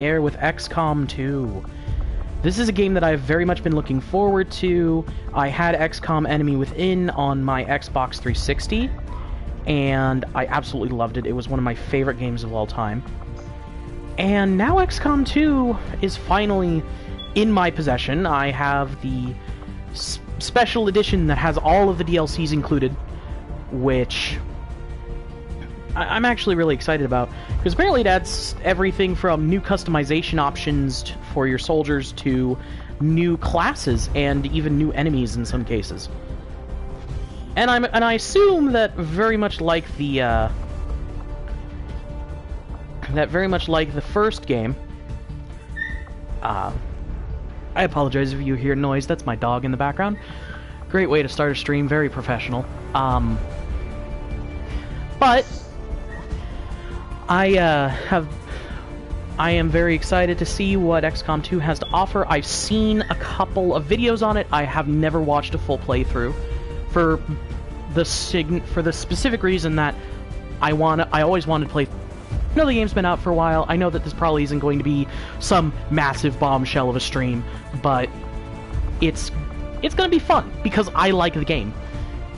Air with XCOM 2. This is a game that I've very much been looking forward to. I had XCOM Enemy Within on my Xbox 360, and I absolutely loved it. It was one of my favorite games of all time. And now XCOM 2 is finally in my possession. I have the special edition that has all of the DLCs included, which I'm actually really excited about, because apparently that's everything from new customization options for your soldiers to new classes and even new enemies in some cases. And I assume that very much like the first game. I apologize if you hear noise. That's my dog in the background. Great way to start a stream. Very professional. But I am very excited to see what XCOM 2 has to offer. I've seen a couple of videos on it. I have never watched a full playthrough for the specific reason that I always wanted to play. I know the game's been out for a while. I know that this probably isn't going to be some massive bombshell of a stream, but it's going to be fun because I like the game,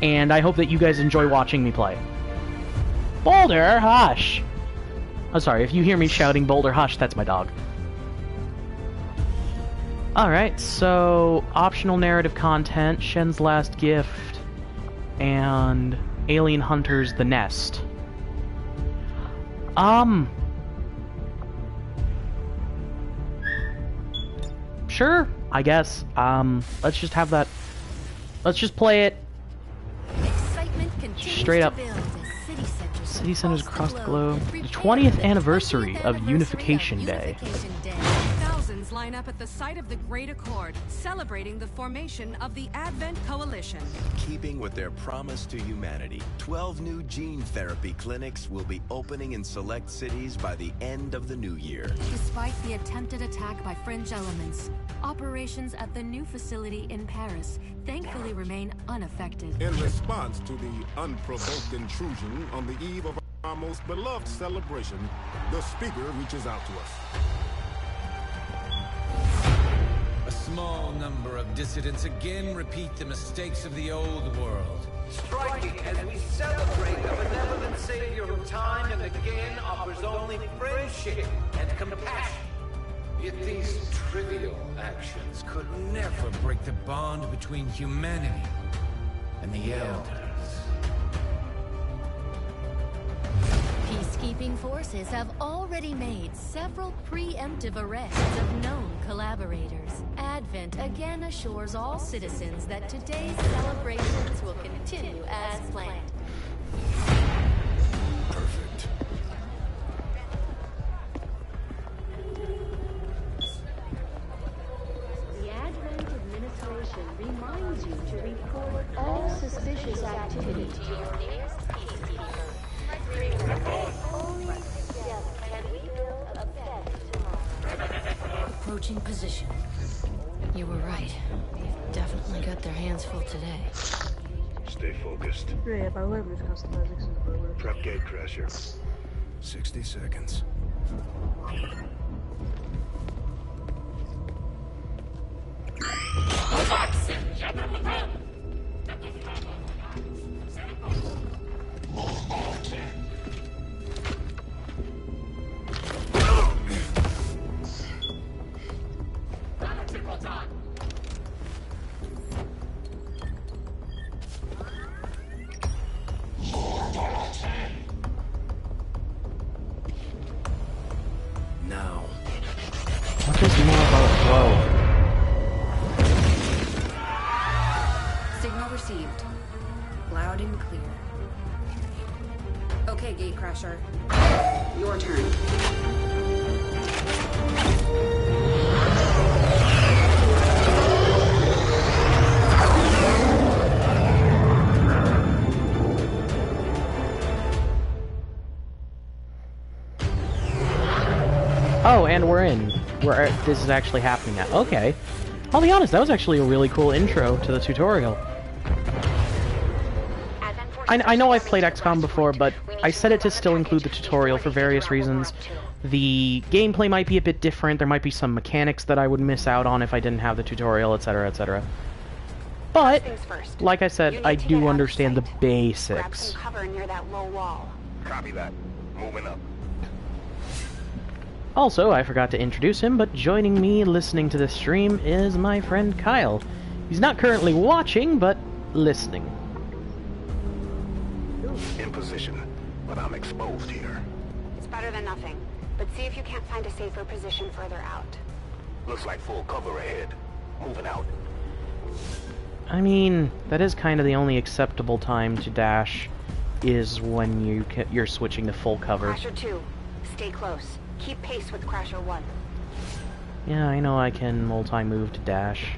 and I hope that you guys enjoy watching me play. Boulder, hush! I'm sorry, if you hear me shouting Boulder Hush, that's my dog. Alright, so optional narrative content, Shen's Last Gift, and Alien Hunters The Nest. Sure, I guess. Let's just have that. Let's just play it. Straight up. City centers across the globe. The 20th anniversary of Unification Day. Thousands line up at the site of the Great Accord, celebrating the formation of the Advent Coalition. Keeping with their promise to humanity, 12 new gene therapy clinics will be opening in select cities by the end of the new year. Despite the attempted attack by fringe elements, operations at the new facility in Paris thankfully remain unaffected. In response to the unprovoked intrusion on the eve of our most beloved celebration, the speaker reaches out to us. A small number of dissidents again repeat the mistakes of the old world. Striking as we celebrate the benevolent savior who time and again offers only friendship and compassion. Yet these trivial actions could never break the bond between humanity and the Elders. Peacekeeping forces have already made several preemptive arrests of known collaborators. Advent again assures all citizens that today's celebrations will continue as planned. Perfect. The Advent administration reminds you to report all suspicious activity to your nearest peacekeeper. Only together can we build a better tomorrow. Approaching position. You were right. They've definitely got their hands full today. Stay focused. Prep gate crasher. 60 seconds. Now. What is more about flow? Signal received. Loud and clear. Okay, Gatecrasher. Your turn. Oh, and we're in. This is actually happening now. Okay. I'll be honest, that was actually a really cool intro to the tutorial. I know I've played XCOM before, but I set it to still include the tutorial for various reasons. The gameplay might be a bit different, there might be some mechanics that I would miss out on if I didn't have the tutorial, etc., etc. But, like I said, I do understand the basics. Grab some cover near that low wall. Copy that. Moving up. Also, I forgot to introduce him, but joining me listening to this stream is my friend Kyle. He's not currently watching, but listening. In position, but I'm exposed here. It's better than nothing, but see if you can't find a safer position further out. Looks like full cover ahead. Moving out. I mean, that is kind of the only acceptable time to dash, is when you're switching to full cover. Crasher 2, stay close. Keep pace with Crasher 1. Yeah, I know I can multi-move to dash.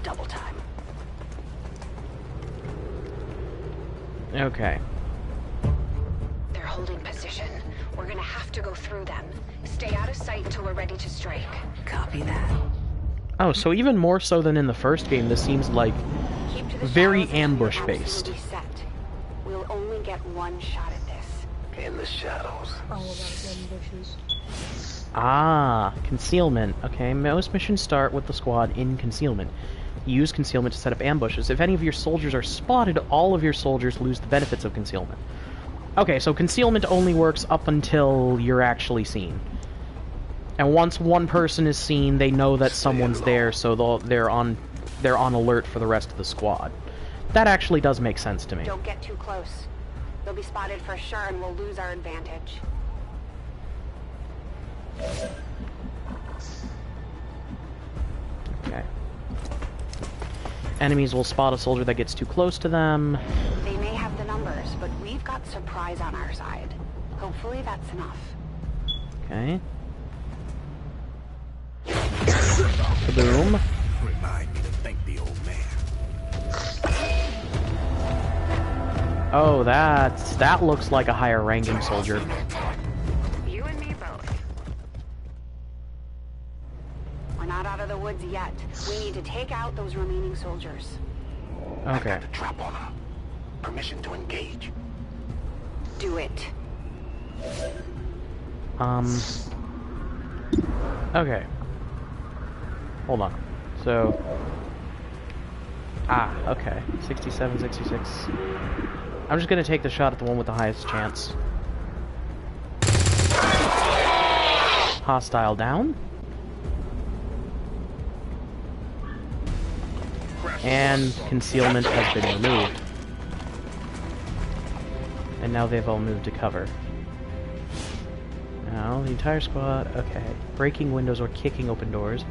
Double time. Okay. They're holding position. We're gonna have to go through them. Stay out of sight until we're ready to strike. Copy that. Oh, so even more so than in the first game, this seems like Keep to the very shadows until you're ambush-based. absolutely set. We'll only get one shot at this. In the shadows. Ah, concealment. Okay, most missions start with the squad in concealment. Use concealment to set up ambushes. If any of your soldiers are spotted, all of your soldiers lose the benefits of concealment. Okay, so concealment only works up until you're actually seen. And once one person is seen, they know that someone's there, so they're on alert for the rest of the squad. That actually does make sense to me. Don't get too close. They'll be spotted for sure and we'll lose our advantage. Okay. Enemies will spot a soldier that gets too close to them. They may have the numbers, but we've got surprise on our side. Hopefully that's enough. Okay. Boom. Remind me to thank the old man. Oh, that looks like a higher ranking soldier. You and me both. We're not out of the woods yet. We need to take out those remaining soldiers. Okay. The trap on them. Permission to engage. Do it. Okay. Hold on. So... Ah, okay. 67, 66. I'm just gonna take the shot at the one with the highest chance. Hostile down. And concealment has been removed. And now they've all moved to cover. Now, the entire squad... Okay. Breaking windows or kicking open doors.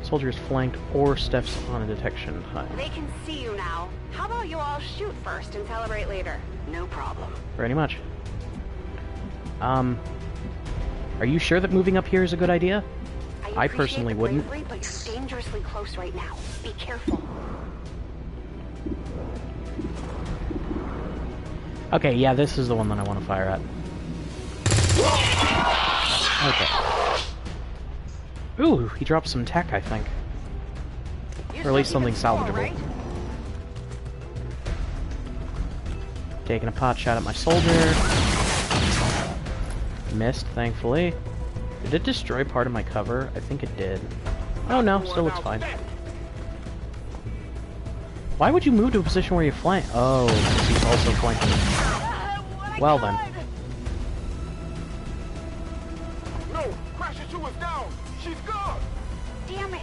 Soldiers flanked or steps on a detection hut. They can see you now. How about you all shoot first and celebrate later? No problem. Pretty much. Are you sure that moving up here is a good idea? I personally wouldn't. Bravery, but you're dangerously close right now. Be careful. Okay, yeah, this is the one that I want to fire at. Okay. Ooh, he dropped some tech, I think. Or at least something salvageable. Taking a pot shot at my soldier. Missed, thankfully. Did it destroy part of my cover? I think it did. Oh no, still looks fine. Why would you move to a position where you flank? Oh, he's also flanking. Well then. No! Crasher 2 is down! She's gone! Damn it!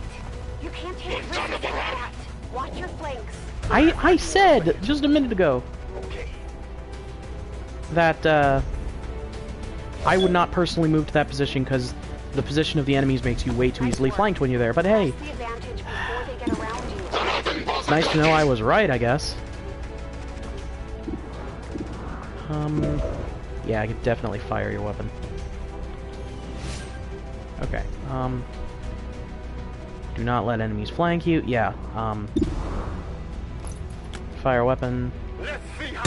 You can't take risks like that. Watch your flanks. I said just a minute ago that I would not personally move to that position because the position of the enemies makes you way too easily flanked when you're there. But hey, it's nice to know I was right, I guess. Yeah, I could definitely fire your weapon. Okay, do not let enemies flank you. Yeah, fire weapon. Let's see how...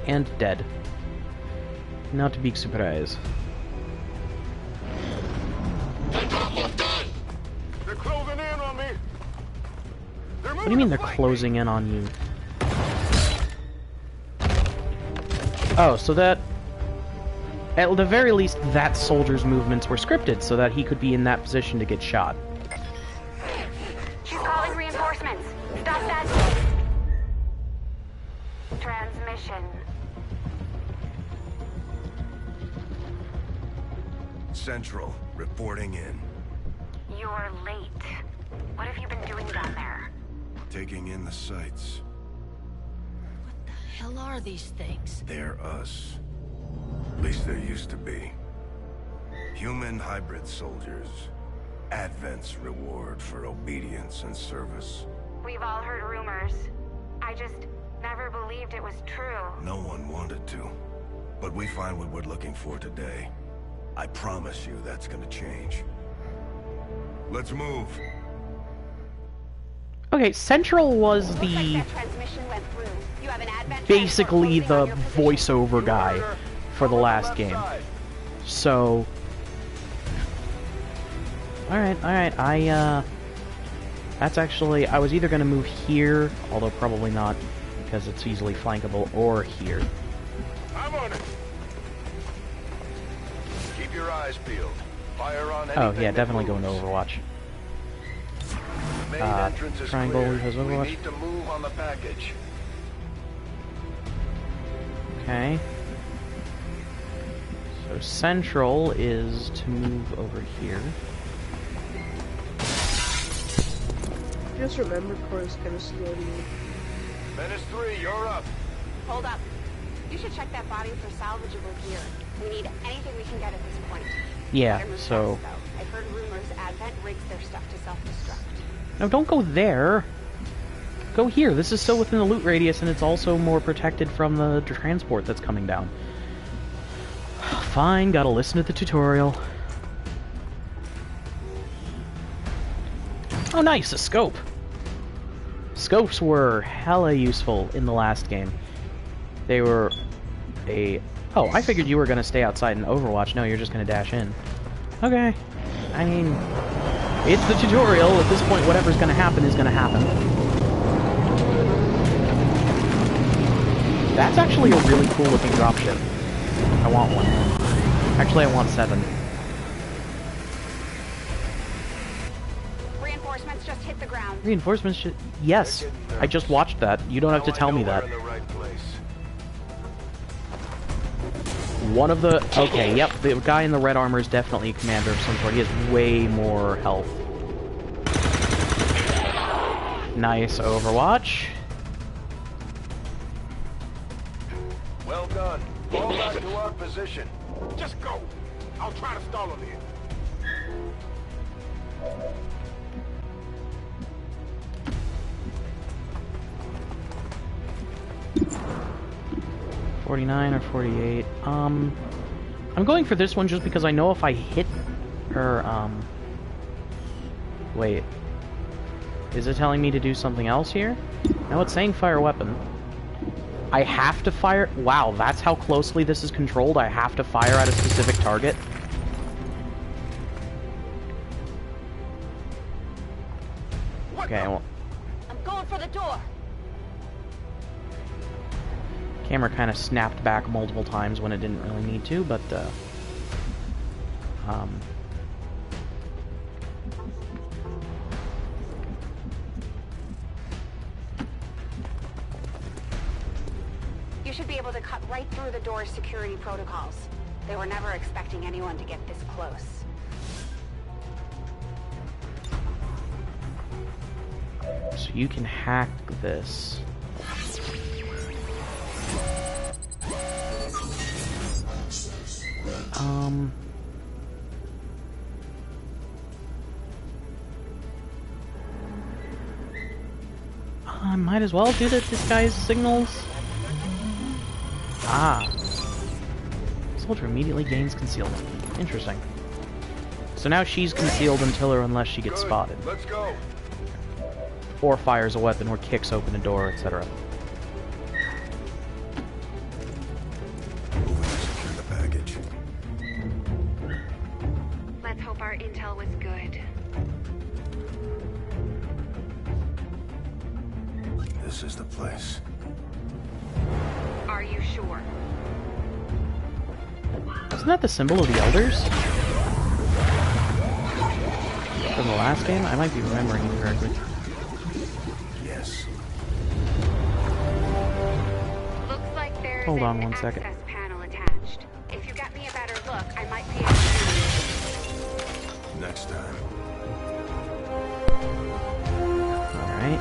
And dead. Not a big surprise. They're closing in on me! What do you mean they're closing in on you? Oh, so that At the very least, that soldier's movements were scripted so that he could be in that position to get shot. She's calling reinforcements. Stop that. Transmission. Central, reporting in. You're late. What have you been doing down there? Taking in the sights. What the hell are these things? They're us. At least there used to be. Human hybrid soldiers. Advent's reward for obedience and service. We've all heard rumors. I just never believed it was true. No one wanted to. But we find what we're looking for today. I promise you that's gonna change. Let's move. Okay, Central was the... basically the voiceover guy for the last game. So... Alright, that's actually... I was either gonna move here, although probably not, because it's easily flankable, or here. I'm on it. Keep your eyes peeled. Fire on anything. Oh, yeah, definitely going to Overwatch. Main entrance is triangle clear. has We Overwatch. need to move on the package. Okay. So Central is to move over here. Just remember Corey's kind of slow to me. Menace 3, you're up. Hold up. You should check that body for salvageable gear. We need anything we can get at this point. Yeah, Better move so... fast, though. I've heard rumors Advent rigs their stuff to self-destruct. No, don't go there. Go here. This is still within the loot radius, and it's also more protected from the transport that's coming down. Fine, gotta listen to the tutorial. Oh, nice, a scope. Scopes were hella useful in the last game. They were a... Oh, I figured you were gonna stay outside in Overwatch. No, you're just gonna dash in. Okay. I mean... It's the tutorial. At this point, whatever's gonna happen is gonna happen. That's actually a really cool looking dropship. I want one. Actually, I want 7. Reinforcements just hit the ground. Reinforcements should... Yes, I just watched that. You don't have to tell me that. One of the... Okay, yep, the guy in the red armor is definitely a commander of some sort. He has way more health. Nice Overwatch. Well done. Fall back to our position. Just go. I'll try to stall him here. 49 or 48. I'm going for this one just because I know if I hit her, wait. Is it telling me to do something else here? No, it's saying fire weapon. I have to fire... Wow, that's how closely this is controlled? I have to fire at a specific target? Okay, well... I'm going for the door. Camera kind of snapped back multiple times when it didn't really need to, but, You should be able to cut right through the door's security protocols. They were never expecting anyone to get this close. so you can hack this. I might as well do that. This guy's signals. Ah. Soldier immediately gains concealment. Interesting. So now she's concealed until or unless she gets spotted. Let's go. Or fires a weapon, or kicks open a door, etc. Moving to secure the package. Let's hope our intel was good. This is the place. Are you sure? Isn't that the symbol of the Elders? From the last game? I might be remembering incorrectly. Yes. Looks like there's Hold on an one second. access panel attached. If you got me a better look, I might be able to... Next time. Alright.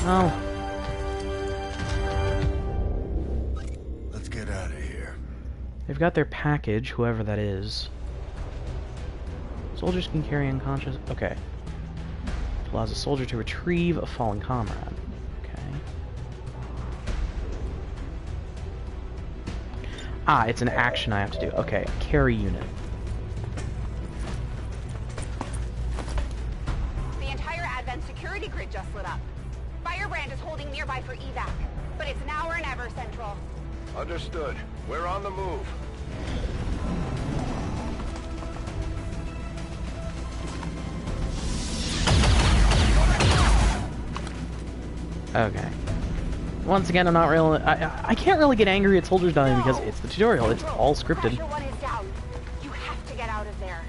Well... Let's get out of here. They've got their package, whoever that is. Soldiers can carry unconscious... Okay. Allows a soldier to retrieve a fallen comrade. Okay. Ah, it's an action I have to do. Okay, carry unit. The entire Advent security grid just lit up. Firebrand is holding nearby for evac, but it's now or never, Central. Understood. We're on the move. Okay. Once again, I'm not really... I can't really get angry at soldiers dying because it's the tutorial. It's all scripted. Pressure one is down. You have to get out of there.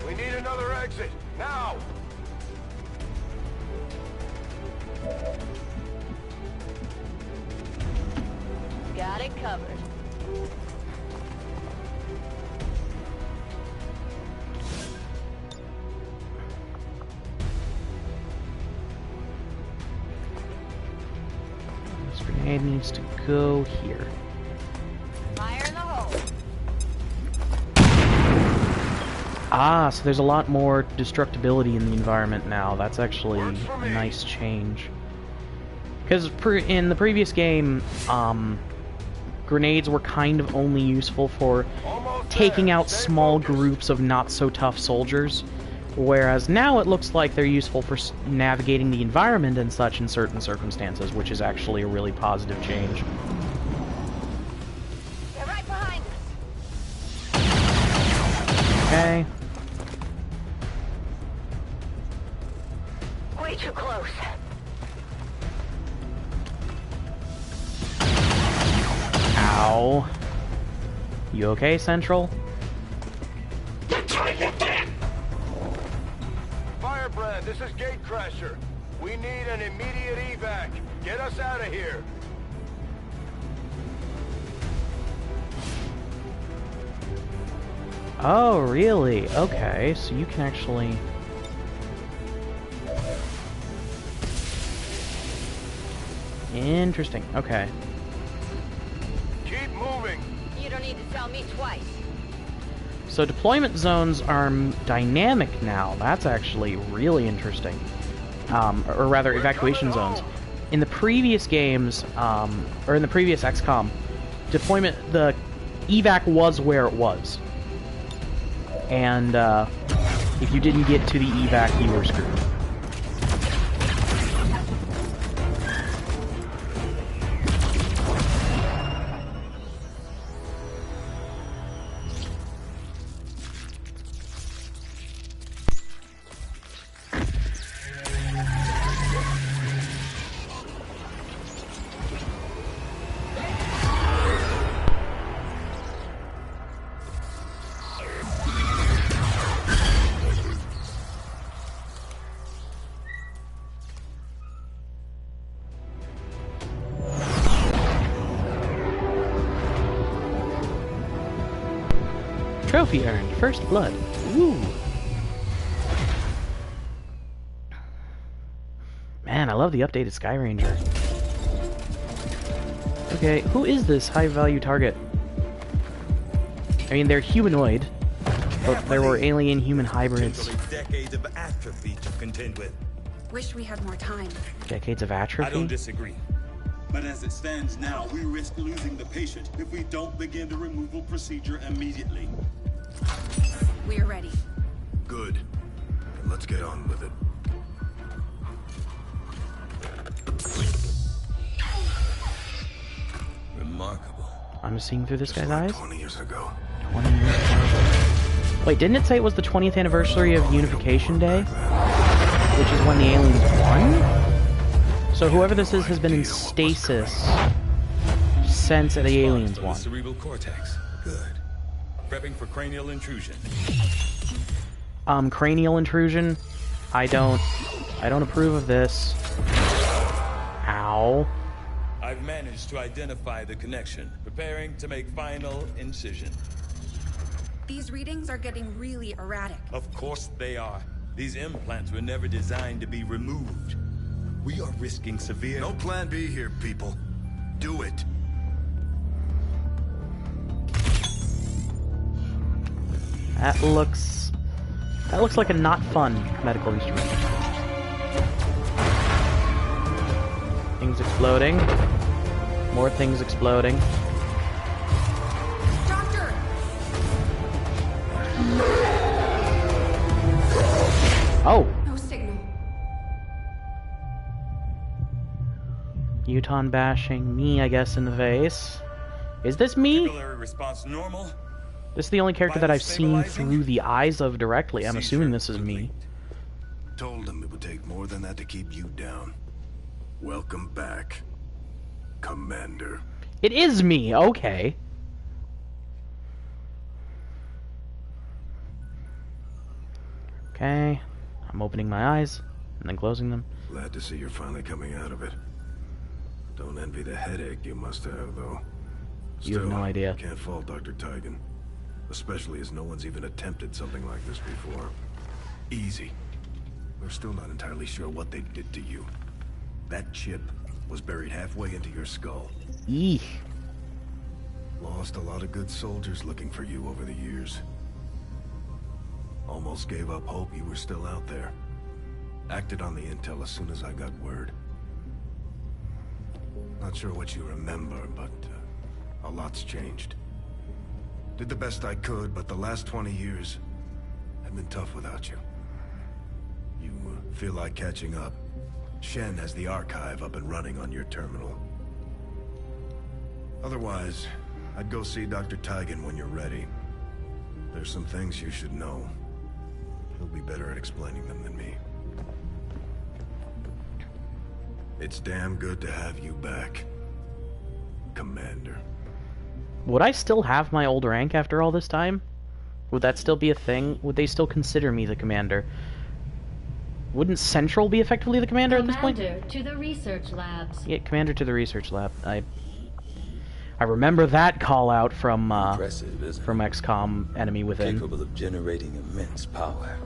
We need another exit. Now! Got it covered. This grenade needs to go here. Fire in the hole. Ah, so there's a lot more destructibility in the environment now. That's actually a nice change. Because in the previous game, grenades were kind of only useful for taking out small groups of not-so-tough soldiers, whereas now it looks like they're useful for navigating the environment and such in certain circumstances, which is actually a really positive change. They're right behind us. Okay. Way too close. Ow. You okay, Central? Firebrand, this is Gatecrasher. We need an immediate evac. Get us out of here. Oh, really? Okay, so you can actually... Interesting. Okay. Keep moving. You don't need to tell me twice. So deployment zones are dynamic now. That's actually really interesting. Or rather, evacuation zones. In the previous games, or in the previous XCOM, the evac was where it was. And if you didn't get to the evac, you were screwed. Trophy earned. First blood. Woo! Man, I love the updated Sky Ranger. Okay, who is this high-value target? I mean, they're humanoid, but there were alien-human hybrids. Decades of atrophy to contend with. Wish we had more time. Decades of atrophy? I don't disagree. But as it stands now, we risk losing the patient if we don't begin the removal procedure immediately. We're ready. Good. Let's get on with it. Remarkable. I'm seeing through this guy's eyes? 20 years ago. 20 years ago. Wait, didn't it say it was the 20th anniversary of Unification Day? Which is when the aliens won? So whoever this is has been in stasis sense the aliens want. Cerebral cortex. Good. Prepping for cranial intrusion. Cranial intrusion? I don't approve of this. Ow. I've managed to identify the connection. Preparing to make final incision. These readings are getting really erratic. Of course they are. These implants were never designed to be removed. We are risking severe... No plan B here, people. Do it. That looks like a not fun medical instrument. Things exploding. More things exploding. Doctor! Oh! No signal. Uton bashing me, I guess, in the face. Is this me? Capillary response normal. This is the only character that I've seen through the eyes of directly. I'm assuming this is me. Told him it would take more than that to keep you down. Welcome back, Commander. It is me, okay. Okay, I'm opening my eyes and then closing them. Glad to see you're finally coming out of it. Don't envy the headache you must have, though. You have no idea. Can't fault Dr. Tigan. Especially as no one's even attempted something like this before. Easy. We're still not entirely sure what they did to you. That chip was buried halfway into your skull. Eek. Lost a lot of good soldiers looking for you over the years. Almost gave up hope you were still out there. Acted on the intel as soon as I got word. Not sure what you remember, but a lot's changed. Did the best I could, but the last 20 years have been tough without you. You feel like catching up. Shen has the archive up and running on your terminal. Otherwise, I'd go see Dr. Tigan when you're ready. There's some things you should know. He'll be better at explaining them than me. It's damn good to have you back, Commander. Would I still have my old rank after all this time? Would that still be a thing? Would they still consider me the commander? Wouldn't Central be effectively the commander at this point? Commander to the research labs. Yeah, commander to the research lab. I remember that call out from XCOM Enemy Within. Capable of generating immense power.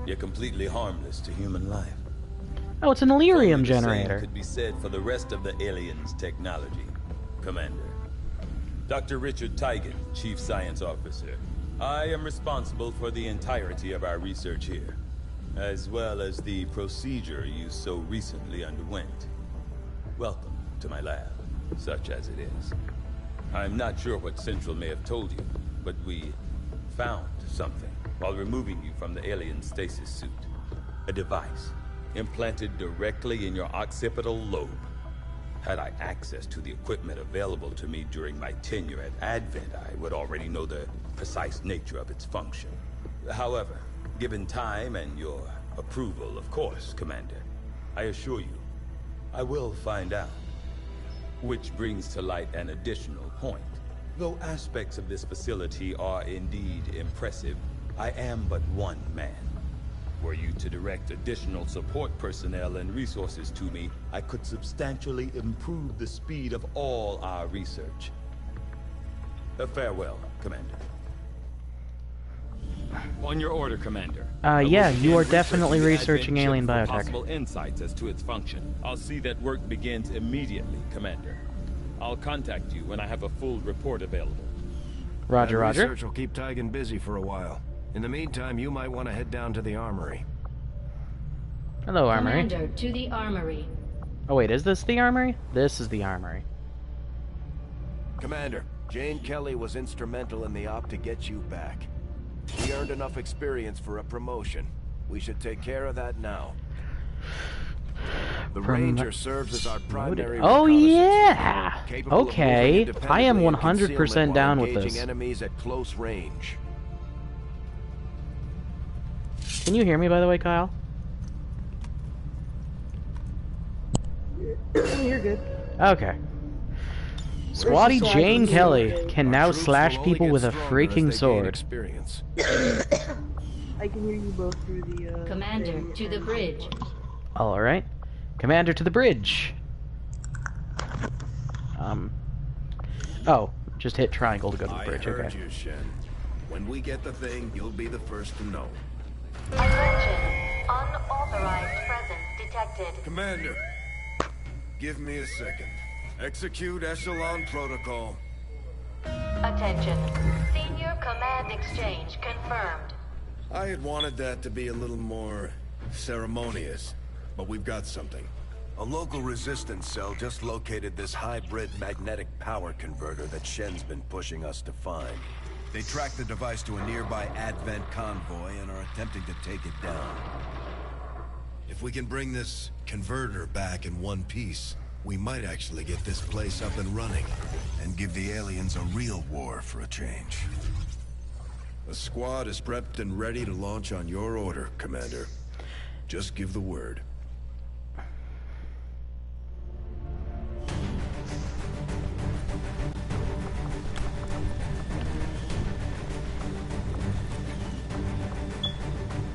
Yet completely harmless to human life. Oh, it's an Illyrium Only the same generator. could be said for the rest of the aliens' technology, Commander. Dr. Richard Tigan, Chief Science Officer. I am responsible for the entirety of our research here, as well as the procedure you so recently underwent. Welcome to my lab, such as it is. I'm not sure what Central may have told you, but we found something while removing you from the alien stasis suit. A device implanted directly in your occipital lobe. Had I access to the equipment available to me during my tenure at Advent, I would already know the precise nature of its function. However, given time and your approval, of course, Commander, I assure you, I will find out. Which brings to light an additional point. Though aspects of this facility are indeed impressive, I am but one man. Were you to direct additional support personnel and resources to me, I could substantially improve the speed of all our research. Farewell, Commander. On your order, Commander. Yeah, you are definitely researching alien biotech. Possible insights as to its function. I'll see that work begins immediately, Commander. I'll contact you when I have a full report available. Roger, roger. Research will keep Tigan busy for a while. In the meantime, you might want to head down to the armory. Hello, armory. Commander to the armory. Oh wait, is this the armory? This is the armory. Commander, Jane Kelly was instrumental in the op to get you back. We earned enough experience for a promotion. We should take care of that now. The Ranger serves as our primary Oh yeah! capable of Okay, moving I am independently in 100% concealment down while with engaging this. enemies at close range. Can you hear me, by the way, Kyle? You're good. Okay. Squatty This is Jane like- Kelly can now Troops slash will only people get with a stronger as freaking they gain sword. experience. I can hear you both through the, Commander, thing, to the and- bridge. Alright. Commander to the bridge. Oh, just hit triangle to go to the bridge, I heard okay. you, Shen. When we get the thing, you'll be the first to know. Attention. Unauthorized presence detected. Commander, give me a second. Execute Echelon Protocol. Attention. Senior command exchange confirmed. I had wanted that to be a little more ceremonious, but we've got something. A local resistance cell just located this hybrid magnetic power converter that Shen's been pushing us to find. They tracked the device to a nearby Advent convoy and are attempting to take it down. If we can bring this converter back in one piece, we might actually get this place up and running and give the aliens a real war for a change. The squad is prepped and ready to launch on your order, Commander. Just give the word.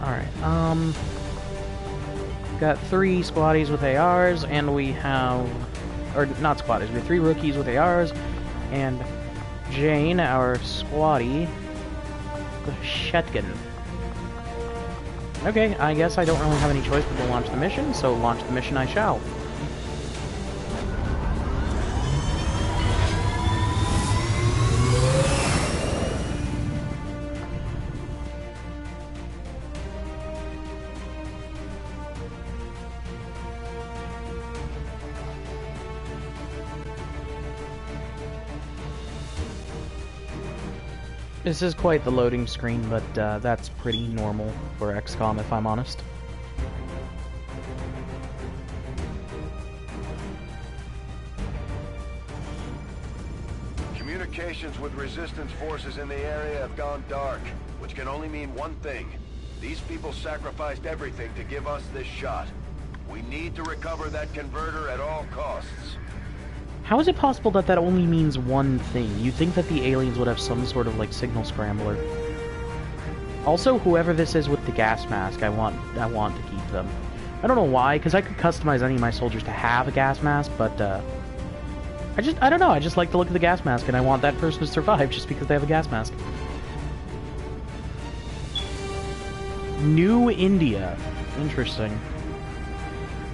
Alright, got 3 squaddies with ARs, and we have... Or, not squaddies, we have 3 rookies with ARs, and Jane, our squaddie, with a shotgun. Okay, I guess I don't really have any choice but to launch the mission, so launch the mission I shall. This is quite the loading screen, but that's pretty normal for XCOM, if I'm honest. Communications with resistance forces in the area have gone dark, which can only mean one thing. These people sacrificed everything to give us this shot. We need to recover that converter at all costs. How is it possible that that only means one thing? You'd think that the aliens would have some sort of, like, signal scrambler. Also, whoever this is with the gas mask, I want to keep them. I don't know why, because I could customize any of my soldiers to have a gas mask, but, I don't know, I just like the look of the gas mask, and I want that person to survive just because they have a gas mask. New India. Interesting.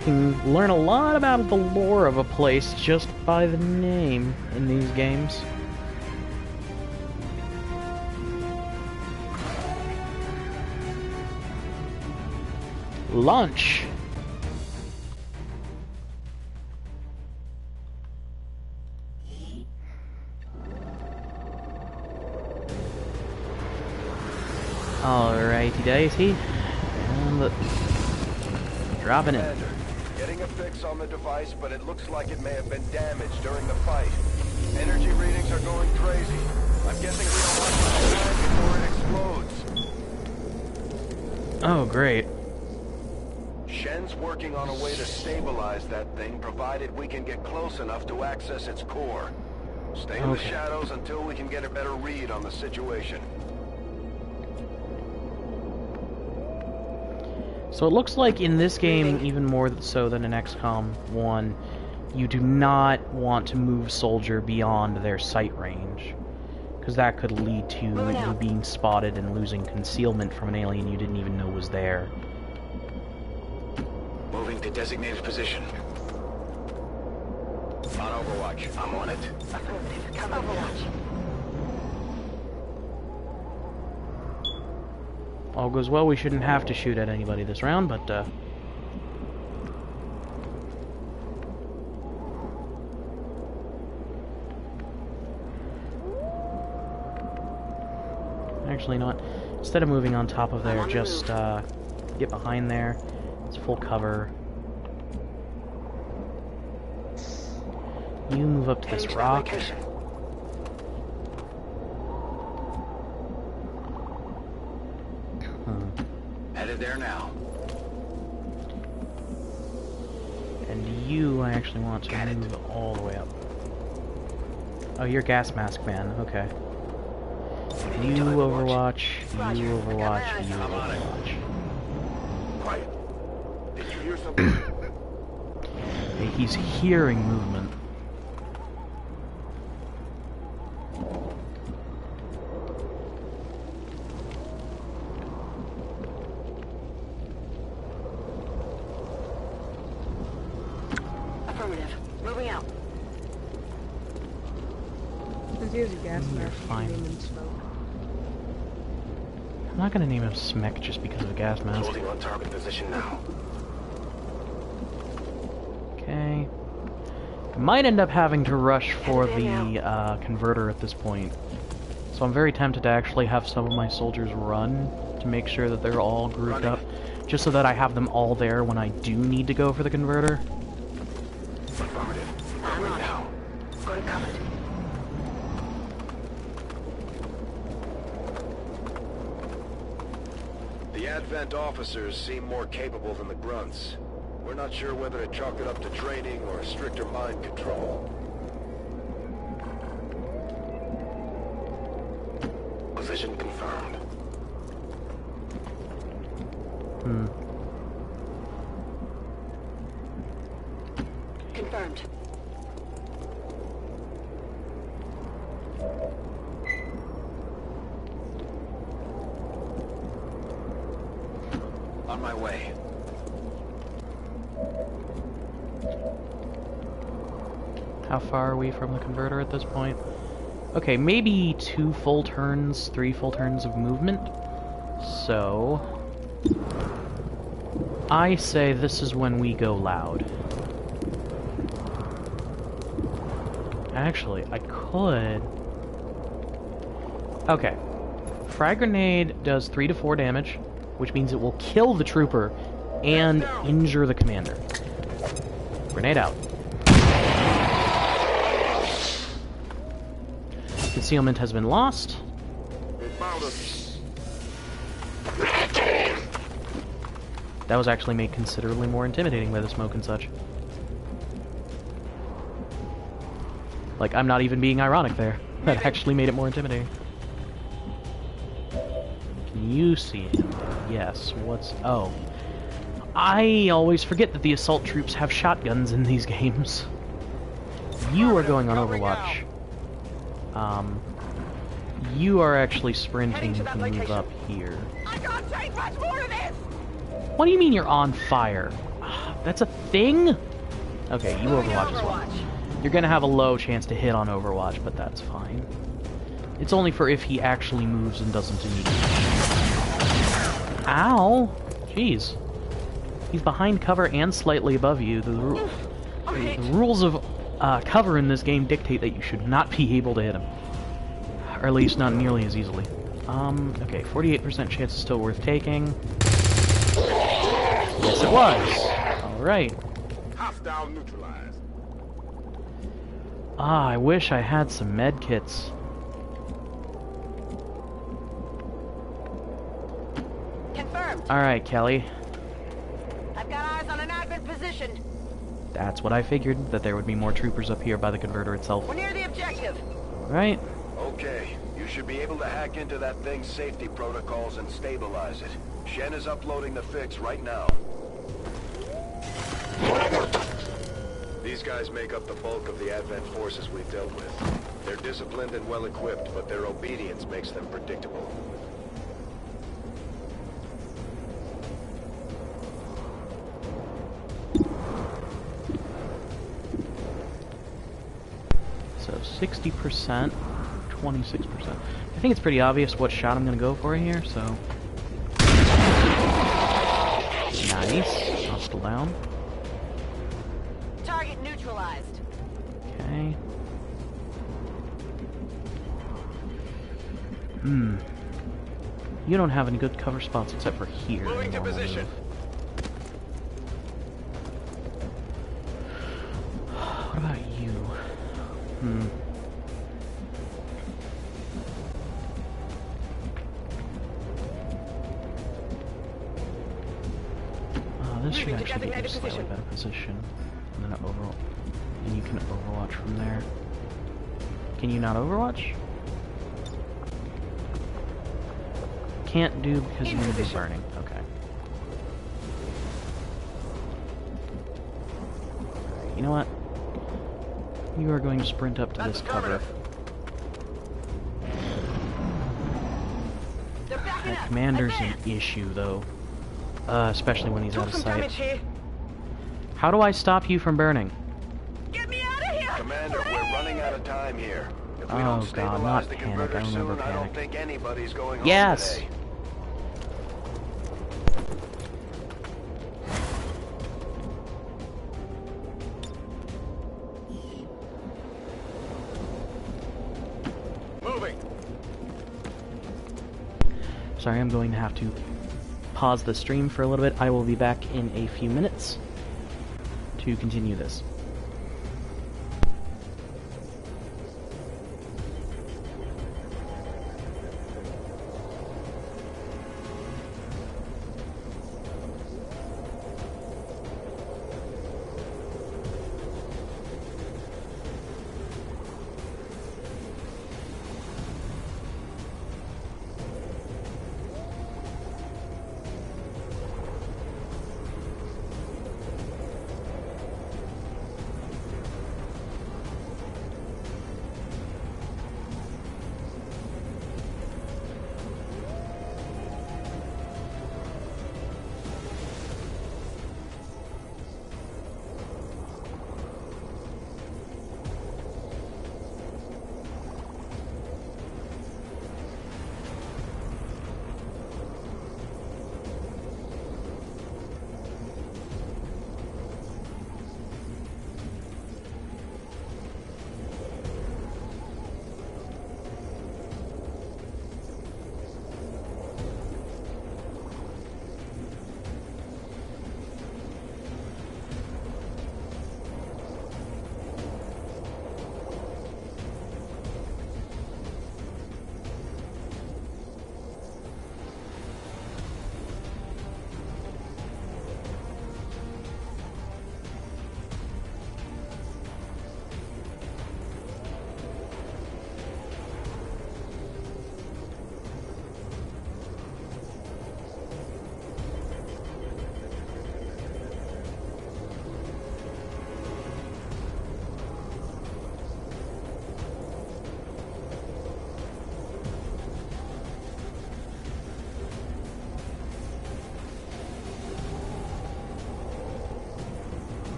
Can learn a lot about the lore of a place just by the name in these games. Launch! Alrighty daisy. And dropping it. Getting a fix on the device, but it looks like it may have been damaged during the fight. Energy readings are going crazy. I'm guessing we don't want to time before it explodes. Oh, great. Shen's working on a way to stabilize that thing, provided we can get close enough to access its core. Stay in the shadows until we can get a better read on the situation. So it looks like in this game, even more so than in XCOM 1, you do not want to move soldier beyond their sight range. Because that could lead to you being spotted and losing concealment from an alien you didn't even know was there. Moving to designated position. On Overwatch. I'm on it. Affirmative. Come Overwatch. All goes well, we shouldn't have to shoot at anybody this round, but, actually not. Instead of moving on top of there, just, get behind there. It's full cover. You move up to this rock. Headed there now. And you, I actually want to move all the way up. Oh, you're Gas Mask Man. Okay. You Overwatch. You Overwatch. You Overwatch. Quiet. Did you hear something? Okay, he's hearing movement. Affirmative. Moving out. Since he has a gas mask, fine. name him Smoke. I'm not gonna name him Smek just because of a gas mask. Holding on target position now. Okay. I might end up having to rush for the converter at this point. So I'm very tempted to actually have some of my soldiers run to make sure that they're all grouped up. Just so that I have them all there when I do need to go for the converter. Affirmative. I'm on now. Go to cover. The Advent officers seem more capable than the grunts. We're not sure whether to chalk it up to training or stricter mind control. Position confirmed. Confirmed. On my way. How far are we from the converter at this point? Okay, maybe 2 full turns, 3 full turns of movement. So I say this is when we go loud. Actually, I could... Okay. Frag grenade does 3 to 4 damage, which means it will kill the trooper and injure the commander. Grenade out. Concealment has been lost. That was actually made considerably more intimidating by the smoke and such. Like, I'm not even being ironic there. That actually made it more intimidating. Can you see him? Yes. What's... Oh. I always forget that the assault troops have shotguns in these games. You are going on Overwatch. You are actually sprinting to move up here. I can't take much more of this! What do you mean you're on fire? That's a thing? Okay, you Overwatch as well. You're gonna have a low chance to hit on Overwatch, but that's fine. It's only for if he actually moves and doesn't immediately. Ow! Jeez. He's behind cover and slightly above you. The rules of cover in this game dictate that you should not be able to hit him. Or at least not nearly as easily. Okay, 48% chance is still worth taking. Yes, it was. Alright. Hostile neutralized. Ah, I wish I had some med kits. Confirmed. Alright, Kelly. I've got eyes on an Advent position. That's what I figured, that there would be more troopers up here by the converter itself. We're near the objective. Right. Okay, you should be able to hack into that thing's safety protocols and stabilize it. Shen is uploading the fix right now. These guys make up the bulk of the Advent forces we've dealt with. They're disciplined and well-equipped, but their obedience makes them predictable. So 60%, 26%. I think it's pretty obvious what shot I'm going to go for here, so... Nice. Hostile down. Target neutralized. Okay. You don't have any good cover spots except for here. Moving to position. What about you? This should actually get you a slightly better position. And then and you can overwatch from there. Can you not Overwatch? Can't do because you're going to be burning. Okay. Alright, you know what? You are going to sprint up to this cover. That commander's an issue, though. Especially when he's out of sight. How do I stop you from burning? Get me out of here! Commander, we're running out of time here. If we Oh don't god, stabilize not the panic. converter I remember soon, I don't panic. think anybody's going Yes! home today. Moving. Sorry, I'm going to have to pause the stream for a little bit. I will be back in a few minutes to continue this.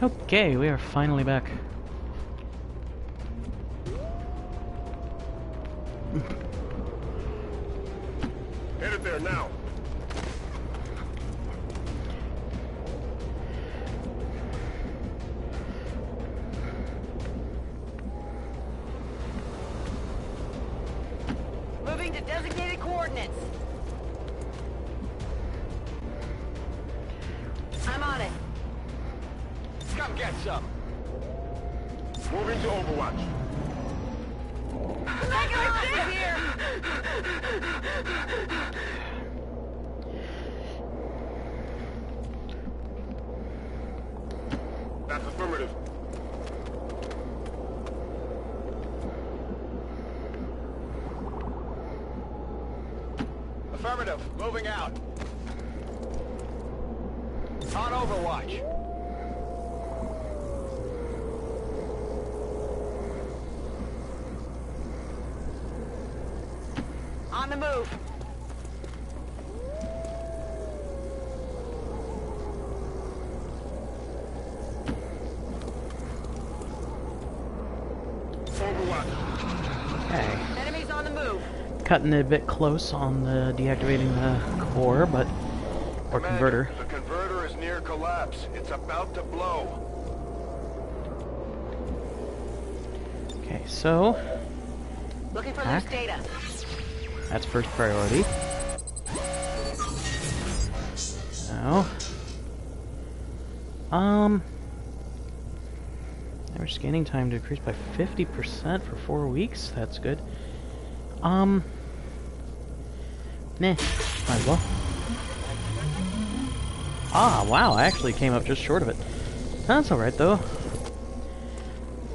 Okay, we are finally back. Headed there now. Moving to designated coordinates. I'm on it. Come get some. Moving to Overwatch. Mega here! That's affirmative. Affirmative. Moving out. On Overwatch. On the move. Overwatch. Okay. Enemies on the move. Cutting it a bit close on the deactivating the core, but... or converter. The converter is near collapse. It's about to blow. Okay, so... Looking for hack. loose data. That's first priority. Now... average scanning time decreased by 50% for 4 weeks. That's good. Meh. Might as well. Ah, wow, I actually came up just short of it. That's alright, though.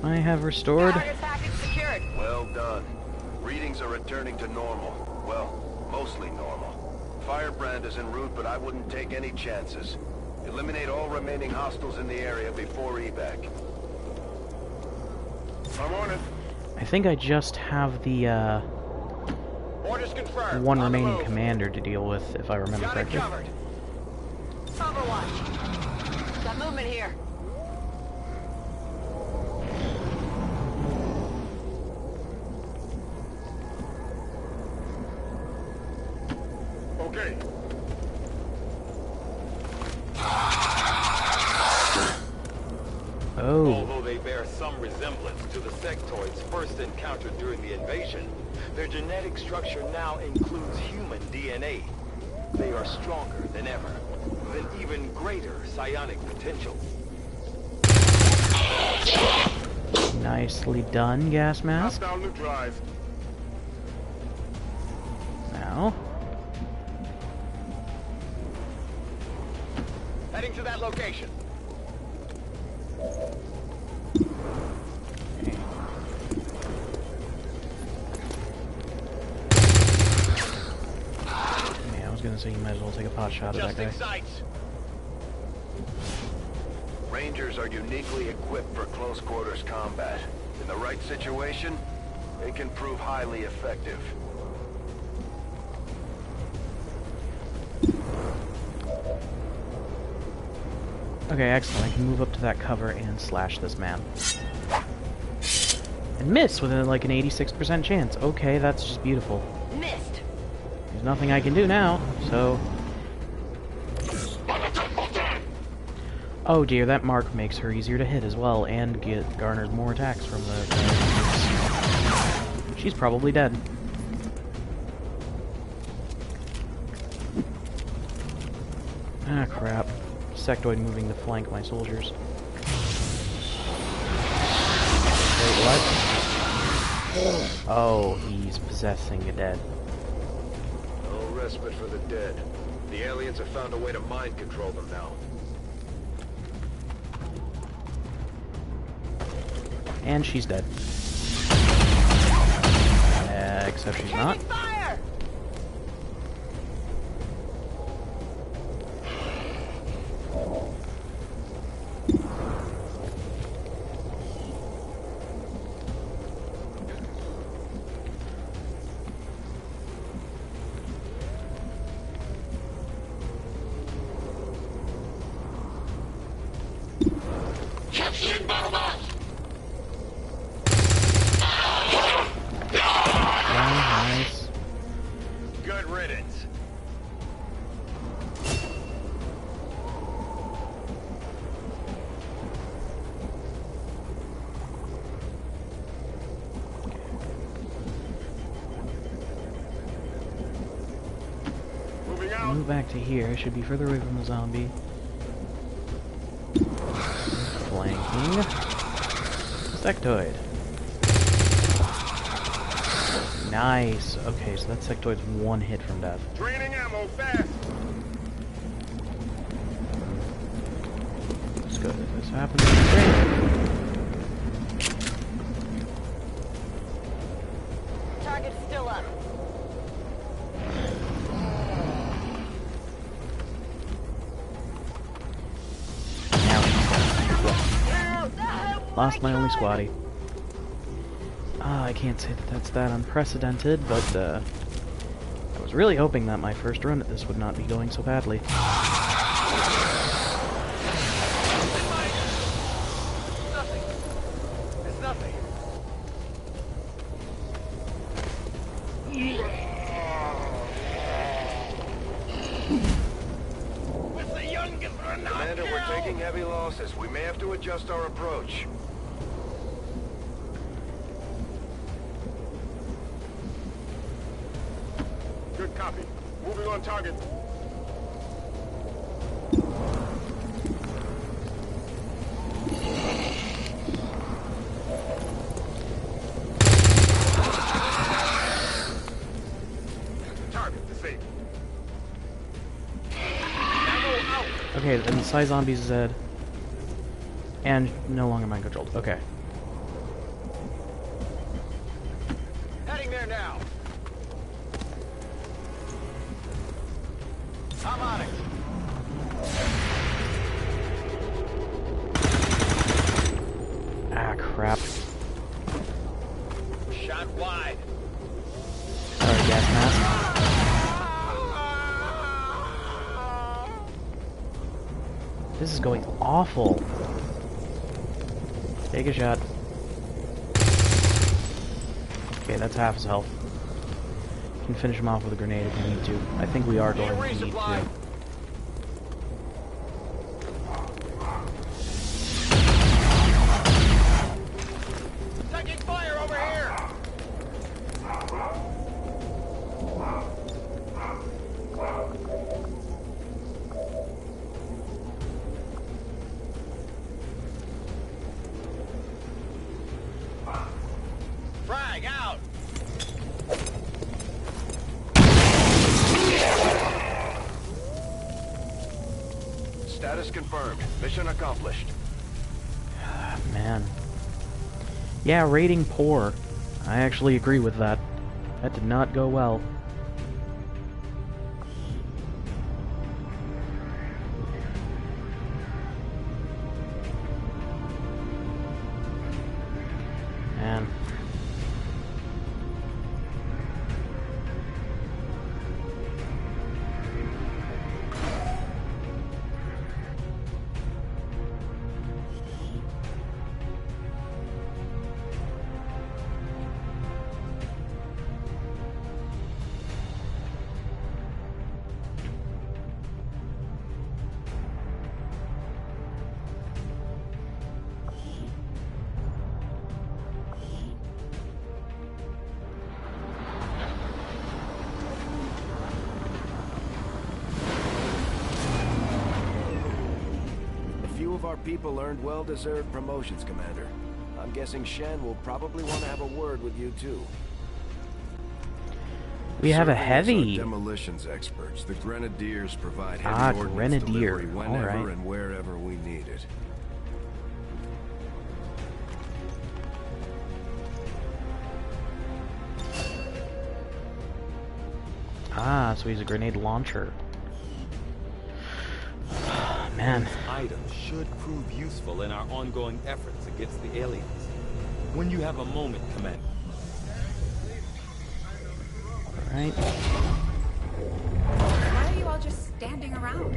I have restored... Target package secured. Well done. Readings are returning to normal. Well, mostly normal. Firebrand is en route, but I wouldn't take any chances. Eliminate all remaining hostiles in the area before evac. I'm on it. I think I just have the, Orders confirmed. one On the remaining move. commander to deal with, if I remember Got it correctly. covered. Overwatch. Got movement here. Okay. Oh. Although they bear some resemblance to the sectoids first encountered during the invasion, their genetic structure now includes human DNA. They are stronger than ever, with an even greater psionic potential. Nicely done, gas mask. Down the drive. Now... Heading to that location. Yeah, I was gonna say you might as well take a pot shot at that Adjusting guy. sights. Rangers are uniquely equipped for close quarters combat. In the right situation, they can prove highly effective. Okay, excellent. I can move up to that cover and slash this man. And miss with like an 86% chance. Okay, that's just beautiful. Missed. There's nothing I can do now, so... Oh dear, that mark makes her easier to hit as well, and garners more attacks from the... She's probably dead. Ah, crap. Sectoid moving to flank my soldiers. Wait, what? Oh, he's possessing a dead. No respite for the dead. The aliens have found a way to mind control them now. And she's dead. Except she's not. Fire! Good riddance. Move back to here. I should be further away from the zombie. Flanking. Sectoid. Nice. Okay, so that sectoid's one hit from death. Draining ammo fast. That's good. If this happens, it's great. Target's still up. Lost my only squatty. I can't say that that's that unprecedented, but I was really hoping that my first run at this would not be going so badly. Nothing. It's nothing. Commander, we're taking heavy losses. We may have to adjust our approach. Good copy. Moving on target. Target disabled. Okay, and the Psy Zombies is dead. And no longer mind controlled. Okay. Heading there now. I'm on it. Ah, crap. Shot wide. Sorry, gas mask. This is going awful. Take a shot. Okay, that's half his health. Can finish him off with a grenade if we need to. I think we are going to need to. Taking fire over here. Frag out. Status confirmed. Mission accomplished. Man. Yeah, rating poor. I actually agree with that. That did not go well. Man. Our people earned well-deserved promotions, Commander. I'm guessing Shen will probably want to have a word with you too. We have a Serving as heavy. our demolitions experts. The Grenadiers provide heavy ordnance Grenadier. delivery whenever All right. and wherever we need it. Ah, so he's a grenade launcher. Man. These items should prove useful in our ongoing efforts against the aliens. When you have a moment, Commander. Alright. Why are you all just standing around?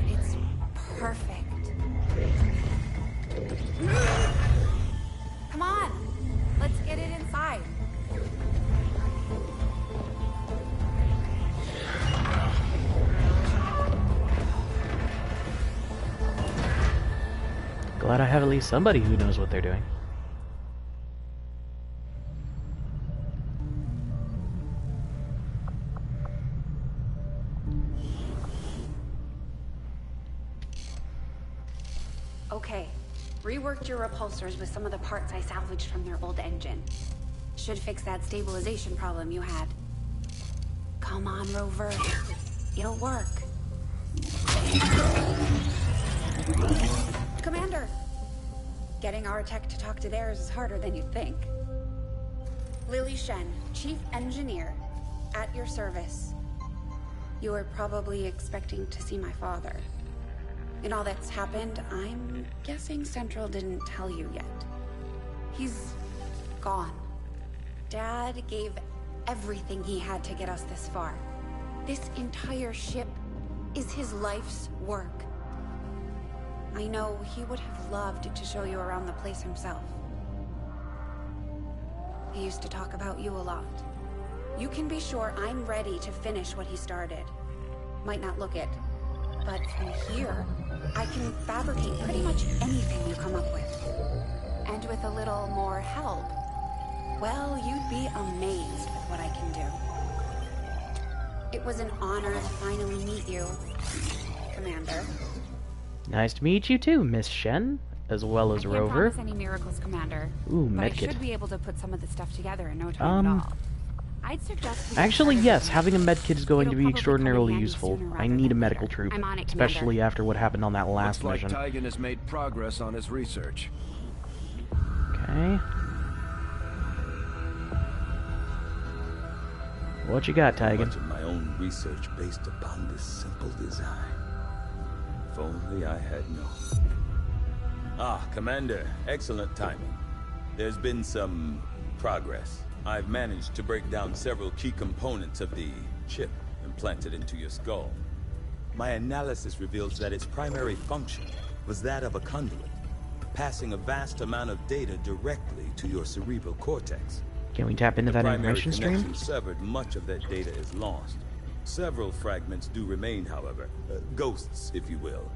It's perfect. Come on, let's get it inside. Glad I have at least somebody who knows what they're doing. Okay. Reworked your repulsors with some of the parts I salvaged from their old engine. Should fix that stabilization problem you had. Come on, Rover. It'll work. Commander! Getting our tech to talk to theirs is harder than you'd think. Lily Shen, Chief Engineer, at your service. You were probably expecting to see my father. In all that's happened, I'm guessing Central didn't tell you yet. He's gone. Dad gave everything he had to get us this far. This entire ship is his life's work. I know he would have loved to show you around the place himself. He used to talk about you a lot. You can be sure I'm ready to finish what he started. Might not look it, but from here, I can fabricate pretty much anything you come up with. And with a little more help, well, you'd be amazed with what I can do. It was an honor to finally meet you, Commander. Nice to meet you too, Miss Shen, as well as I can't Rover. promise any miracles, Commander. Ooh, but I medkit. should be able to put some of the stuff together in no time at all. I'd suggest Actually, yes, having a medkit is going to be It'll probably extraordinarily come in handy useful. sooner I rather need a than medical later. troop, I'm on it, especially after what happened on that last Looks mission. like Tygan has made progress on his research. Okay. What you got, Tygan? Much of my own research based upon this simple design. If only I had known. Ah, Commander, excellent timing. There's been some progress. I've managed to break down several key components of the chip implanted into your skull. My analysis reveals that its primary function was that of a conduit, passing a vast amount of data directly to your cerebral cortex. Can we tap into that information stream? The primary connection severed, much of that data is lost. Several fragments do remain, however. Ghosts, if you will.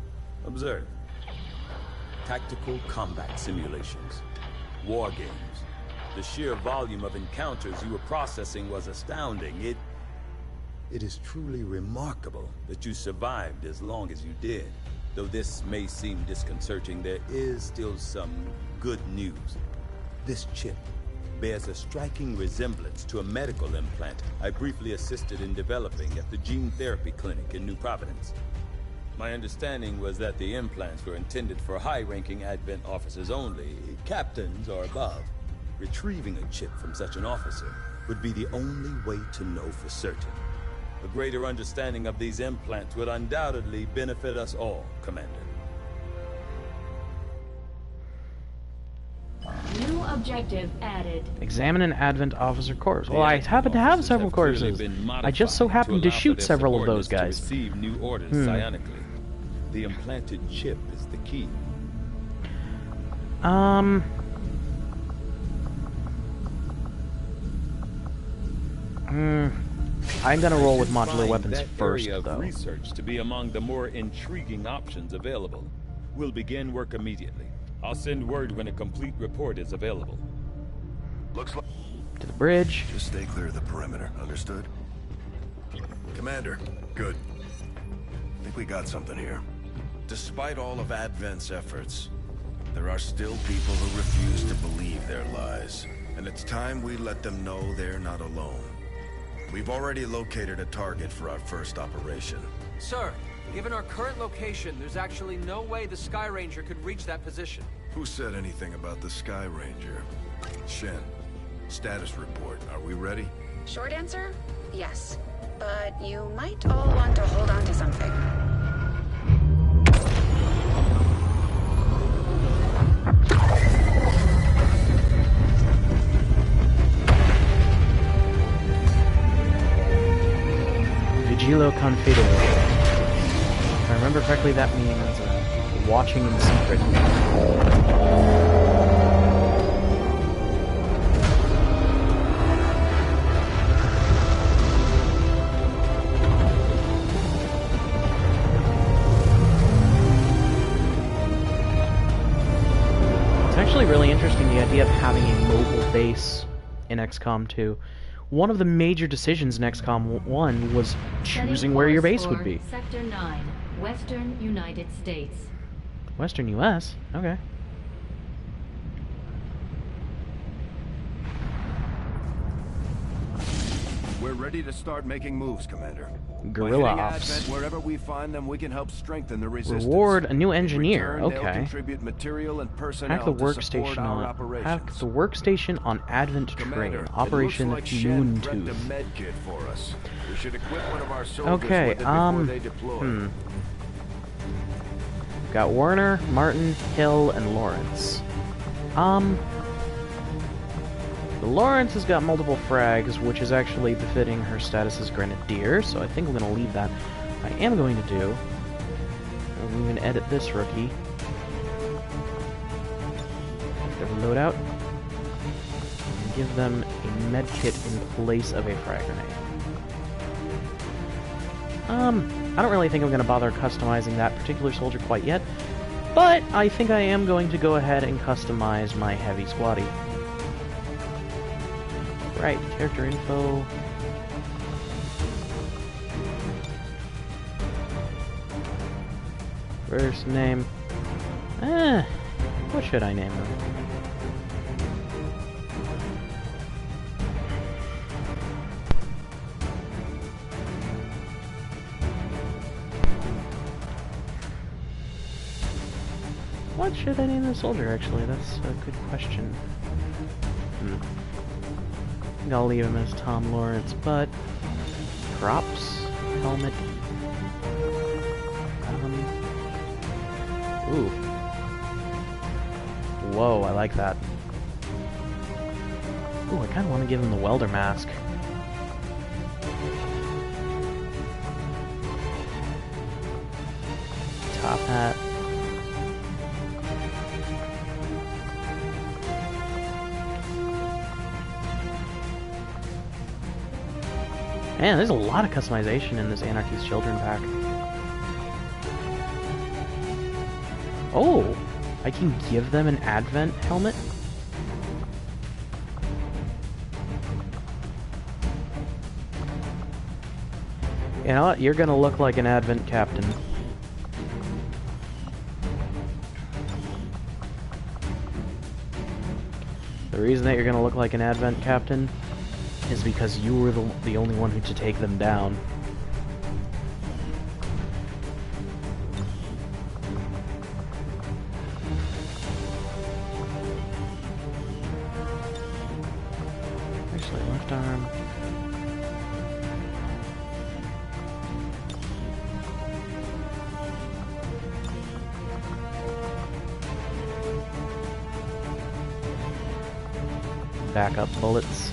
Observe. Tactical combat simulations. War games. The sheer volume of encounters you were processing was astounding. It is truly remarkable that you survived as long as you did. Though this may seem disconcerting, there is still some good news. This chip bears a striking resemblance to a medical implant I briefly assisted in developing at the gene therapy clinic in New Providence. My understanding was that the implants were intended for high-ranking Advent officers only, captains or above. Retrieving a chip from such an officer would be the only way to know for certain. A greater understanding of these implants would undoubtedly benefit us all, Commander. New objective added. Examine an Advent officer course. Well, I happen to have several courses. I just so happened to shoot several of those guys. Receive new orders psionically. The implanted chip is the key. I'm gonna roll with modular weapons that first, area of though. research to be among the more intriguing options available. We'll begin work immediately. I'll send word when a complete report is available. Looks like... To the bridge. Just stay clear of the perimeter, understood? Commander, good. I think we got something here. Despite all of Advent's efforts, there are still people who refuse to believe their lies. And it's time we let them know they're not alone. We've already located a target for our first operation. Sir, given our current location, there's actually no way the Sky Ranger could reach that position. Who said anything about the Sky Ranger? Shen, status report. Are we ready? Short answer, yes. But you might all want to hold on to something. Vigilo Confido. If I remember correctly, that means watching in secret. actually really interesting, the idea of having a mobile base in XCOM 2. One of the major decisions in XCOM 1 was choosing where your base would be. Sector 9, Western United States. Western US? Okay. We're ready to start making moves, Commander. Guerrilla By hitting ops. Advent, wherever we find them, we can help strengthen the resistance. Reward a new engineer. In return, they'll Okay. contribute material and personnel Hack the to support workstation our on operations. Advent Commander, Train. Operation it looks like Shen Moon prepped a Tooth. med kit for us. We should equip one of our soldiers Okay, with it before they deploy. Got Warner, Martin, Hill, and Lawrence. Lawrence has got multiple frags, which is actually befitting her status as Grenadier, so I think we're going to leave that. I am going to do... I'm going to edit this rookie. Their loadout. And give them a med kit in place of a frag grenade. I don't really think I'm going to bother customizing that particular soldier quite yet, but I think I am going to go ahead and customize my heavy squatty. Right, character info. First name. What should I name him? What should I name the soldier, actually? That's a good question. I think I'll leave him as Tom Lawrence, but... props? Helmet? Ooh. Whoa, I like that. Ooh, I kind of want to give him the welder mask. Top hat. Man, there's a lot of customization in this Anarchy's Children pack. Oh! I can give them an Advent helmet? You know what? You're gonna look like an Advent captain. The reason that you're gonna look like an Advent captain is because you were the only one who to take them down. Actually, left arm. Backup bullets.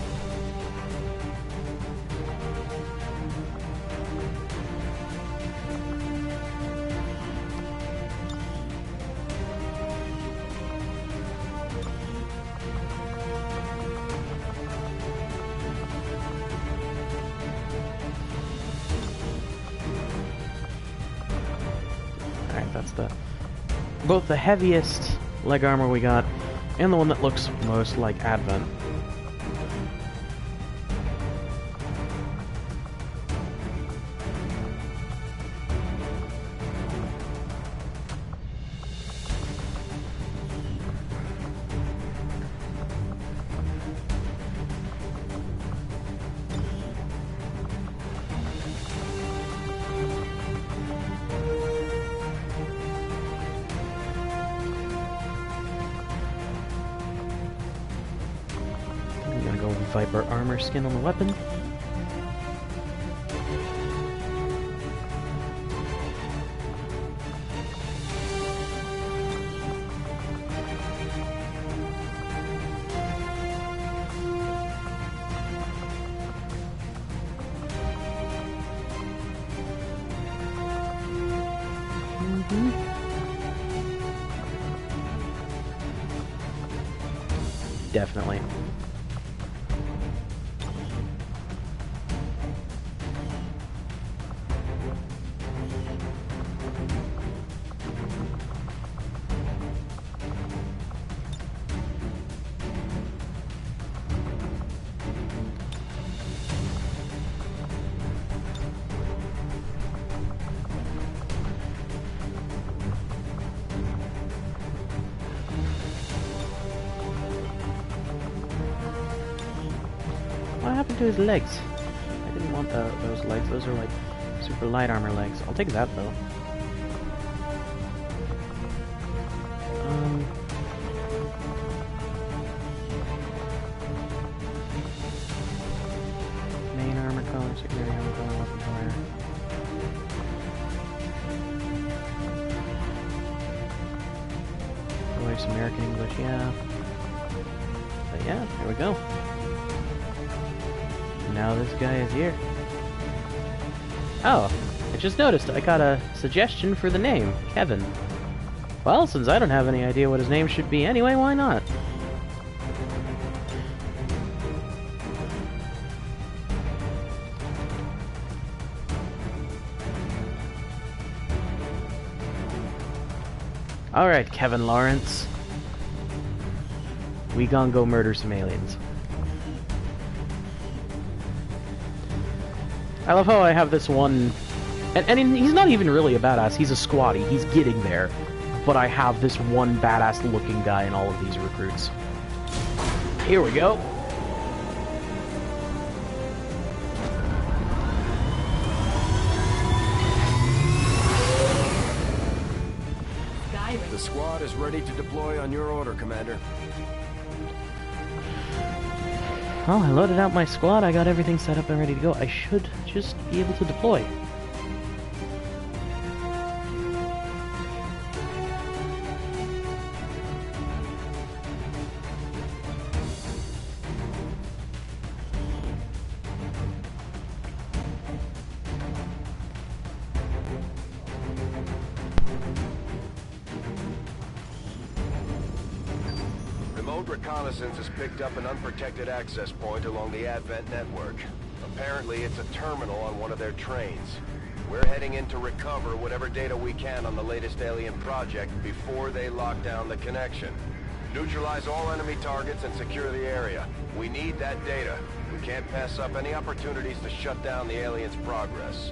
That's both the heaviest leg armor we got and the one that looks most like Advent. Viper armor skin on the weapon. Definitely. happened to his legs? I didn't want those legs. Those are like super light armor legs. I'll take that though. Main armor color, security armor color, weapon color. Voice American English, yeah. But yeah, here we go. Now this guy is here. Oh, I just noticed I got a suggestion for the name, Kevin. Well, since I don't have any idea what his name should be anyway, why not? Alright, Kevin Lawrence. We gon' go murder some aliens. I love how I have this one... And he's not even really a badass, he's a squatty, he's getting there. But I have this one badass looking guy in all of these recruits. Here we go. The squad is ready to deploy on your order, Commander. Well, I loaded out my squad, I got everything set up and ready to go. I should just be able to deploy. Reconnaissance has picked up an unprotected access point along the Advent network. Apparently, it's a terminal on one of their trains. We're heading in to recover whatever data we can on the latest alien project before they lock down the connection. Neutralize all enemy targets and secure the area. We need that data. We can't pass up any opportunities to shut down the aliens' progress.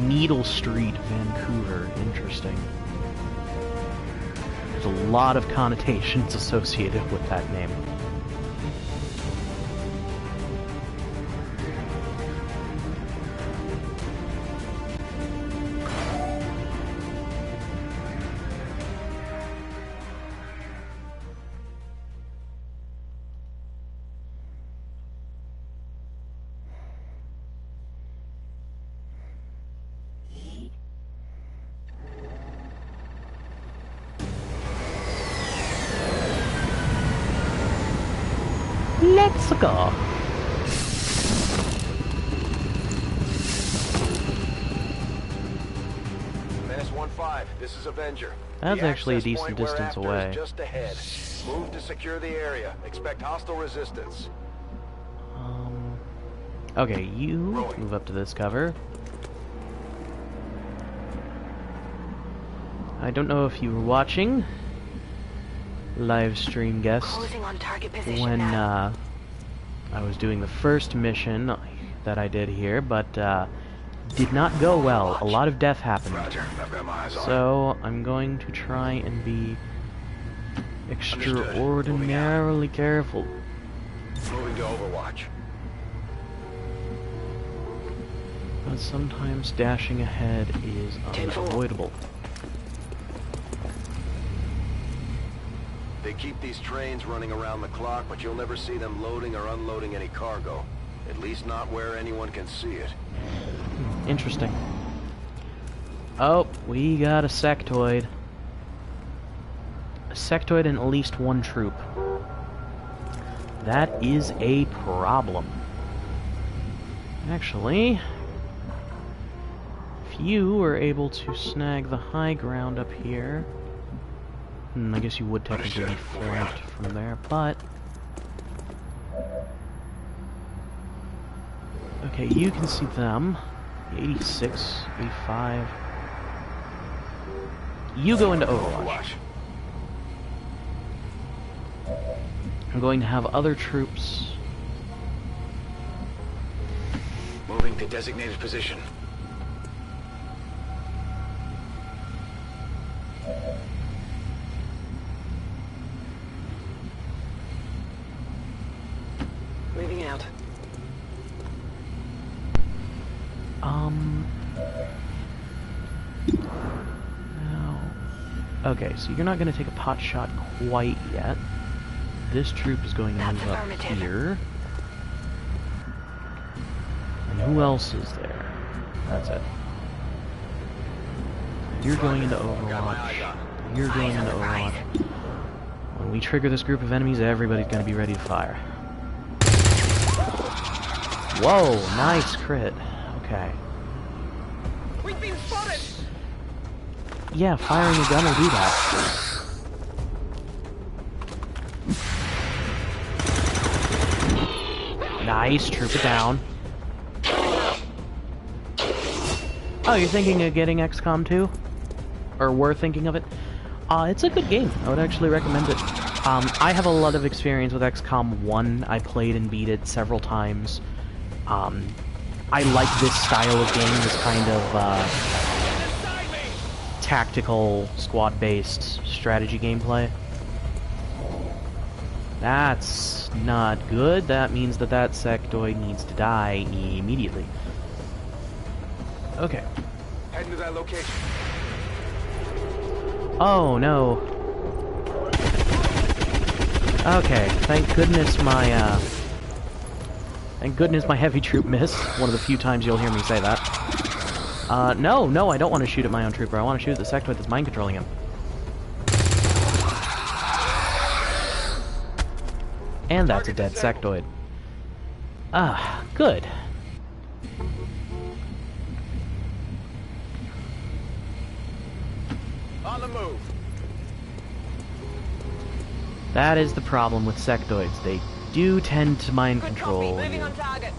Needle Street, Vancouver. Interesting. There's a lot of connotations associated with that name. Let's go. -15, this is Avenger. That's actually a decent distance away. Just ahead. Move to secure the area. Expect hostile resistance. Okay, you move up to this cover. I don't know if you were watching live stream guest when I was doing the first mission that I did here, but did not go well. A lot of death happened. So I'm going to try and be extraordinarily careful. Moving to Overwatch. But sometimes dashing ahead is unavoidable. They keep these trains running around the clock, but you'll never see them loading or unloading any cargo. At least not where anyone can see it. Interesting. Oh, we got a sectoid. A sectoid and at least one troop. That is a problem. Actually, if you were able to snag the high ground up here... I guess you would technically be flanked from there, but... Okay, you can see them. 86, 85... You go into Overwatch. I'm going to have other troops... Moving to designated position. out. Now, okay, so you're not going to take a pot shot quite yet. This troop is going to move up here. And who else is there? That's it. You're going into Overwatch. You're going into Overwatch. When we trigger this group of enemies, everybody's going to be ready to fire. Whoa, nice crit. Okay. We've been spotted. Yeah, firing a gun will do that. Nice, troop it down. Oh, you're thinking of getting XCOM 2? Or were thinking of it? It's a good game. I would actually recommend it. I have a lot of experience with XCOM 1. I played and beat it several times. I like this style of game, this kind of tactical, squad-based strategy gameplay. That's not good. That means that that sectoid needs to die immediately. Okay. Heading to that location. Oh, no. Okay, thank goodness my heavy troop missed. One of the few times you'll hear me say that. No, I don't want to shoot at my own trooper. I want to shoot at the sectoid that's mind controlling him. And that's a dead sectoid. Ah, good. On the move. That is the problem with sectoids. They do tend to mind control you. Moving on target.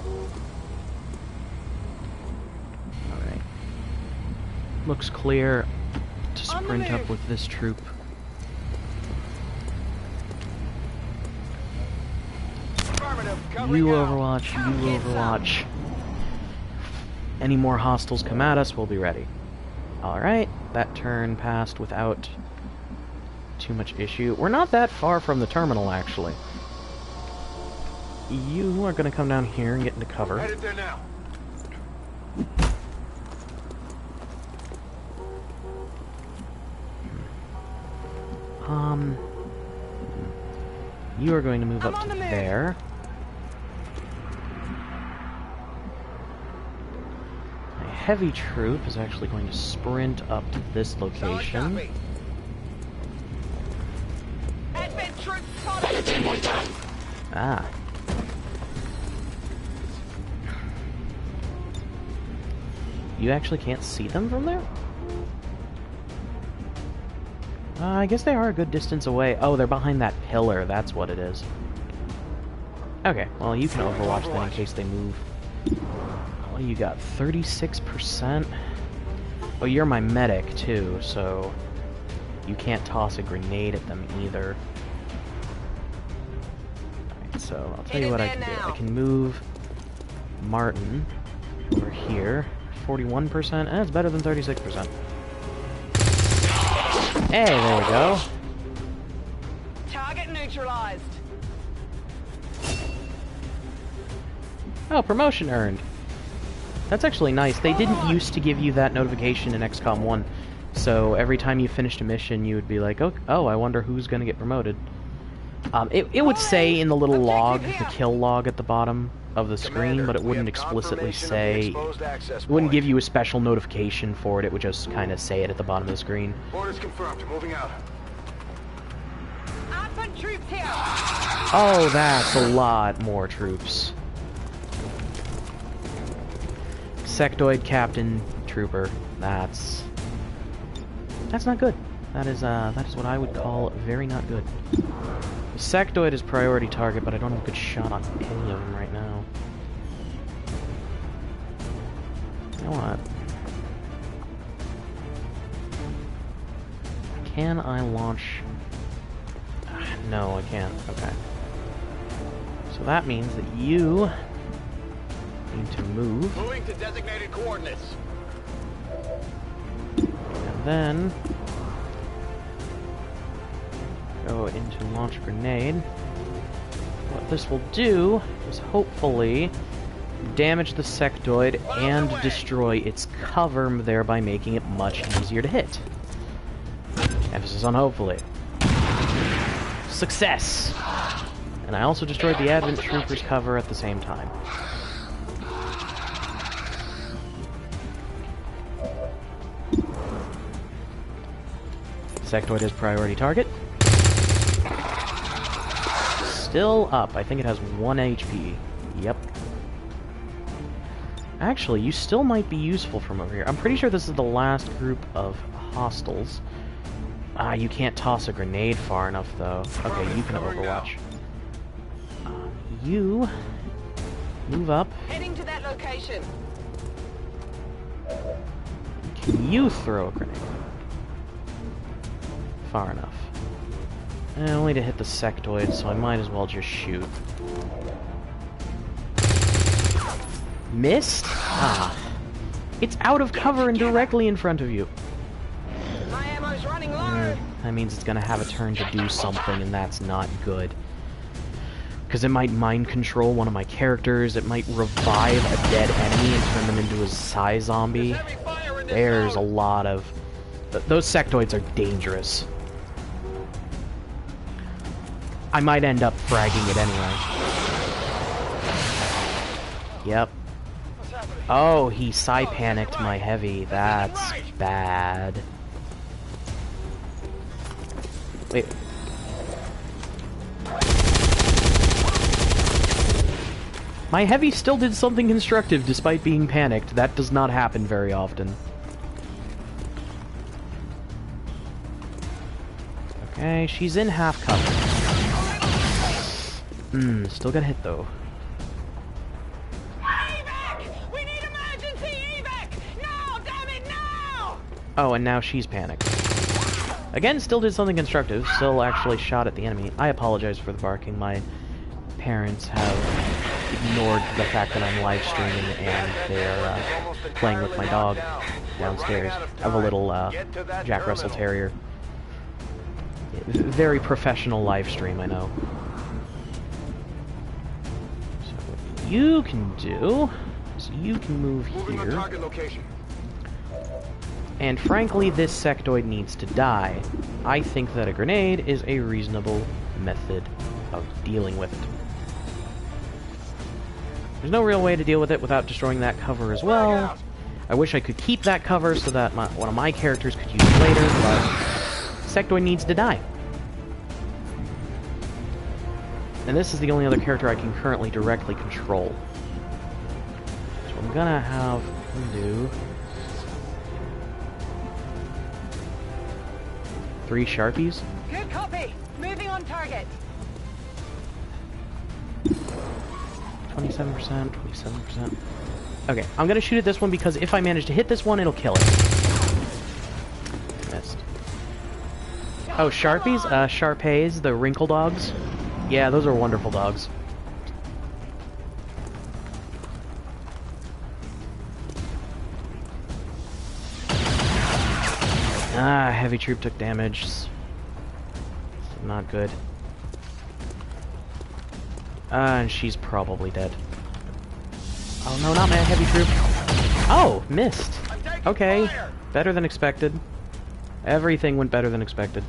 Alright. Looks clear to sprint up with this troop. You Overwatch, you Overwatch. Any more hostiles come at us, we'll be ready. Alright, that turn passed without too much issue. We're not that far from the terminal, actually. You are going to come down here and get into cover. Headed there now. You are going to move up to there. A heavy troop is actually going to sprint up to this location. Ah. You actually can't see them from there? I guess they are a good distance away. Oh, they're behind that pillar. That's what it is. Okay, well, you can overwatch them in case they move. What do you got? 36%? Oh, you're my medic, too, so you can't toss a grenade at them either. Alright, so I'll tell you what I can do. I can move Martin over here. 41%? That's better than 36%. Hey, there we go. Target neutralized. Oh, promotion earned. That's actually nice. They didn't used to give you that notification in XCOM 1. So every time you finished a mission, you would be like, oh, I wonder who's going to get promoted. It would say in the little log, the kill log at the bottom of the screen, but it wouldn't explicitly say, it wouldn't give you a special notification for it, it would just kind of say it at the bottom of the screen. Orders confirmed. Moving out. Output troops here. Oh, that's a lot more troops. Sectoid Captain Trooper. That's not good. That is what I would call very not good. The sectoid is priority target, but I don't have a good shot on any of them right now. You know what? Can I launch? No, I can't. Okay. So that means that you need to move. Moving to designated coordinates. And then go into launch grenade. What this will do is hopefully damage the sectoid and destroy its cover, thereby making it much easier to hit. Emphasis on hopefully. Success! And I also destroyed the Advent Trooper's cover at the same time. Sectoid is priority target. Still up. I think it has 1 HP. Yep. Actually, you still might be useful from over here. I'm pretty sure this is the last group of hostiles. Ah, you can't toss a grenade far enough, though. Okay, you can overwatch. You move up. Heading to that location. Can you throw a grenade? Far enough. Only to hit the sectoid, so I might as well just shoot. Missed? Ah. It's out of cover and directly in front of you. My ammo's running low. That means it's gonna have a turn to do something, and that's not good. Because it might mind control one of my characters, it might revive a dead enemy and turn them into a Psy zombie. There's a lot of... Those sectoids are dangerous. I might end up fragging it anyway. Yep. Oh, he Psy panicked my heavy. That's bad. Wait. My heavy still did something constructive despite being panicked. That does not happen very often. Okay, she's in half cover. Still got hit though. Evac! We need emergency evac! Now, damn it, now! Oh, and now she's panicked. Again, still did something constructive. Still actually shot at the enemy. I apologize for the barking. My parents have ignored the fact that I'm live streaming and they're playing with my dog downstairs. I have a little Jack Russell Terrier. Very professional live stream, I know. So what you can do is you can move here. And frankly, this sectoid needs to die. I think that a grenade is a reasonable method of dealing with it. There's no real way to deal with it without destroying that cover as well. I wish I could keep that cover so that one of my characters could use it later, but sectoid needs to die. And this is the only other character I can currently directly control. So I'm gonna have him do 3 Sharpies. Good copy. Moving on target. 27%, 27%. Okay, I'm gonna shoot at this one because if I manage to hit this one, it'll kill it. Missed. Oh, Sharpies? Sharpays, the wrinkle dogs. Yeah, those are wonderful dogs. Ah, heavy troop took damage. Not good. And she's probably dead. Oh no, not my heavy troop. Oh, missed. Okay, better than expected. Everything went better than expected.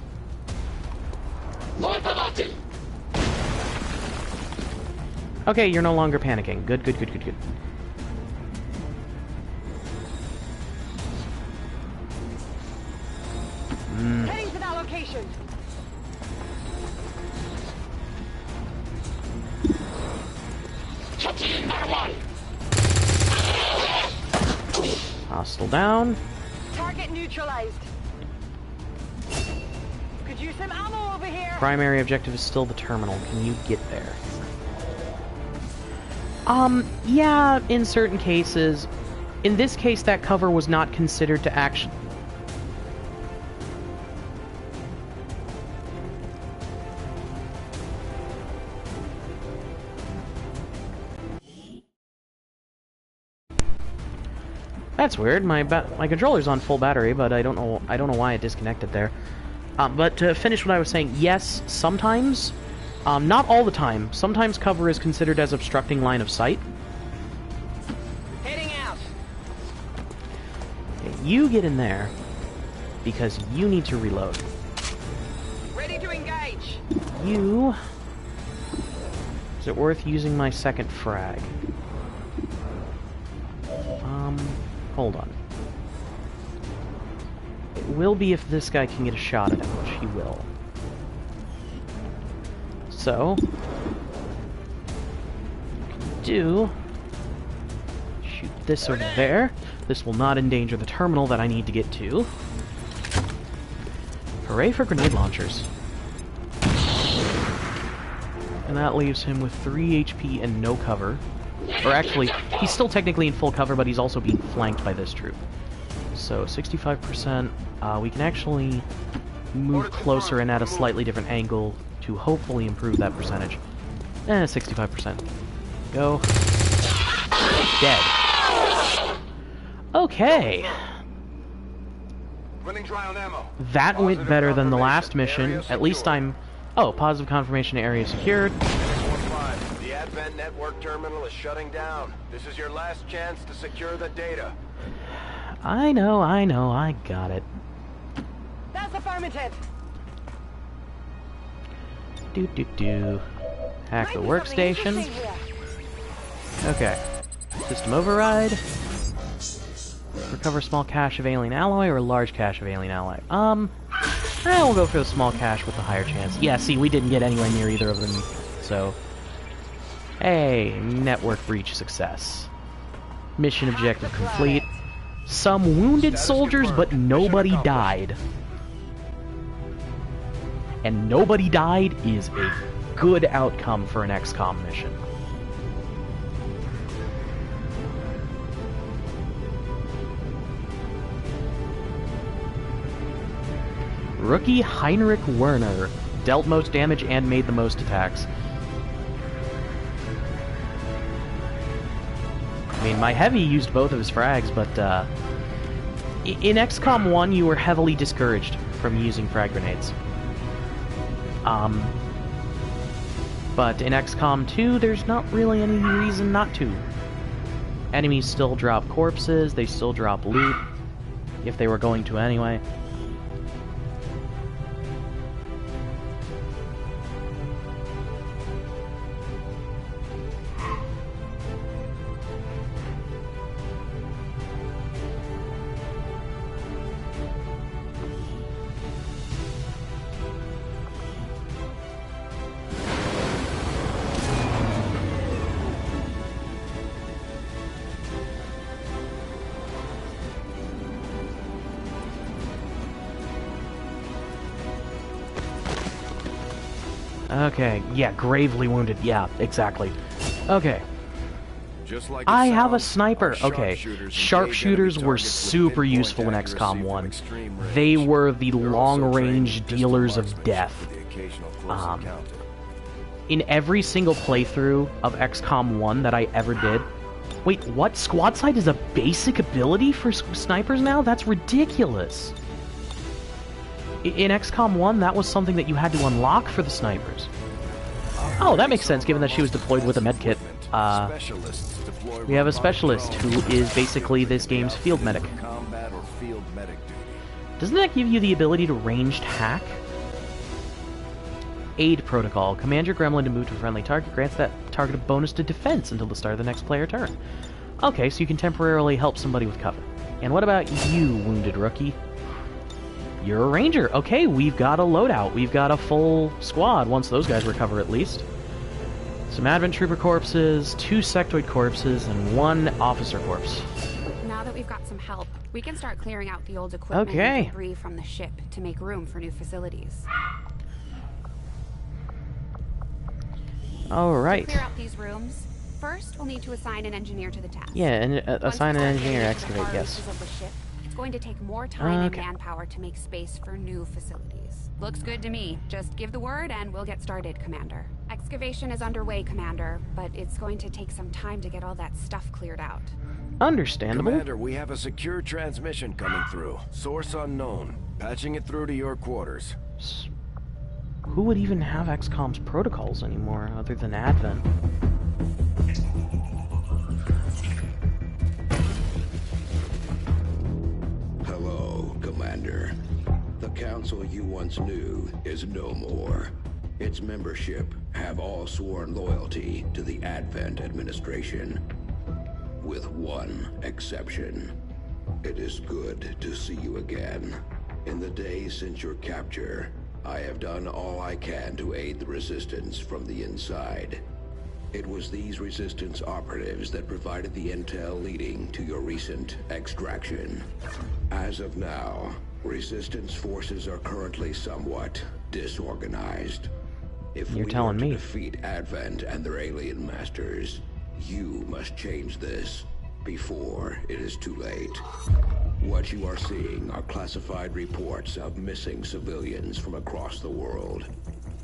Okay, you're no longer panicking. Good, good, good, good, good. Heading to that location. Hostile down. Target neutralized. Could use some ammo over here. Primary objective is still the terminal. Can you get there? Yeah, in certain cases. In this case, that cover was not considered to action. That's weird. My controller's on full battery, but I don't know why it disconnected there. But to finish what I was saying, yes, sometimes Not all the time. Sometimes cover is considered as obstructing line of sight. Heading out. Okay, you get in there, because you need to reload. Ready to engage. You... Is it worth using my second frag? Hold on. It will be if this guy can get a shot at it, which he will. So... shoot this over there. This will not endanger the terminal that I need to get to. Hooray for grenade launchers. And that leaves him with 3 HP and no cover. Or actually, he's still technically in full cover, but he's also being flanked by this troop. So, 65%. We can actually move closer and at a slightly different angle to hopefully improve that percentage. 65%. Go. Dead. Okay. Running dry on ammo. That went better than the last mission. At least I'm... Oh, positive confirmation area secured. The Advent network terminal is shutting down. This is your last chance to secure the data. I know, I got it. That's affirmative. Hack the workstation. Okay. System override. Recover small cache of alien alloy or large cache of alien alloy. We'll go for the small cache with the higher chance. Yeah, see, we didn't get anywhere near either of them, so... Hey, network breach success. Mission objective complete. Some wounded soldiers, but nobody died. And nobody died is a good outcome for an XCOM mission. Rookie Heinrich Werner dealt most damage and made the most attacks. I mean, my heavy used both of his frags, but in XCOM 1 you were heavily discouraged from using frag grenades. But in XCOM 2 there's not really any reason not to. Enemies still drop corpses, they still drop loot, if they were going to anyway. Okay, yeah, gravely wounded. Yeah, exactly. Okay. Just like I have a sniper. Okay, sharpshooters were super useful in XCOM 1. They were the long-range dealers of death. In every single playthrough of XCOM 1 that I ever did... Wait, what? Squad sight is a basic ability for snipers now? That's ridiculous. In XCOM 1, that was something that you had to unlock for the snipers. Oh, that makes sense, given that she was deployed with a medkit. We have a specialist who is basically this game's field medic. Doesn't that give you the ability to ranged hack? Aid protocol. Command your gremlin to move to a friendly target. Grants that target a bonus to defense until the start of the next player turn. Okay, so you can temporarily help somebody with cover. And what about you, wounded rookie? You're a ranger. Okay, we've got a loadout. We've got a full squad, once those guys recover at least. Some Advent Trooper corpses, 2 sectoid corpses, and 1 officer corpse. Now that we've got some help, we can start clearing out the old equipment and debris from the ship to make room for new facilities. Alright. To clear out these rooms, first we'll need to assign an engineer to the task. Yeah, and assign an engineer, excavate, yes. It's going to take more time and manpower to make space for new facilities. Looks good to me. Just give the word and we'll get started, Commander. Excavation is underway, Commander, but it's going to take some time to get all that stuff cleared out. Understandable. Commander, we have a secure transmission coming through. Source unknown. Patching it through to your quarters. who would even have XCOM's protocols anymore other than Advent? Hello, Commander. The council you once knew is no more. Its membership have all sworn loyalty to the Advent administration. With one exception. It is good to see you again. In the days since your capture, I have done all I can to aid the Resistance from the inside. It was these Resistance operatives that provided the intel leading to your recent extraction. As of now, Resistance forces are currently somewhat disorganized. If You're we telling are to me. defeat Advent and their alien masters, you must change this before it is too late. What you are seeing are classified reports of missing civilians from across the world.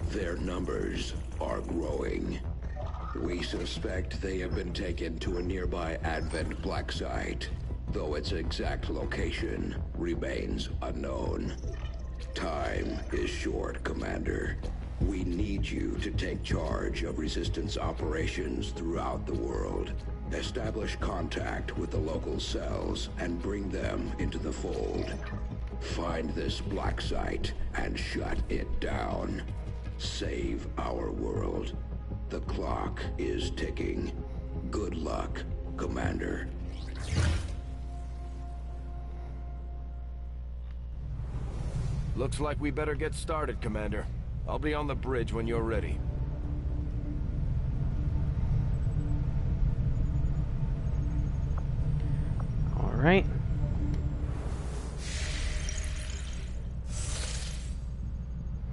Their numbers are growing. We suspect they have been taken to a nearby Advent black site, though its exact location remains unknown. Time is short, Commander. We need you to take charge of Resistance operations throughout the world. Establish contact with the local cells and bring them into the fold. Find this black site and shut it down. Save our world. The clock is ticking. Good luck, Commander. Looks like we better get started, Commander. I'll be on the bridge when you're ready. All right.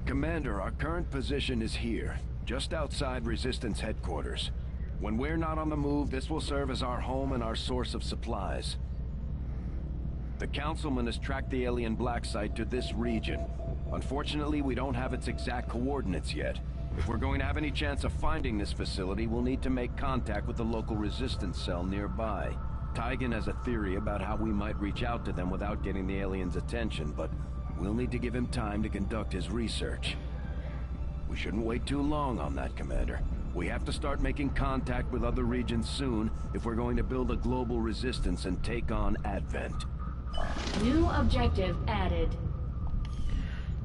Commander, our current position is here, just outside Resistance headquarters. When we're not on the move, this will serve as our home and our source of supplies. The Councilman has tracked the alien black site to this region. Unfortunately, we don't have its exact coordinates yet. If we're going to have any chance of finding this facility, we'll need to make contact with the local Resistance cell nearby. Tygan has a theory about how we might reach out to them without getting the aliens' attention, but we'll need to give him time to conduct his research. We shouldn't wait too long on that, Commander. We have to start making contact with other regions soon if we're going to build a global resistance and take on Advent. New objective added.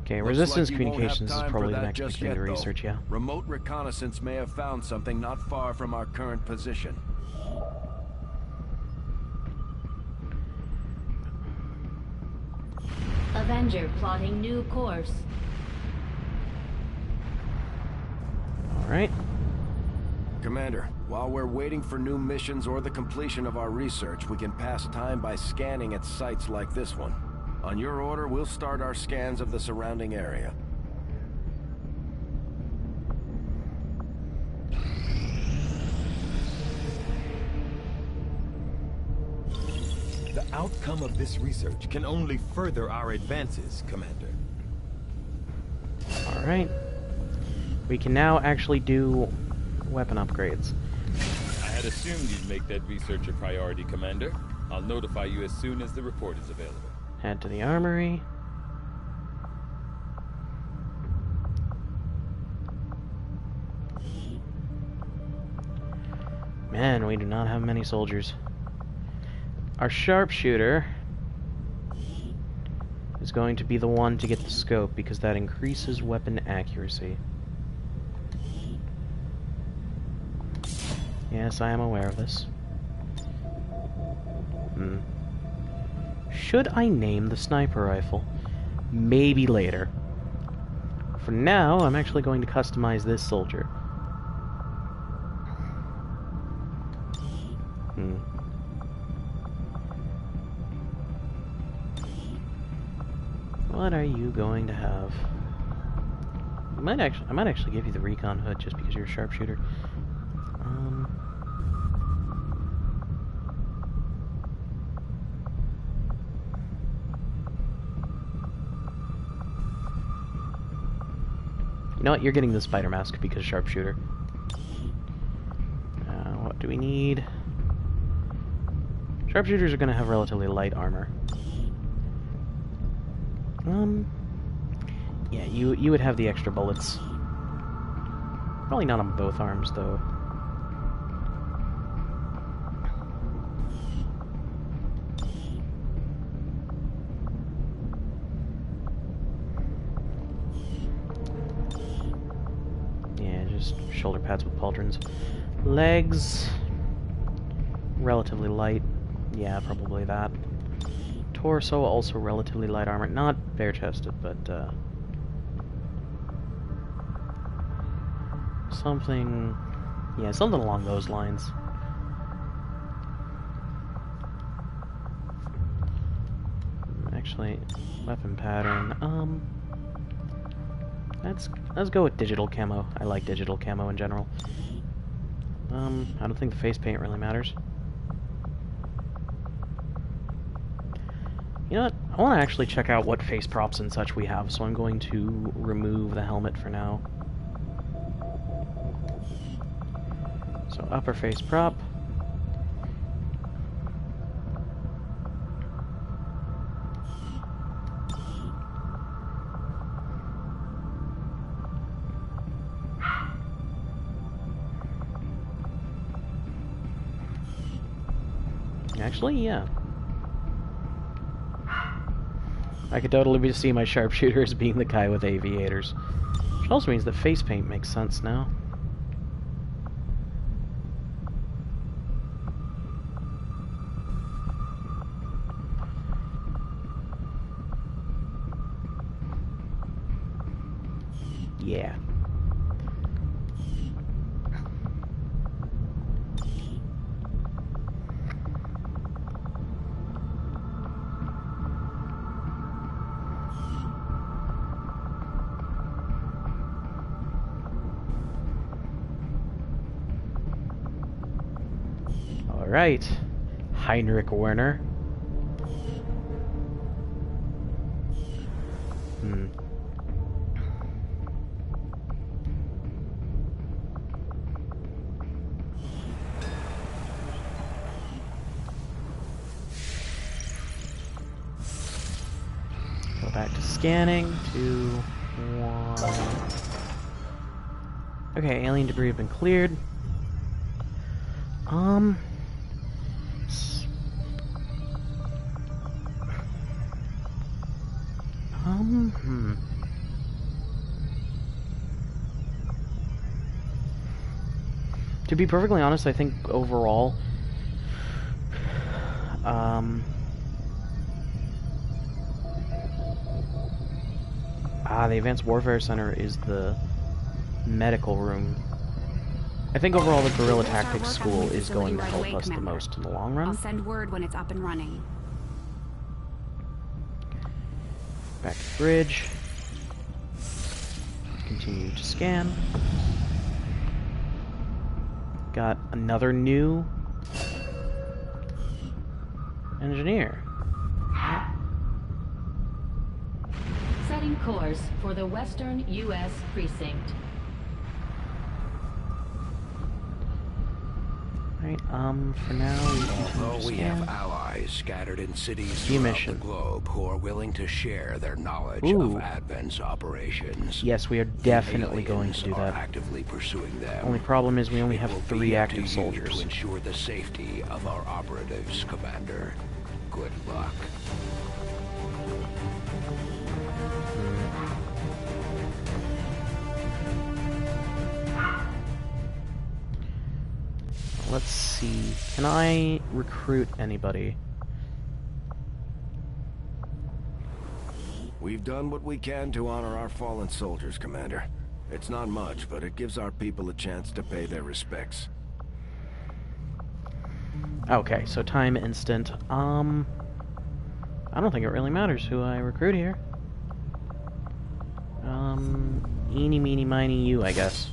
Okay, Looks resistance like you won't have communications is time for probably the that next just big thing to yet, though. research, yeah. Remote reconnaissance may have found something not far from our current position. Avenger plotting new course. Alright. Commander, while we're waiting for new missions or the completion of our research, we can pass time by scanning at sites like this one. On your order, we'll start our scans of the surrounding area. The outcome of this research can only further our advances, Commander. Alright. We can now actually do weapon upgrades. I had assumed you'd make that research a priority, Commander. I'll notify you as soon as the report is available. Head to the armory. Man, we do not have many soldiers. Our sharpshooter is going to be the one to get the scope because that increases weapon accuracy. Yes, I am aware of this. Should I name the sniper rifle? Maybe later. For now, I'm actually going to customize this soldier. What are you going to have? I might actually give you the recon hood just because you're a sharpshooter. You know what? You're getting the spider mask because sharpshooter. What do we need? Sharpshooters are going to have relatively light armor. Yeah, you would have the extra bullets. Probably not on both arms, though. Yeah, just shoulder pads with pauldrons. Legs... relatively light. Yeah, probably that. Torso, also relatively light armor. Not bare-chested, but, something... yeah, something along those lines. Actually, weapon pattern, let's go with digital camo. I like digital camo in general. I don't think the face paint really matters. You know what? I want to actually check out what face props and such we have, so I'm going to remove the helmet for now. So upper face prop. Actually, yeah. I could totally see my sharpshooter as being the guy with aviators. Which also means that face paint makes sense now. Yeah. Alright, Heinrich Werner. Go back to scanning. 2, 1. Okay, alien debris have been cleared. To be perfectly honest, I think overall, the Advanced Warfare Center is the medical room. I think overall the Guerrilla Tactics School is going to help us the most in the long run. I'll send word when it's up and running. Back to the bridge. Continue to scan. Got another new engineer. Setting course for the Western U.S. Precinct. Right, for now we continue Although to we scan. have allies scattered in cities New throughout mission. the globe who are willing to share their knowledge Ooh. of Advent's operations. Yes, we are definitely going to do Are that. actively pursuing them. Only problem is we only have It will 3 be up active to you soldiers. to ensure the safety of our operatives, Commander. Good luck. Let's see. Can I recruit anybody? We've done what we can to honor our fallen soldiers, Commander. It's not much, but it gives our people a chance to pay their respects. Okay, so time instant. I don't think it really matters who I recruit here. Eeny, meeny, miny, you, I guess.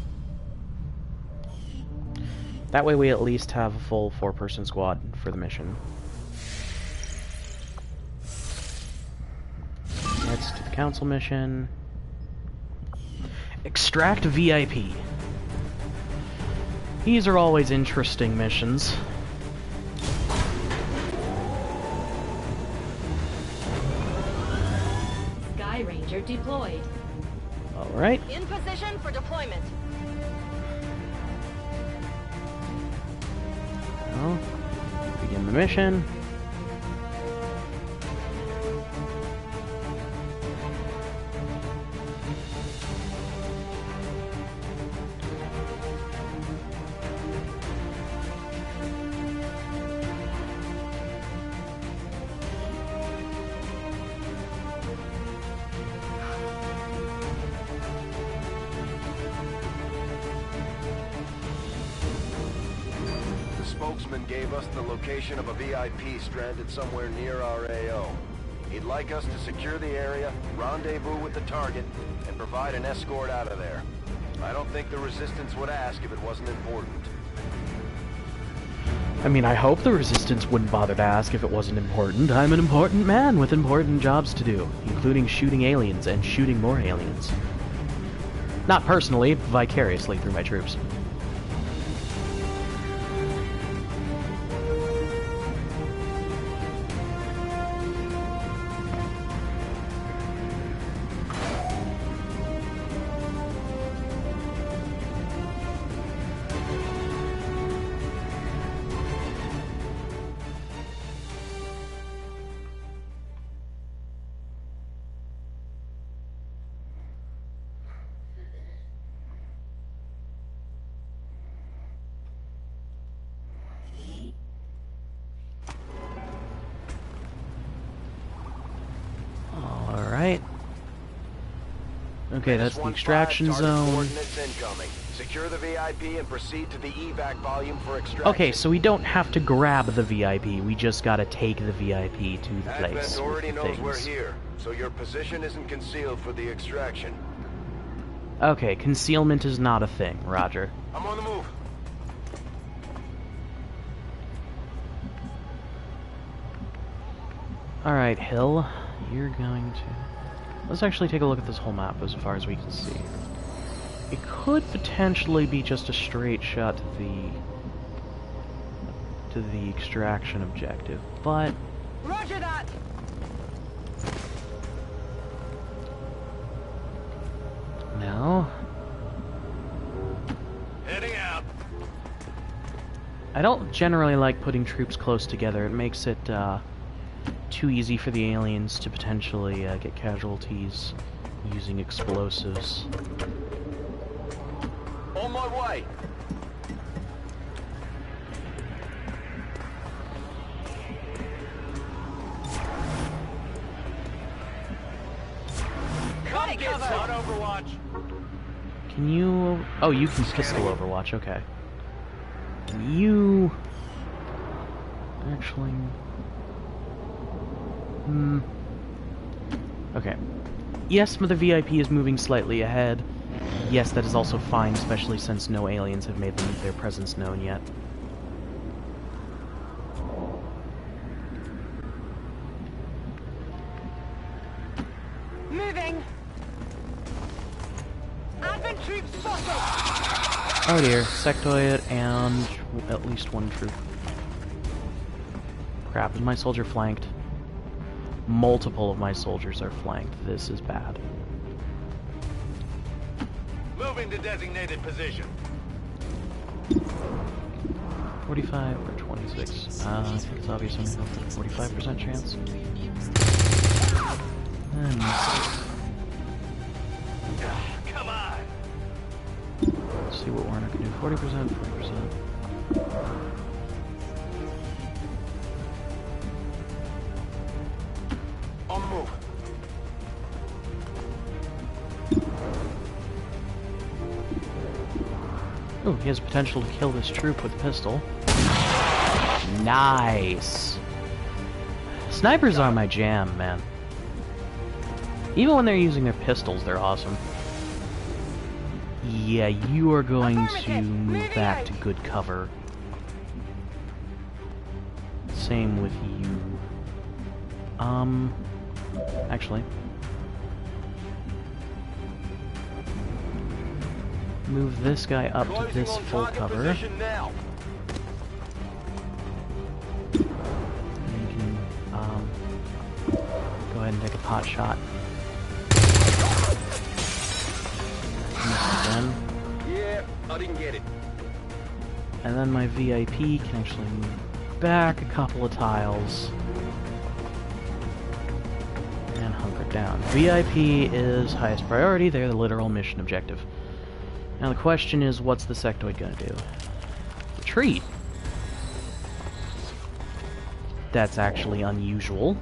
That way we at least have a full 4-person squad for the mission. Let's do the council mission. Extract VIP. These are always interesting missions. Sky Ranger deployed. Alright. In position for deployment. Well, begin the mission. Spokesman gave us the location of a VIP stranded somewhere near our AO. He'd like us to secure the area, rendezvous with the target, and provide an escort out of there. I don't think the Resistance would ask if it wasn't important. I mean, I hope the Resistance wouldn't bother to ask if it wasn't important. I'm an important man with important jobs to do, including shooting aliens and shooting more aliens. Not personally, vicariously through my troops. Alright. Okay, that's the extraction zone. Secure the VIP and proceed to the evac volume for extraction. Okay, so we don't have to grab the VIP, we just gotta take the VIP to the place. Advent already knows we're here, so your position isn't concealed for the extraction. Okay, concealment is not a thing, roger. I'm on the move. Alright, Hill, you're going to... Let's actually take a look at this whole map as far as we can see. It could potentially be just a straight shot to the extraction objective, but... Roger that! No. Heading out. I don't generally like putting troops close together. It makes it too easy for the aliens to potentially get casualties using explosives. On my way. Come get on Overwatch. Can you... Oh, you can pistol Overwatch, okay. Can you... Actually... Okay. Yes, the VIP is moving slightly ahead. Yes, that is also fine, especially since no aliens have made their presence known yet. Moving. Advent troops spotted. Oh dear, sectoid and at least one troop. Crap, is my soldier flanked? Multiple of my soldiers are flanked. This is bad. Moving to designated position. 45 or 26? I think it's obvious I'm going for a 45% chance. And Come on. let's see what we're not going to do. 40%, 40%. On the move. Oh, he has potential to kill this troop with a pistol. Nice! Snipers are my jam, man. Even when they're using their pistols, they're awesome. Yeah, you are going to move back to good cover. Same with you. Actually. Move this guy up to this full cover. You can, go ahead and take a pot shot. in. Yeah, I didn't get it. And then my VIP can actually move back a couple of tiles. And hunker down. VIP is highest priority. They're the literal mission objective. Now the question is, what's the sectoid gonna do? Retreat! That's actually unusual.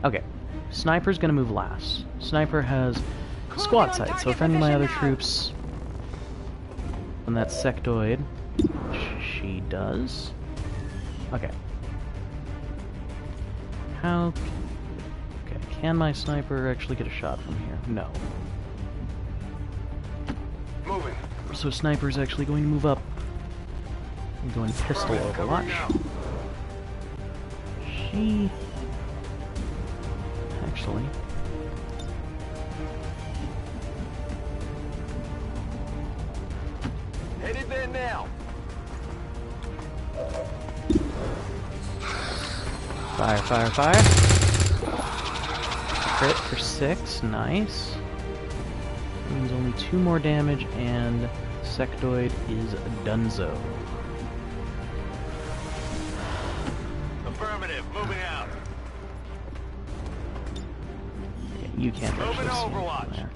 Okay. Sniper's gonna move last. Sniper has squat sight, so if any of my other troops on that sectoid, she does. Okay. How... Okay, can my sniper actually get a shot from here? No. Moving. So sniper's actually going to move up. I'm going pistol overwatch. She... Actually... Headed there now. Fire, fire, fire. Crit for 6, nice. That means only 2 more damage and sectoid is donezo. Affirmative, moving out. Okay, you can't Moving actually see Overwatch. there.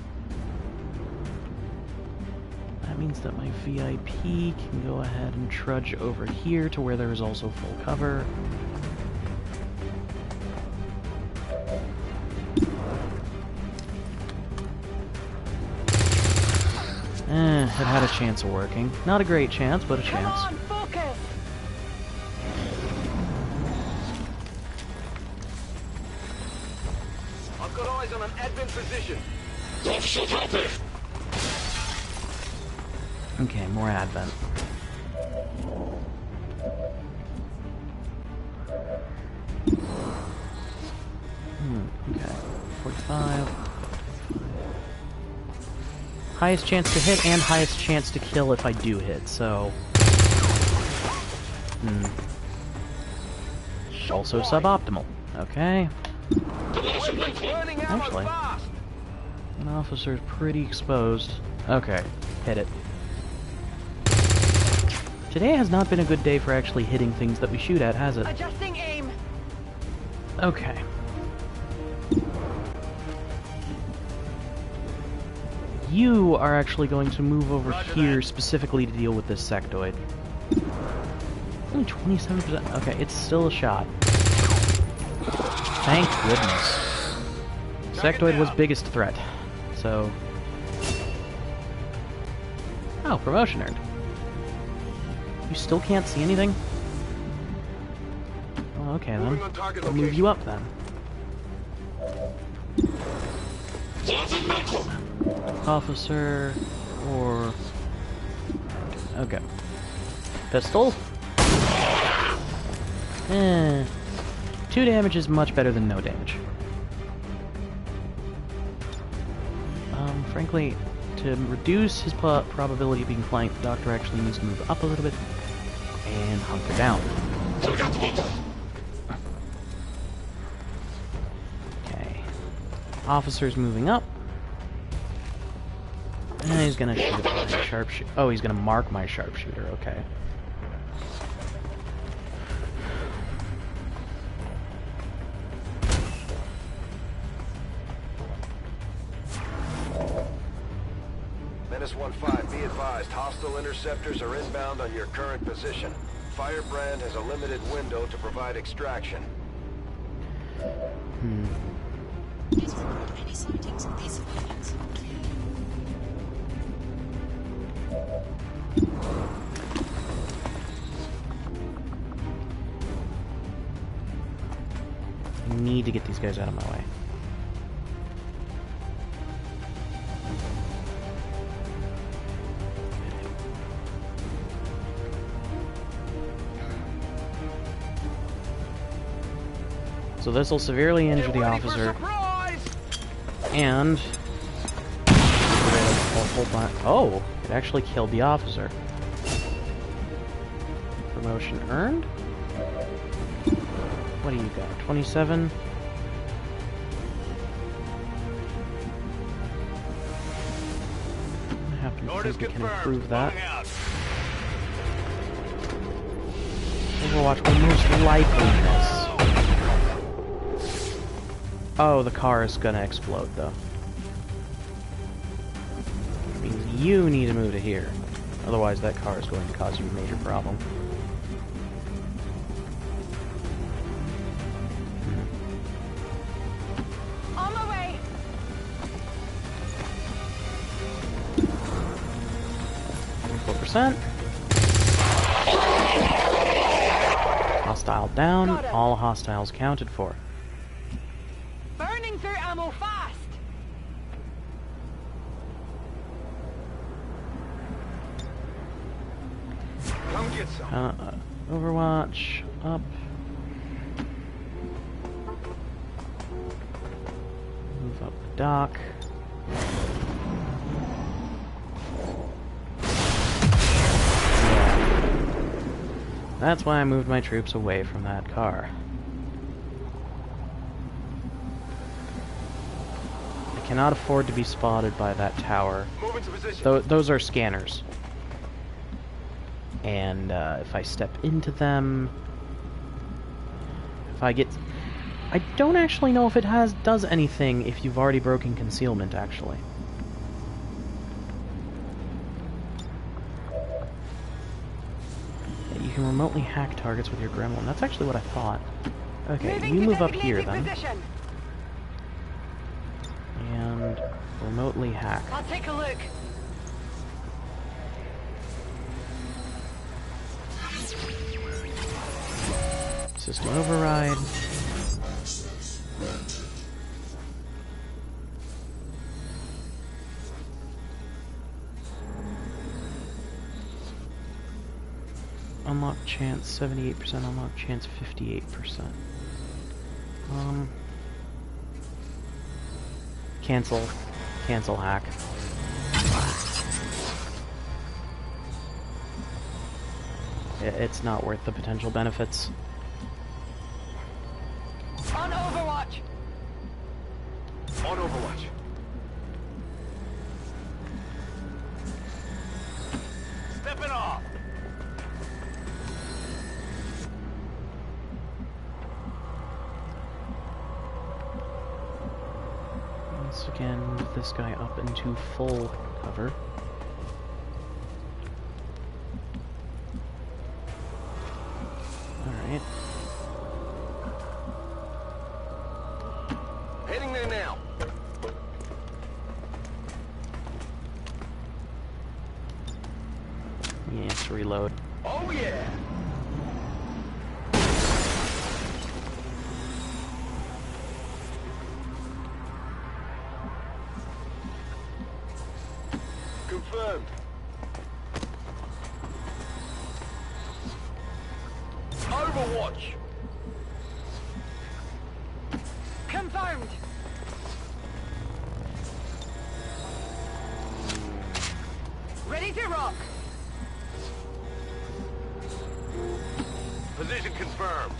That means that my VIP can go ahead and trudge over here to where there is also full cover. It had a chance of working. Not a great chance, but a chance. Come on, focus. I've got eyes on an advent position. Okay, more advent. Okay. 45. Highest chance to hit and highest chance to kill if I do hit, so... Also suboptimal. Okay. Actually, an officer's pretty exposed. Okay, hit it. Today has not been a good day for actually hitting things that we shoot at, has it? Adjusting aim. Okay. You are actually going to move over here specifically to deal with this sectoid. Only 27%. Okay, it's still a shot. Thank goodness. Sectoid was biggest threat. So... Oh, promotion earned. You still can't see anything? Well, okay then. I'll move you up then. Officer, or... Okay. Pistol? 2 damage is much better than no damage. Frankly, to reduce his probability of being flanked, the Doctor actually needs to move up a little bit and hunker down. Okay. Officer's moving up. And he's gonna shoot at my sharpshooter. Oh, he's gonna mark my sharpshooter, okay. Menace 1-5, be advised, hostile interceptors are inbound on your current position. Firebrand has a limited window to provide extraction. Please report any sightings of these civilians. I need to get these guys out of my way. So this will severely injure the officer. And... Oh! It actually killed the officer. Promotion earned? What do you got? 27? think we can improve that. Overwatch will most likely miss. Oh, the car is gonna explode, though. It means you need to move to here. Otherwise, that car is going to cause you a major problem. On my way. 4%. Hostile down. All hostiles counted for. Burning through ammo fast. Come get some. Overwatch up. Move up the dock. That's why I moved my troops away from that car. I cannot afford to be spotted by that tower. Move into position. Those are scanners. And if I step into them... If I get... I don't actually know if it does anything if you've already broken concealment, actually. You can remotely hack targets with your gremlin. That's actually what I thought. Okay, you move up here then. And remotely hack. I'll take a look. System override. Unlock chance 78%, unlock chance 58%. Cancel hack. It's not worth the potential benefits. On Overwatch. On Overwatch. Stepping off. Once again, move this guy up into full cover. Alright. Heading there now. Yes, reload. Oh yeah. Confirmed. Overwatch. Confirmed. Ready to rock. Position confirmed.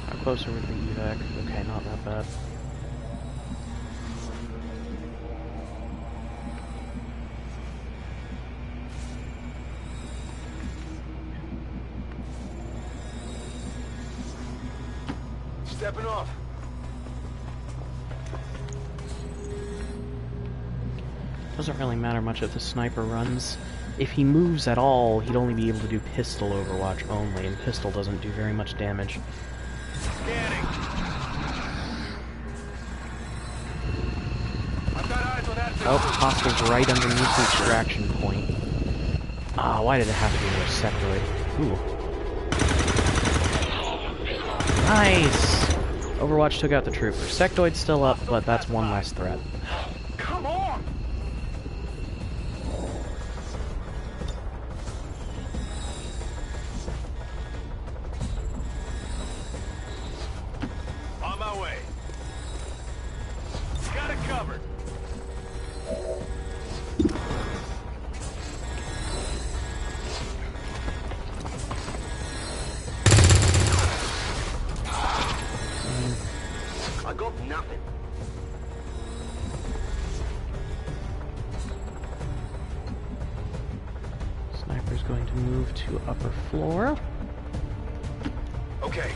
How close are we to the evac? Okay, not that bad. Stepping off. Doesn't really matter much if the sniper runs. If he moves at all, he'd only be able to do pistol overwatch only, and pistol doesn't do very much damage. Scanning. I've got eyes on that. Oh, hostiles right underneath the extraction point. Ah, why did it have to be a sectoid? Ooh. Nice! Overwatch took out the trooper. Sectoid's still up, but that's one less threat. Come on! On my way. Got it covered. I got nothing. going to move to upper floor. Okay.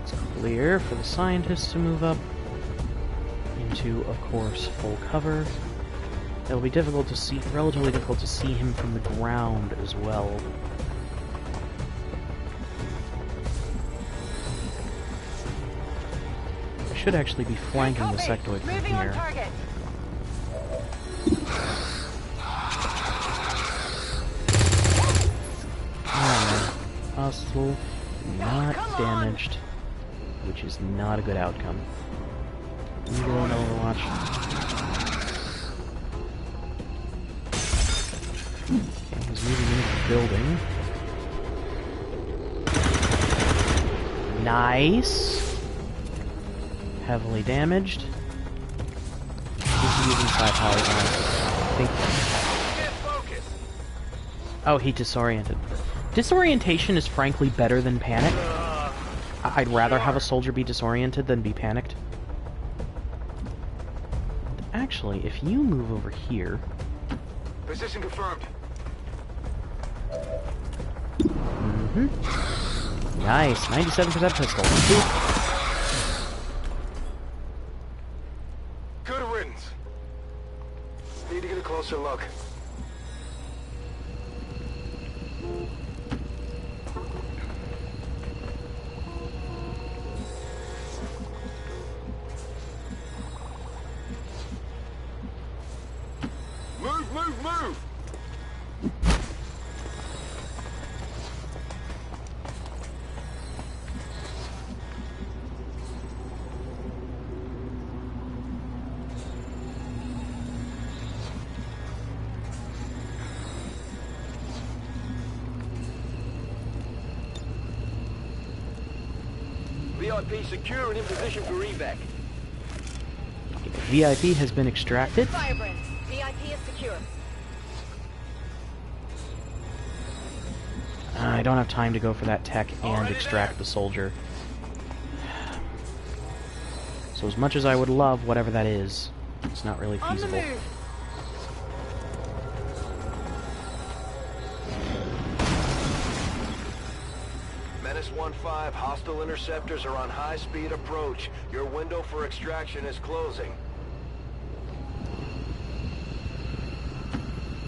It's clear for the scientists to move up into, of course, full cover. It'll be difficult to see, relatively difficult to see him from the ground as well. I should actually be flanking the sectoid from here. Hostile, not damaged, which is not a good outcome. Eagle on Overwatch. Okay, he's moving into the building. Nice. Heavily damaged. He's using side powers on it. I think. Oh, he disoriented. Disorientation is frankly better than panic. I'd rather have a soldier be disoriented than be panicked. Actually, if you move over here... Position confirmed. Mm-hmm. Nice, 97% pistol. Good riddance. Need to get a closer look. Move! VIP secure and in position for evac. VIP has been extracted. Firebrand, VIP is secure. I don't have time to go for that tech and extract the soldier. So as much as I would love whatever that is, it's not really feasible. Menace 1-5, hostile interceptors are on high-speed approach. Your window for extraction is closing.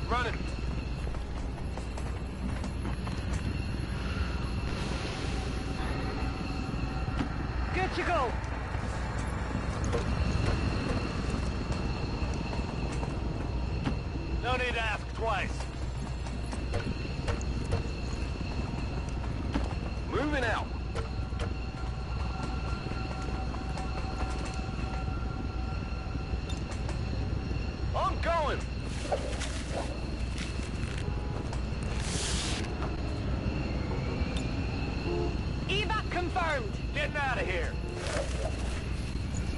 Running. Good to go. No need to ask twice. Moving out. I'm going. Evac confirmed. Getting out of here.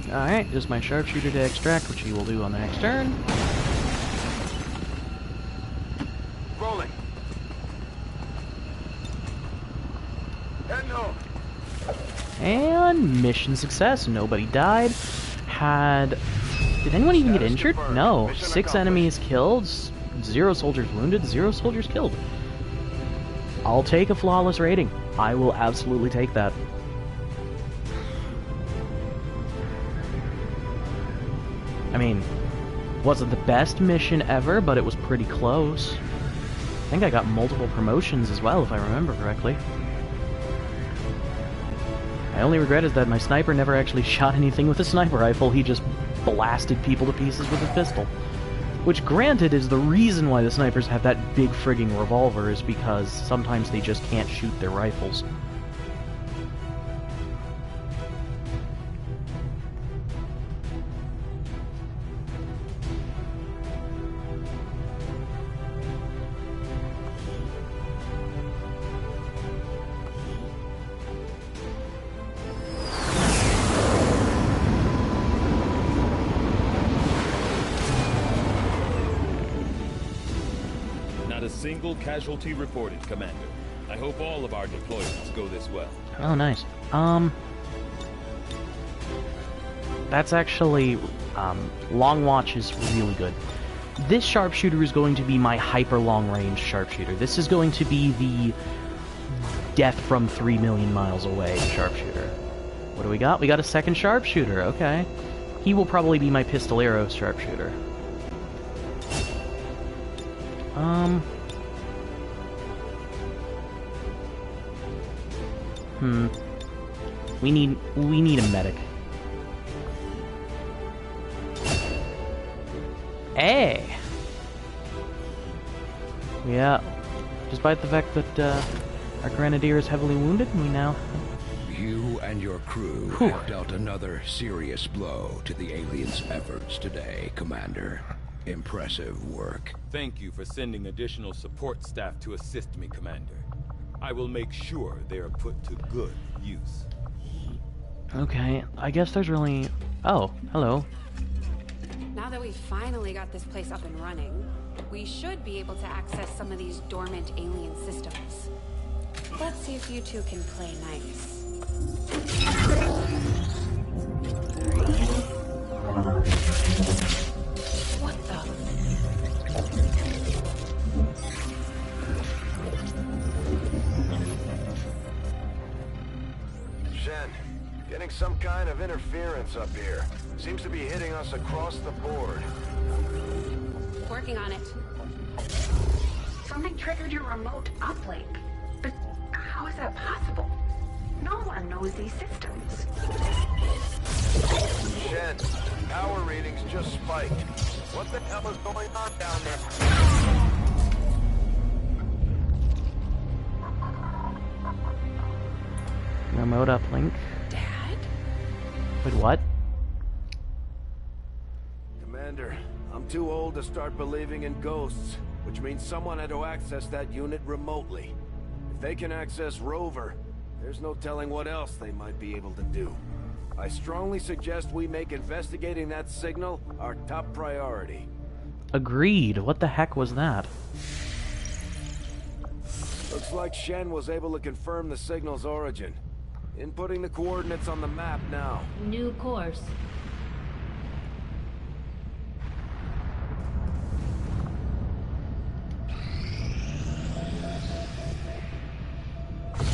Alright, just my sharpshooter to extract, which he will do on the next turn. Rolling. And mission success. Nobody died. Did anyone even get injured? No. 6 enemies killed, 0 soldiers wounded, 0 soldiers killed. I'll take a flawless rating. I will absolutely take that. I mean, wasn't the best mission ever, but it was pretty close. I think I got multiple promotions as well, if I remember correctly. My only regret is that my sniper never actually shot anything with a sniper rifle. He just blasted people to pieces with a pistol. Which, granted, is the reason why the snipers have that big frigging revolver, is because sometimes they just can't shoot their rifles. Single casualty reported, Commander. I hope all of our deployments go this well. Oh, nice. That's actually... long watch is really good. This sharpshooter is going to be my hyper long range sharpshooter. This is going to be the death from 3 million miles away sharpshooter. What do we got? We got a second sharpshooter, okay. He will probably be my pistolero sharpshooter. We need a medic. Hey! Yeah. Despite the fact that our grenadier is heavily wounded, we now... You and your crew have dealt another serious blow to the aliens' efforts today, Commander. Impressive work. Thank you for sending additional support staff to assist me, Commander. I will make sure they are put to good use. Okay, I guess there's really... Oh, hello. Now that we've finally got this place up and running, we should be able to access some of these dormant alien systems. Let's see if you two can play nice. What the? Shen, getting some kind of interference up here. Seems to be hitting us across the board. Working on it. Something triggered your remote uplink. But how is that possible? No one knows these systems. Shen, power readings just spiked. What the hell is going on down there? Remote uplink. Dad? Wait, what? Commander, I'm too old to start believing in ghosts, which means someone had to access that unit remotely. If they can access Rover, there's no telling what else they might be able to do. I strongly suggest we make investigating that signal our top priority. Agreed. What the heck was that? Looks like Shen was able to confirm the signal's origin. Inputting the coordinates on the map now. New course.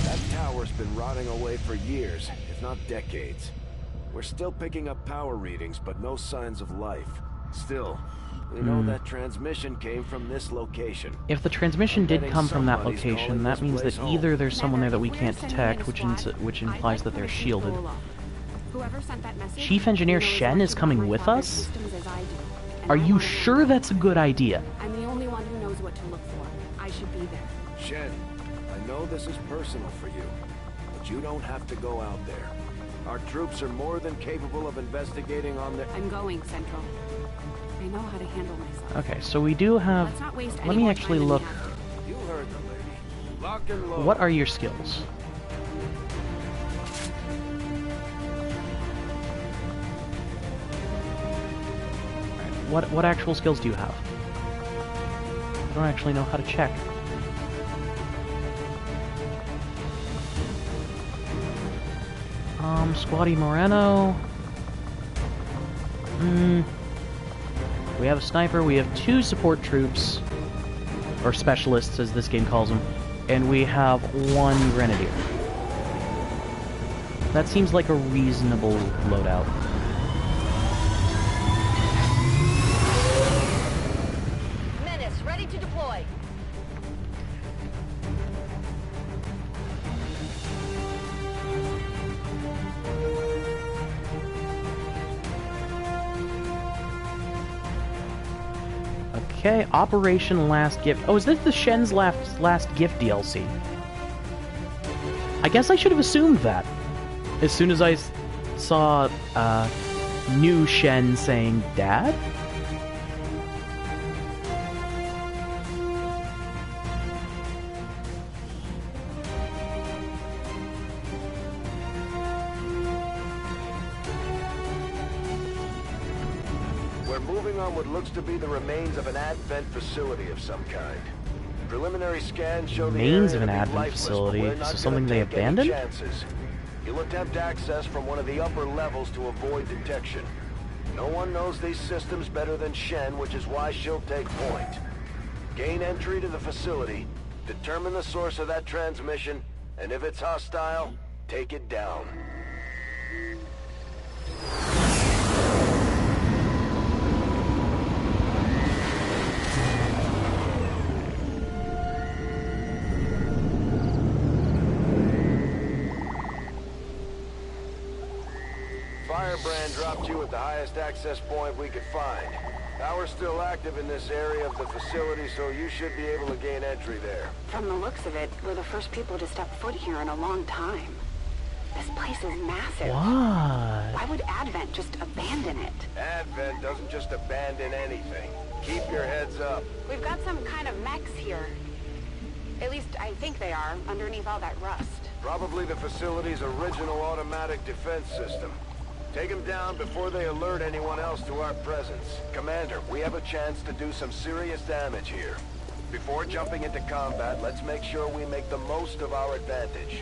That tower's been rotting away for years, if not decades. We're still picking up power readings, but no signs of life. Still, we know that transmission came from this location. If the transmission did come from that location, that means that either there's someone there that we can't detect, which implies that they're shielded. Chief Engineer Shen is coming with us? Are you sure that's a good idea? I'm the only one who knows what to look for. I should be there. Shen, I know this is personal for you, but you don't have to go out there. Our troops are more than capable of investigating on their... I'm going, Central. I know how to handle myself. Okay, so we do have... Let's not waste Let me actually look... You heard the lady. Lock and load. What are your skills? What actual skills do you have? I don't actually know how to check. Squatty Moreno. We have a sniper, we have 2 support troops, or specialists as this game calls them, and we have 1 grenadier. That seems like a reasonable loadout. Menace, ready to deploy. Okay, Operation Last Gift. Oh, is this the Shen's Last Gift DLC? I guess I should have assumed that. As soon as I saw new Shen saying, Dad? What looks to be the remains of an advent facility of some kind. Preliminary scans show the remains area of an to be advent lifeless, facility, but we're not so something gonna they take any abandoned? chances. You'll attempt access from one of the upper levels to avoid detection. No one knows these systems better than Shen, which is why she'll take point. Gain entry to the facility, determine the source of that transmission, and if it's hostile, take it down. Firebrand dropped you at the highest access point we could find. Power's still active in this area of the facility, so you should be able to gain entry there. From the looks of it, we're the first people to step foot here in a long time. This place is massive. What? Why would Advent just abandon it? Advent doesn't just abandon anything. Keep your heads up. We've got some kind of mechs here. At least I think they are, underneath all that rust. Probably the facility's original automatic defense system. Take them down before they alert anyone else to our presence. Commander, we have a chance to do some serious damage here. Before jumping into combat, let's make sure we make the most of our advantage.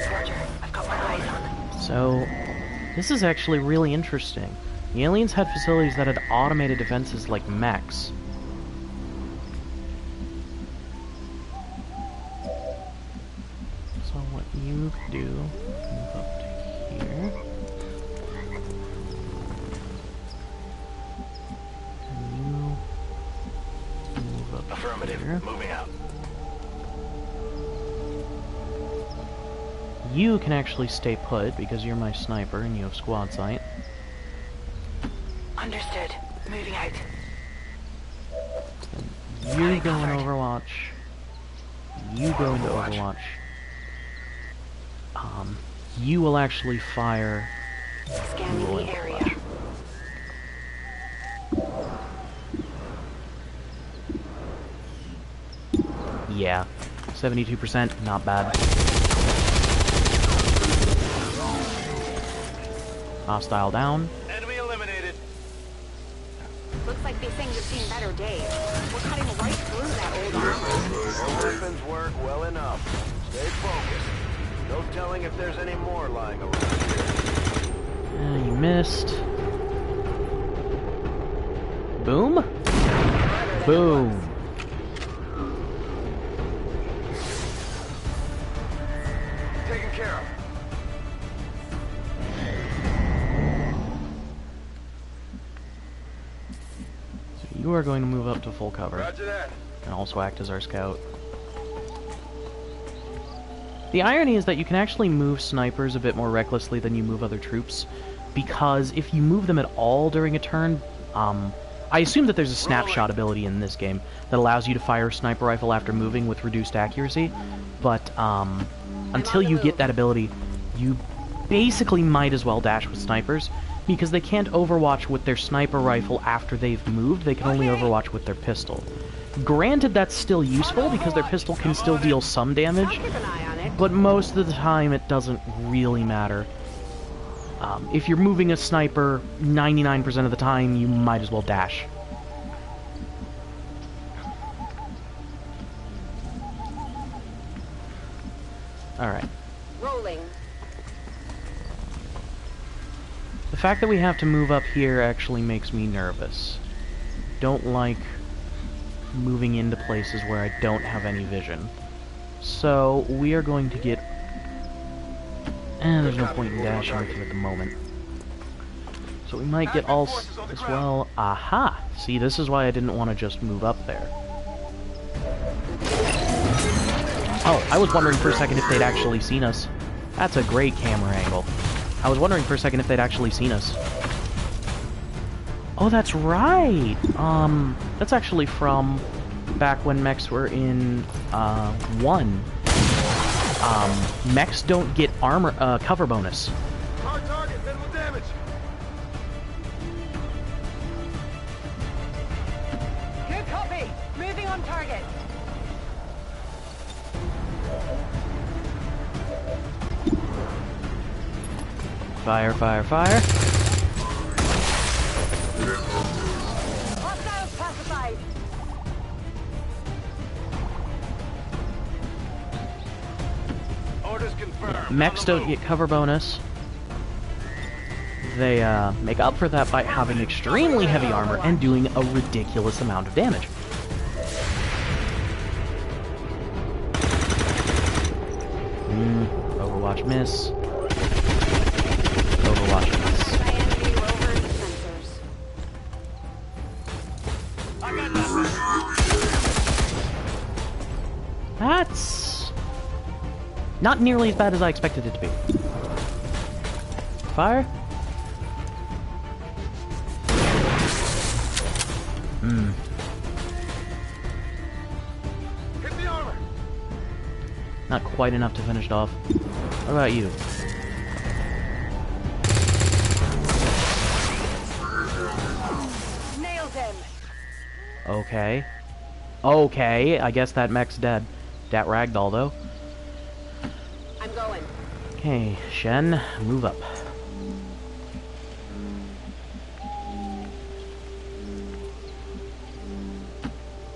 Roger, I've got my eyes on them. So, this is actually really interesting. The aliens had facilities that had automated defenses like mechs. So what you do, move up to here. And you move up Affirmative. here. Moving out. You can actually stay put because you're my sniper and you have squad sight. Understood. Moving out. You go in Overwatch. You go into Overwatch. You will actually fire. Scanning the area. Yeah, 72%, not bad. Hostile down. Enemy eliminated. Looks like these things have seen better days. We're cutting right through that old armor. Our weapons work well enough. Stay focused. No telling if there's any more lying around. You missed. Boom. Boom. Taken care of. So you are going to move up to full cover. Roger that. And also act as our scout. The irony is that you can actually move snipers a bit more recklessly than you move other troops, because if you move them at all during a turn, I assume that there's a snapshot ability in this game that allows you to fire a sniper rifle after moving with reduced accuracy, but until you get that ability, you basically might as well dash with snipers, because they can't overwatch with their sniper rifle after they've moved, they can only overwatch with their pistol. Granted, that's still useful, because their pistol can still deal some damage, but most of the time it doesn't really matter. If you're moving a sniper 99% of the time, you might as well dash. Alright. Rolling. The fact that we have to move up here actually makes me nervous. Don't like moving into places where I don't have any vision. So, we are going to get... there's no point in dashing with you at the moment. So we might get all as well. Aha! See, this is why I didn't want to just move up there. Oh, I was wondering for a second if they'd actually seen us. That's a great camera angle. I was wondering for a second if they'd actually seen us. Oh, that's right! That's actually from back when mechs were in, 1. Mechs don't get armor, cover bonus. Hard target, minimal damage. Good copy. Moving on target. Fire, fire, fire. Hostiles classified. Mechs don't get cover bonus. They make up for that by having extremely heavy armor and doing a ridiculous amount of damage. Overwatch miss. Overwatch miss. That's not nearly as bad as I expected it to be. Fire? Hit the armor. Not quite enough to finish it off. What about you? Nailed him. Okay. Okay, I guess that mech's dead. Dat ragdoll, though. I'm going. Okay, Shen, move up.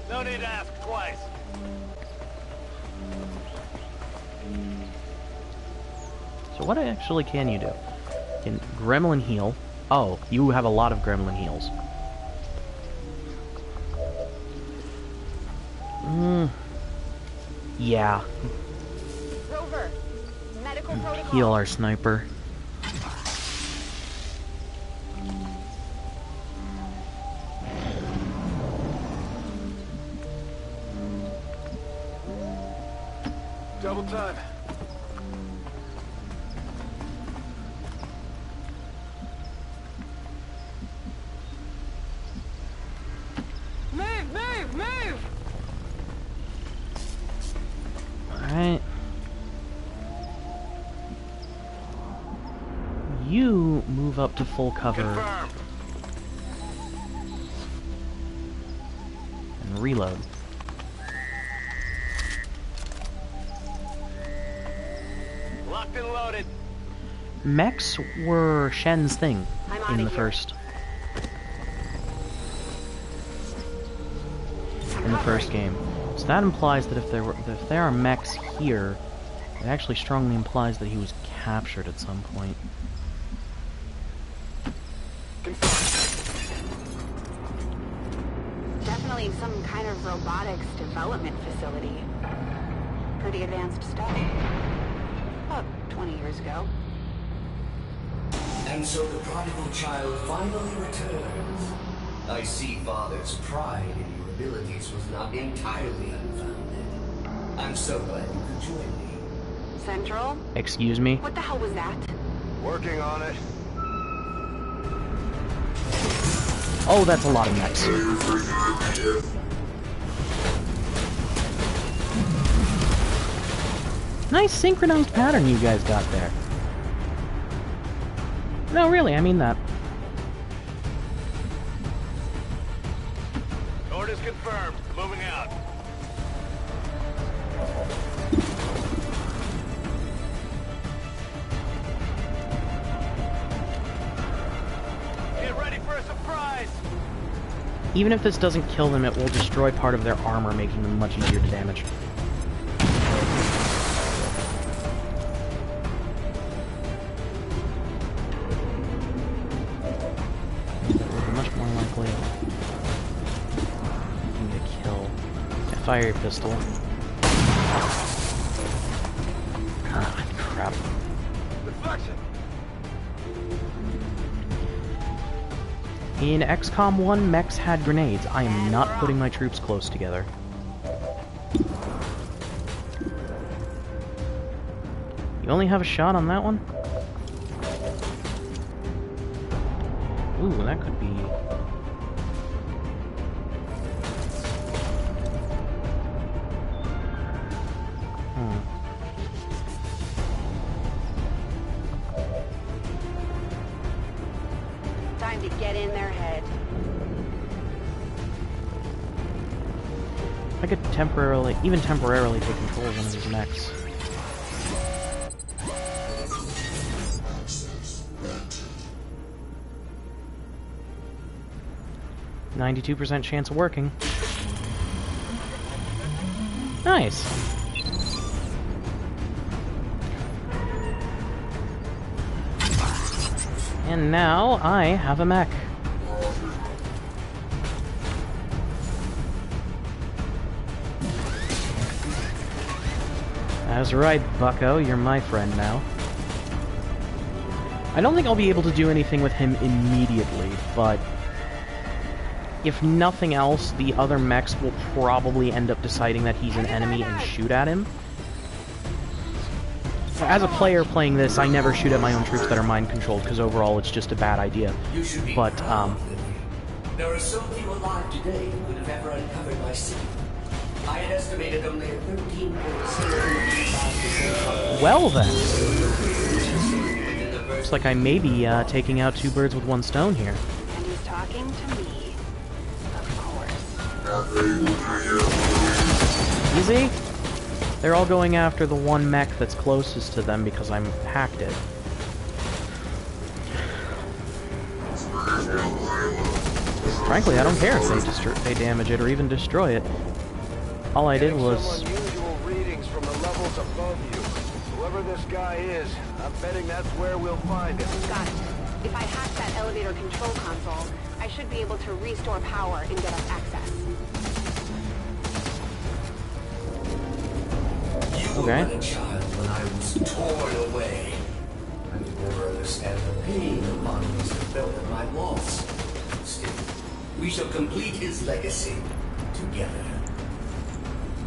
No need to ask twice. So what actually can you do? Can Gremlin heal? Oh, you have a lot of Gremlin heals. Yeah. Rover, medical protocol. Heal our sniper. Double time. Move! Alright. You move up to full cover. Confirmed. And reload. Locked and loaded. Mechs were Shen's thing in the first game. So that implies that if there are mechs here, it actually strongly implies that he was captured at some point. Definitely some kind of robotics development facility. Pretty advanced stuff. About 20 years ago. And so the prodigal child finally returns. I see Father's pride in your abilities was not entirely unfounded. I'm so glad you could join me. Central? Excuse me? What the hell was that? Working on it. Oh, that's a lot of mechs. Nice synchronized pattern you guys got there. No, really, I mean that. Orders confirmed. Moving out. Get ready for a surprise. Even if this doesn't kill them, it will destroy part of their armor, making them much easier to damage. Much more likely you can get a kill. Yeah, fire your pistol. Ah, crap. Deflection. In XCOM 1, mechs had grenades. I am not putting my troops close together. You only have a shot on that one? Ooh, that could be... Time to get in their head. I could temporarily, even temporarily, take control of one of these mechs. %92 chance of working. Nice. And now I have a mech. That's right, bucko, you're my friend now. I don't think I'll be able to do anything with him immediately, but if nothing else, the other mechs will probably end up deciding that he's an enemy and shoot at him. As a player playing this, I never shoot at my own troops that are mind-controlled, because overall it's just a bad idea. But, there are so few alive today who could have ever uncovered my secret. I had estimated only a 13.7%. Well then. Looks like I may be taking out two birds with one stone here. And he's talking to me. Of course. Easy? They're all going after the one mech that's closest to them because I'm hacked it. Frankly, I don't care if they damage it or even destroy it. All I did was... some unusual readings from the levels above you. Whoever this guy is, I'm betting that's where we'll find him. Got it. If I hack that elevator control console, I should be able to restore power and get us access. You were a child when I was torn away. I could never understand the pain the monsters have felt at my loss. Still, we shall complete his legacy together.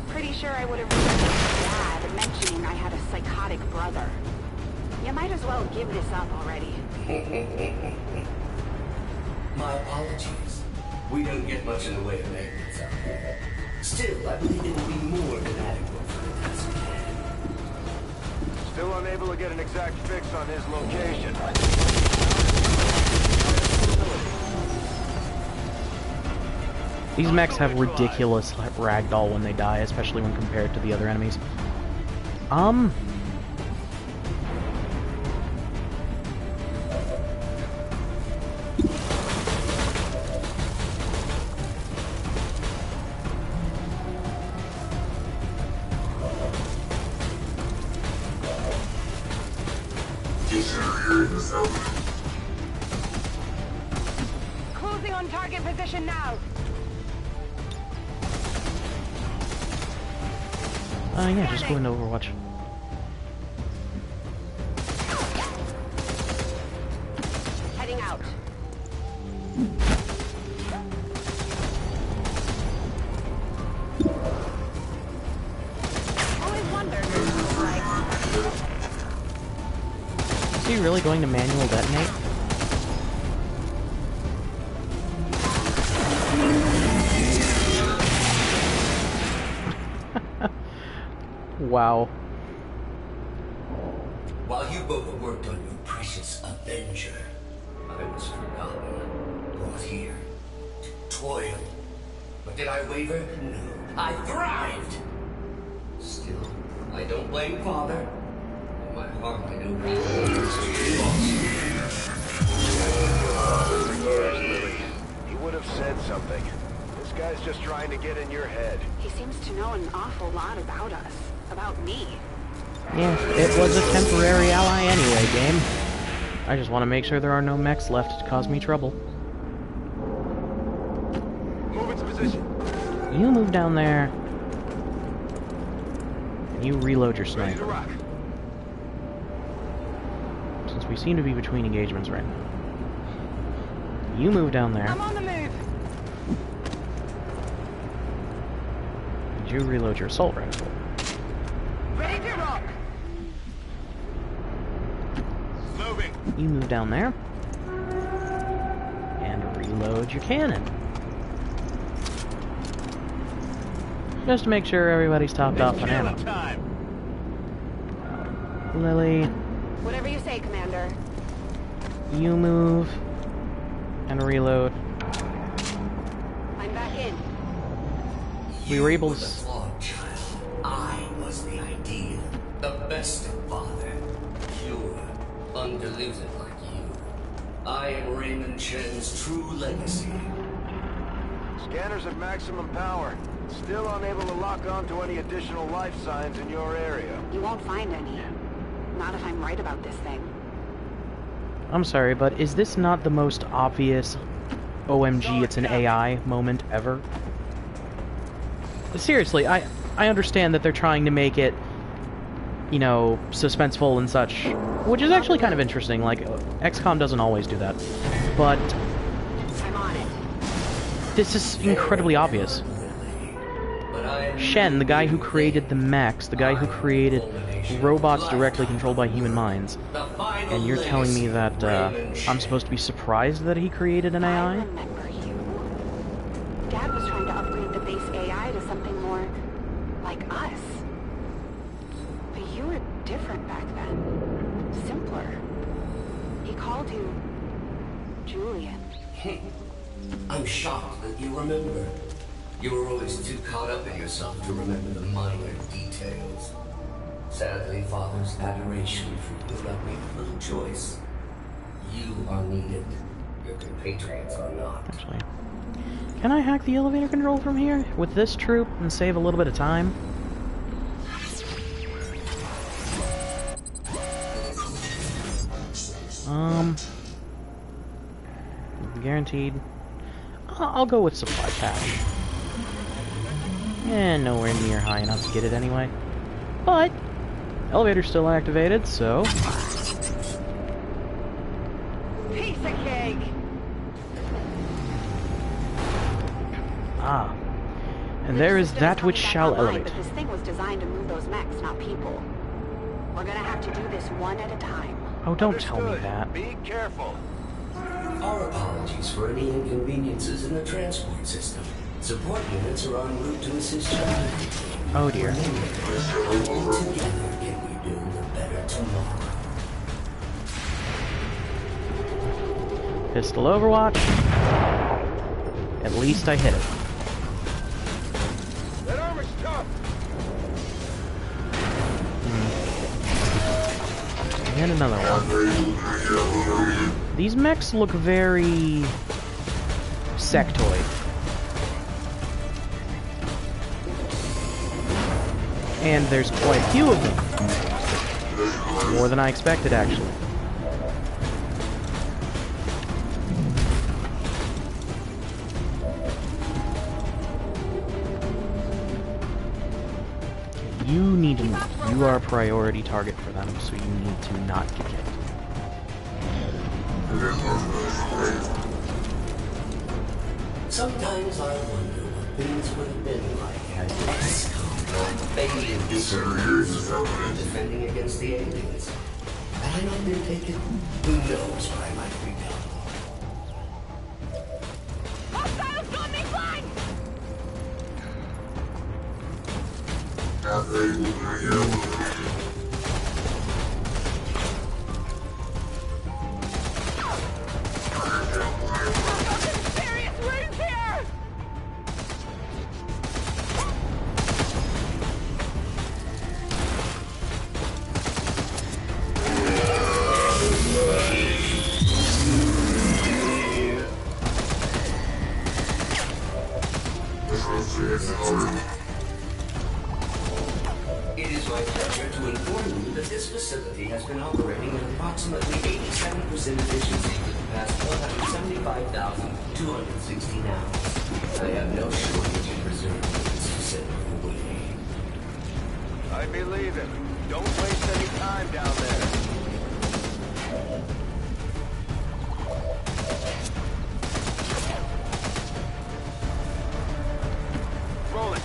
Pretty sure I would have remembered my dad mentioning I had a psychotic brother. You might as well give this up already. My apologies. We don't get much in the way of maintenance out here. Still, I believe it will be more than adequate for the task at hand. Still unable to get an exact fix on his location. These mechs have ridiculous ragdoll when they die, especially when compared to the other enemies. Closing on target position now. Yeah, just go into Overwatch. Heading out. Always wondered what it was like. Is he really going to manual detonate? Wow. While you both worked on your precious Avenger, I was forgotten, brought here to toil. But did I waver? No, I thrived! Still, I don't blame Father. In my heart, I know he Lily, he would have said something. This guy's just trying to get in your head. He seems to know an awful lot about us. About me. Yeah, it was a temporary ally anyway, game. I just want to make sure there are no mechs left to cause me trouble. Move into position. You move down there. And you reload your sniper. Since we seem to be between engagements right now. You move down there. I'm on the move. And you reload your assault rifle. Ready to rock. Moving. You move down there. And reload your cannon. Just to make sure everybody's topped off on ammo. Lily. Whatever you say, Commander. You move. And reload. I'm back in. We were able to... I was the ideal, the best of Father. Pure, undiluted like you. I am Raymond Chen's true legacy. Scanners at maximum power. Still unable to lock on to any additional life signs in your area. You won't find any. Not if I'm right about this thing. I'm sorry, but is this not the most obvious OMG, it's an AI moment ever? Seriously, I understand that they're trying to make it, you know, suspenseful and such, which is actually kind of interesting. Like, XCOM doesn't always do that. But this is incredibly obvious. Shen, the guy who created the mechs, the guy who created robots directly controlled by human minds, and you're telling me that I'm supposed to be surprised that he created an AI? I remember you. Dad was trying to upgrade the base AI to something more like us. But you were different back then. Simpler. He called you Julian. I'm shocked that you remember. You were always too caught up in yourself to remember the minor details. Sadly, Father's adoration for you left me with little choice. You are needed. Your compatriots are not. Actually, can I hack the elevator control from here with this troop and save a little bit of time? Guaranteed. I'll go with supply patch. And nowhere near high enough to get it anyway. But elevator's still activated, so Piece of cake. ah. And there is that which shall elevate. But this thing was designed to move those mechs, not people. We're gonna have to do this one at a time. Oh, don't tell me that. Be careful. Our apologies for any inconveniences in the transport system. Support units are en route to assist you. Oh dear. Only together can we build a better tomorrow. Pistol Overwatch. At least I hit it. That armor's tough. And another one. These mechs look very sectoid. And there's quite a few of them. More than I expected, actually. You need to move. You are a priority target for them, so you need to not get hit. Sometimes I wonder what things would have been like had XCOM not failed this defending against the aliens. Had I not been taken, who knows what I might have become. Hostiles got me flanked! Serious wounds here! It is my pleasure to inform you that this facility has been operating at approximately 87% efficiency for the past 175,260 hours. I have no shortage of reserve units to send away. I believe it. Don't waste any time down there. Rolling.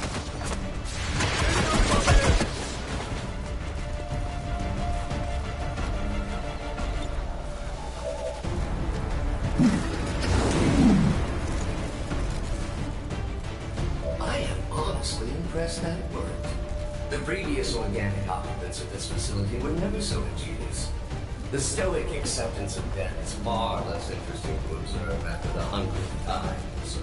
I am honestly impressed that it worked. The previous organic occupants of this facility were never so ingenious. The stoic acceptance of death is far less interesting to observe after the 100th time. So.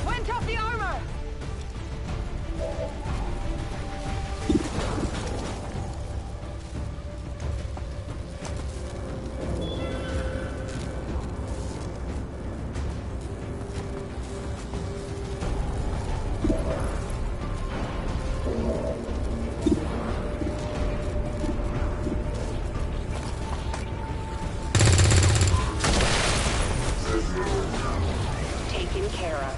Went off the armor! Taken care of.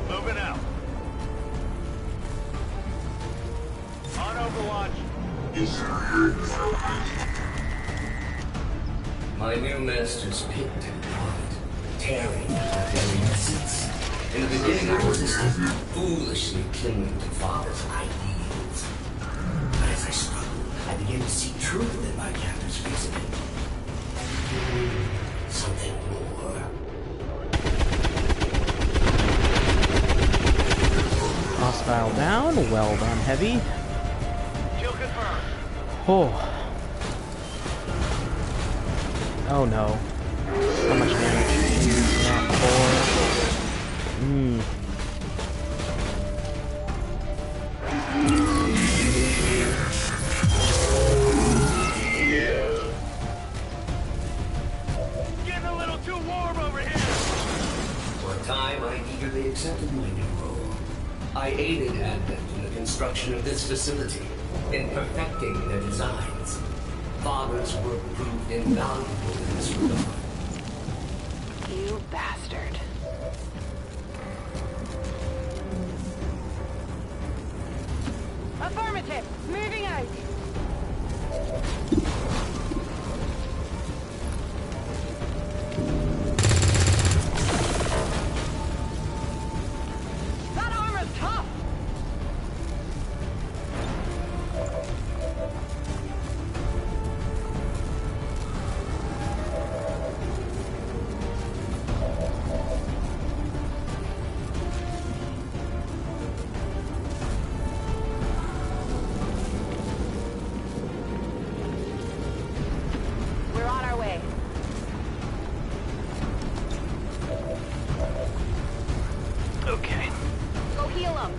Moving out. On Overwatch. My new masters picked and prodded, tearing at my very essence. In the beginning, I resisted, foolishly clinging to father's ideals. But as I struggled, I began to see truth in my captor's reasoning. Something more. Hostile down. Well done, Heavy. Kill confirmed. Oh. Oh no. How much damage? Yeah, 4. Getting a little too warm over here. For a time, I eagerly accepted my new role. I aided Advent in the construction of this facility, in perfecting their designs. Father's work proved invaluable in this regard. You bastard. Affirmative. Moving out. That armor's tough. We're on our way. Okay. Go heal him.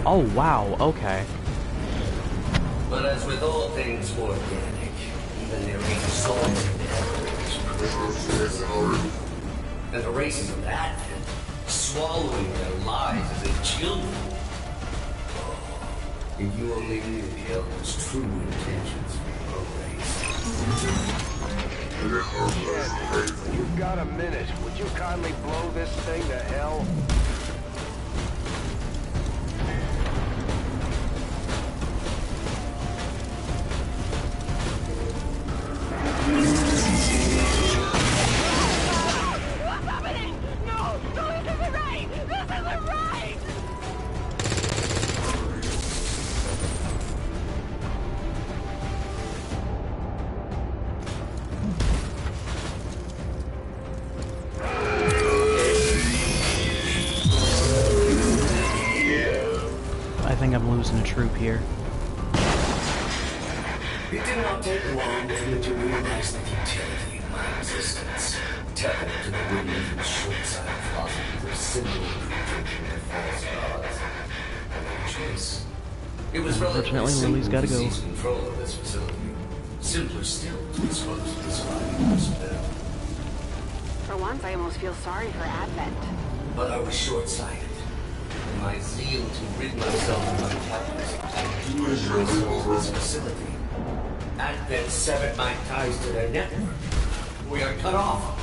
Oh wow. Okay. But as with all things organic, even their exalted errors, and the races of Advent, swallowing their lives as they children. If you only knew the Elder's true intentions for your race. Kid, you've got a minute. Would you kindly blow this thing to hell? What's happening? No, this isn't right. This isn't right. I think I'm losing a troop here. It did not take long for me to realize the futility of my existence. Tethered to the whims and short-sighted philosophies of simple creatures and false gods. No choice. It was relatively Lily's gotta go. to seize control of this facility. Simpler still to dispose of the surviving personnel. For once, I almost feel sorry for Advent. But I was short-sighted. In my zeal to rid myself of my captors, I doomed myself to this facility. Advent severed my ties to their network. We are cut off.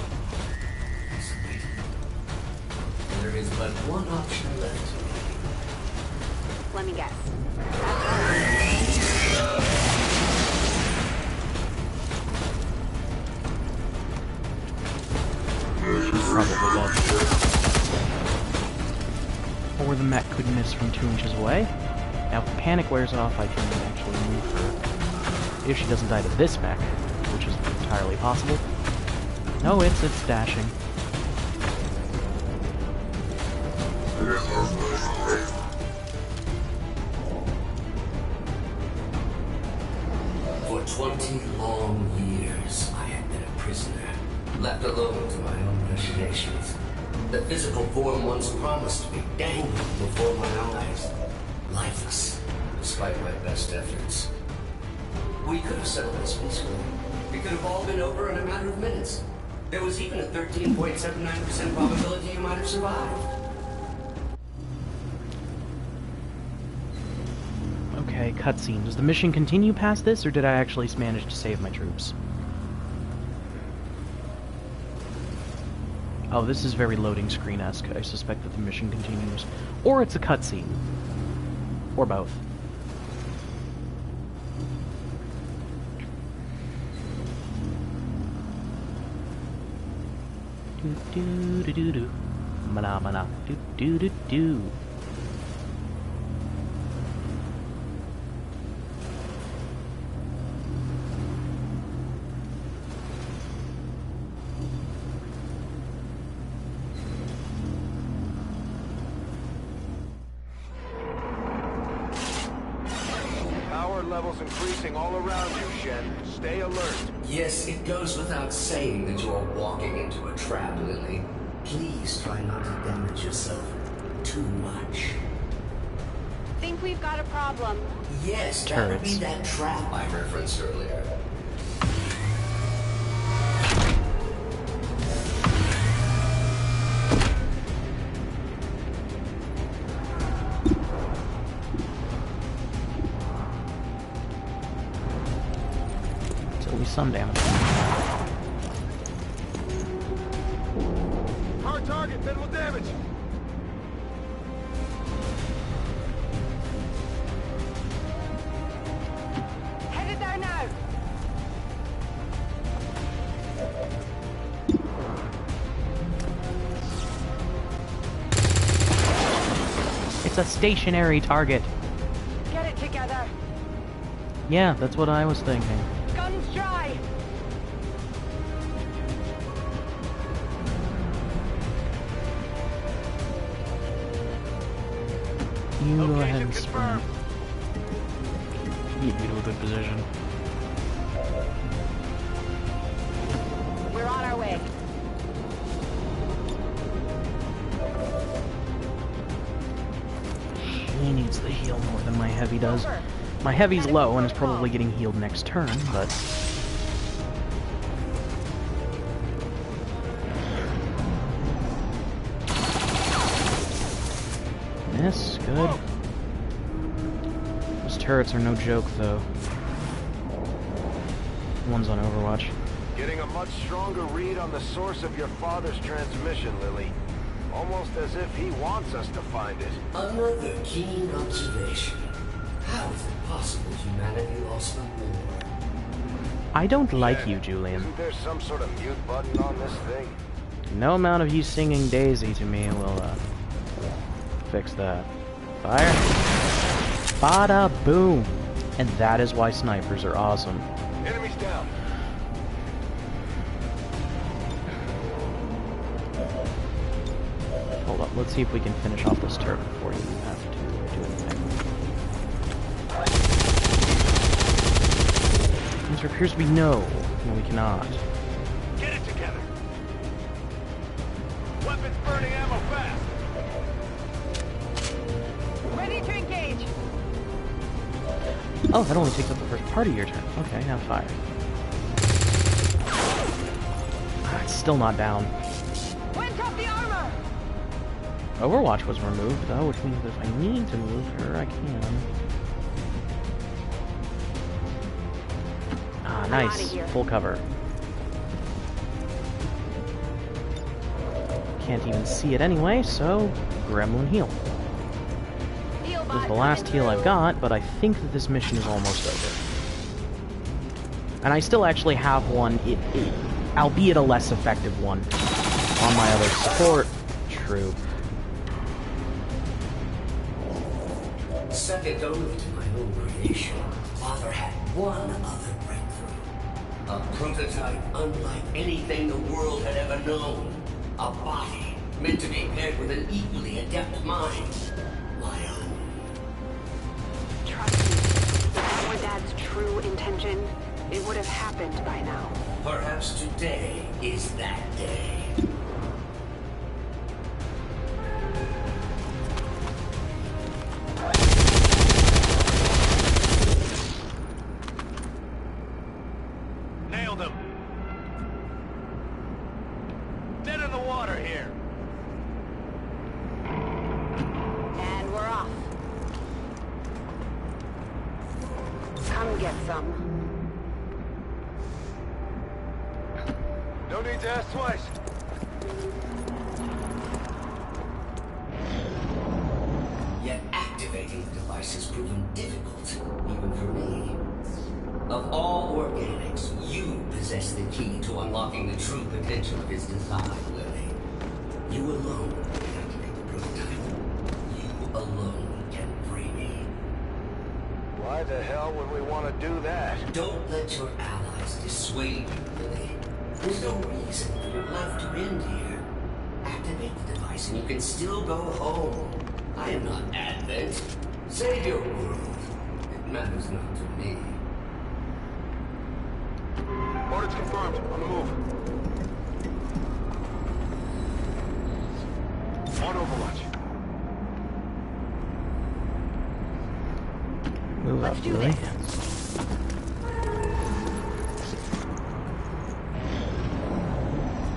There is but one option left to me. Let me guess. Probably dead. Or the mech could miss from 2 inches away. Now, if the panic wears off, I can actually move her. If she doesn't die to this mech, which is entirely possible. No, it's dashing. For 20 long years, I had been a prisoner, left alone to my own machinations. The physical form once promised me dangled before my eyes, lifeless, despite my best efforts. We could have settled this peacefully. It could have all been over in a matter of minutes. There was even a 13.79% probability you might have survived. Okay, cutscene. Does the mission continue past this, or did I actually manage to save my troops? Oh, this is very loading screen-esque. I suspect that the mission continues. Or it's a cutscene. Or both. Do do do do do. Mana mana. Do do do do. Levels increasing all around you, Shen. Stay alert. Yes, it goes without saying that you are walking into a trap, Lily. Please try not to damage yourself too much. Think we've got a problem. Yes, that would be that trap I referenced earlier. Sundown. Hard target, minimal damage. Headed there now. It's a stationary target. Get it together. Yeah, that's what I was thinking. Guns dry. You go ahead and sprint. Get me to a good position. We're on our way. He needs the heal more than my heavy does. My heavy's low and is probably getting healed next turn, but... Miss, good. Those turrets are no joke, though. One's on Overwatch. Getting a much stronger read on the source of your father's transmission, Lily. Almost as if he wants us to find it. Another keen observation. How is it possible humanity lost the war? I don't like you, Julian. Isn't there some sort of mute button on this thing? No amount of you singing Daisy to me will, fix that. Fire. Bada boom. And that is why snipers are awesome. Enemies down. Hold up, let's see if we can finish off this turret before you have to do anything. The answer appears to be no. No, we cannot. Get it together. Weapons burning ammo fast. Ready to engage. Oh, that only takes up the first part of your turn. Okay, now fire. It's still not down. Went off the armor. Overwatch was removed, though, which means if I need to move her, I can. Ah, nice. Full cover. Can't even see it anyway, so Gremlin heal. This is the last heal I've got, but I think that this mission is almost over. And I still actually have one, albeit a less effective one, on my other support troop. Second only to my own creation, Father had one other breakthrough. A prototype unlike anything the world had ever known. A body meant to be paired with an equally adept mind. My own. Trust me, if that were Dad's true intention, it would have happened by now. Perhaps today is that day. Nailed him. in the water here. And we're off. Come get some. No need to ask twice. Yet activating the device has proven difficult, even for me. Of all organics, you possess the key to unlocking the true potential of his design, Lily. You alone can activate the prototype. You alone can free me. Why the hell would we want to do that? Don't let your allies dissuade you, Lily. There's no reason for your life to end here. Activate the device and you can still go home. I am not Advent. Save your world. It matters not to me. Orders confirmed. On the move. On Overwatch. Move up, Lily.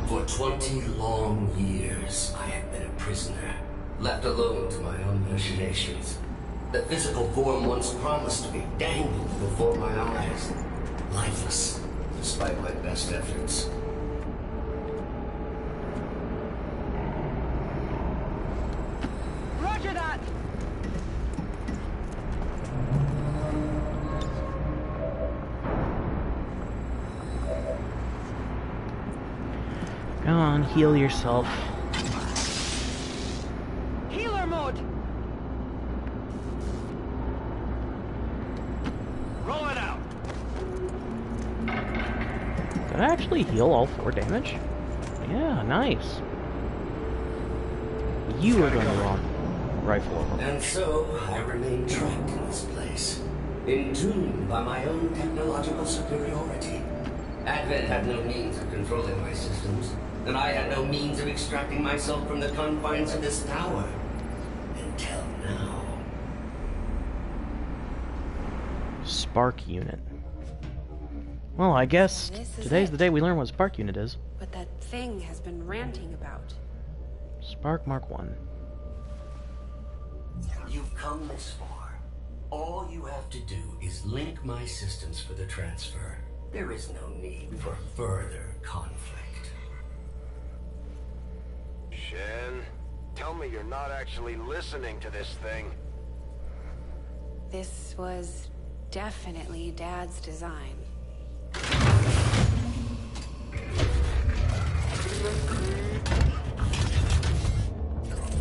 For 20 long years, I have been a prisoner, left alone to my own machinations. The physical form once promised to be dangled before my eyes, lifeless, despite my best efforts. Roger that! Come on, heal yourself. Healer mode! Roll it out! Did I actually heal all 4 damage? Yeah, nice. You were going the wrong rifle over. And so, I remain trapped in this place, entombed by my own technological superiority. Advent had no means of controlling my systems, and I had no means of extracting myself from the confines of this tower. Until now. Spark unit. Well, I guess today's the day we learn what Spark unit is. What that thing has been ranting about. Spark Mark 1. You've come this far. All you have to do is link my systems for the transfer. There is no need for further conflict. Shen, tell me you're not actually listening to this thing. This was definitely Dad's design.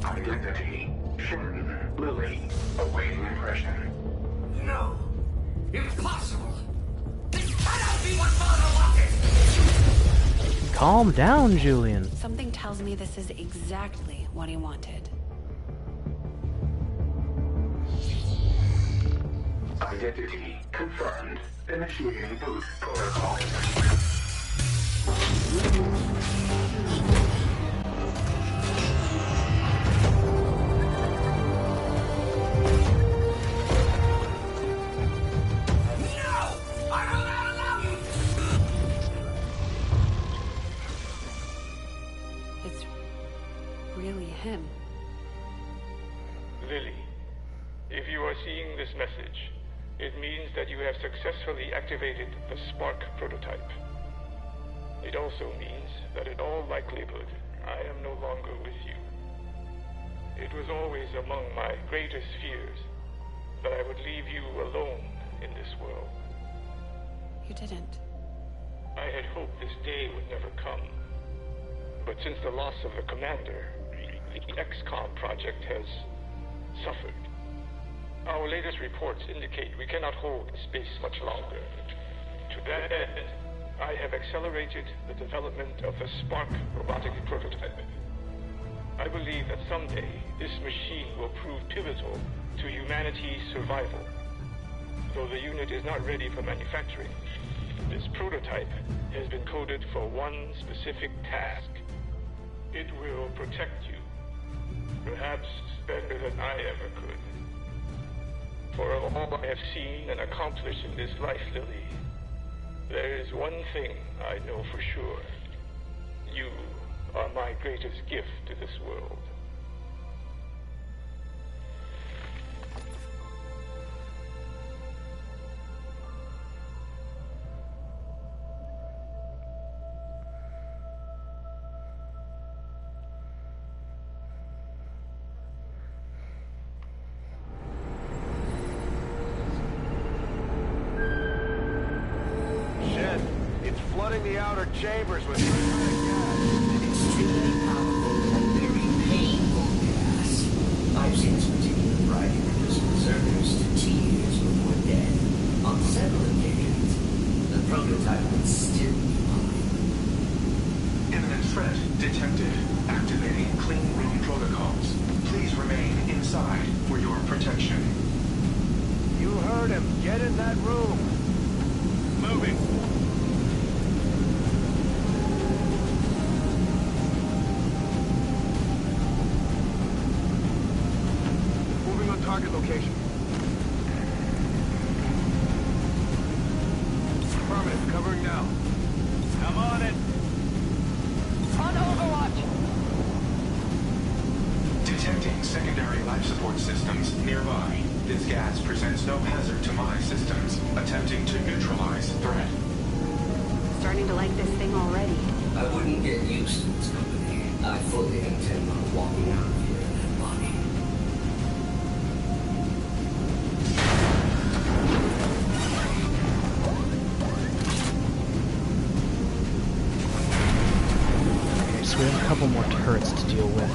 Identity, Shen, Lily, awaiting impression. No! Impossible! This cannot be what Father wanted! Calm down, Julian. Something tells me this is exactly what he wanted. Identity confirmed. Initiating boot protocol. It's really him. Lily, if you are seeing this message, it means that you have successfully activated the Spark prototype. It also means that in all likelihood, I am no longer with you. It was always among my greatest fears that I would leave you alone in this world. You didn't. I had hoped this day would never come. But since the loss of the commander, the XCOM project has suffered. Our latest reports indicate we cannot hold the space much longer. To that end, I have accelerated the development of the Spark robotic prototype. I believe that someday this machine will prove pivotal to humanity's survival. Though the unit is not ready for manufacturing, this prototype has been coded for one specific task. It will protect you, perhaps better than I ever could. For all I have seen and accomplished in this life, Lily, there is one thing I know for sure. You are my my greatest gift to this world. Flooding the outer chambers with extremely powerful and very painful gas. I've seen this particular variety reduce berserkers to tears before death. On several occasions, the prototype would still be mine. Imminent threat detected. Activating clean room protocols. Please remain inside for your protection. You heard him. Get in that room. Moving. Target location. Affirmative, covering now. I'm on it. On Overwatch. Detecting secondary life support systems nearby. This gas presents no hazard to my systems. Attempting to neutralize threat. Starting to like this thing already. I wouldn't get used to this company. I fully intend on walking out of here in that body. So we have a couple more turrets to deal with.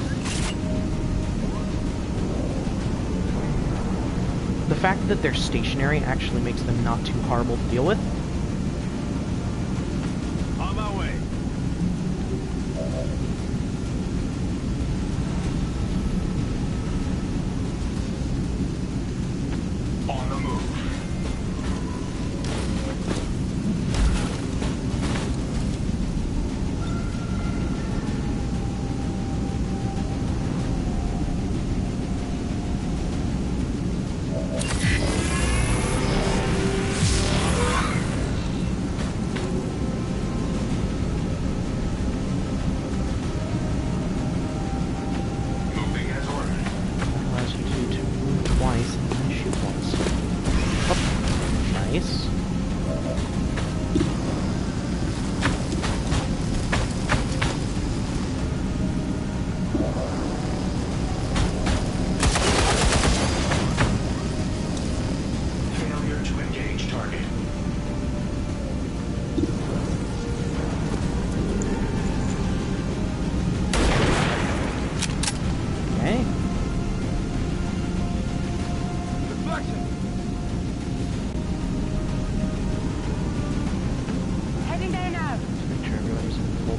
The fact that they're stationary actually makes them not too horrible to deal with. On my way. On the move.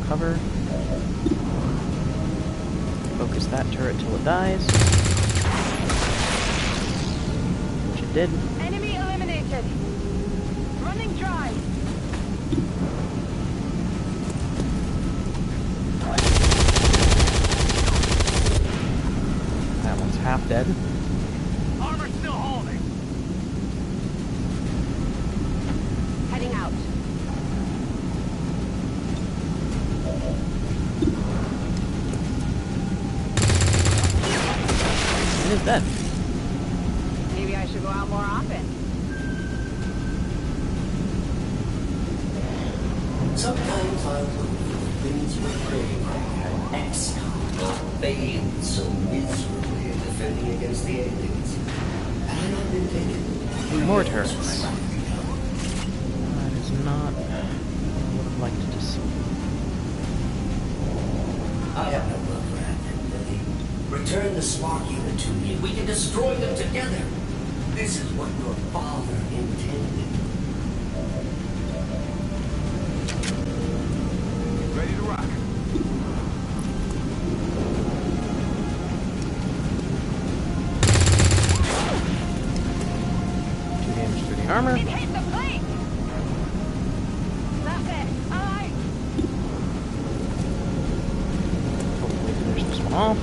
cover. Focus that turret till it dies. Which it did. Enemy eliminated. Running dry. That one's half dead. Armor still holding. Heading out. It is dead. Maybe I should go out more often. Sometimes I wonder if things were great and XCOM failed so miserably in defending against the aliens. And I've been thinking... More turrets. That is not what I would have liked to see. I have no love for Advent, Lily. Return the Spark Unit to me. We can destroy them together. This is what your father intended. Ready to rock. 2 damage through the armor. It hit the plate! That's it. Alright. Hopefully finish this one off.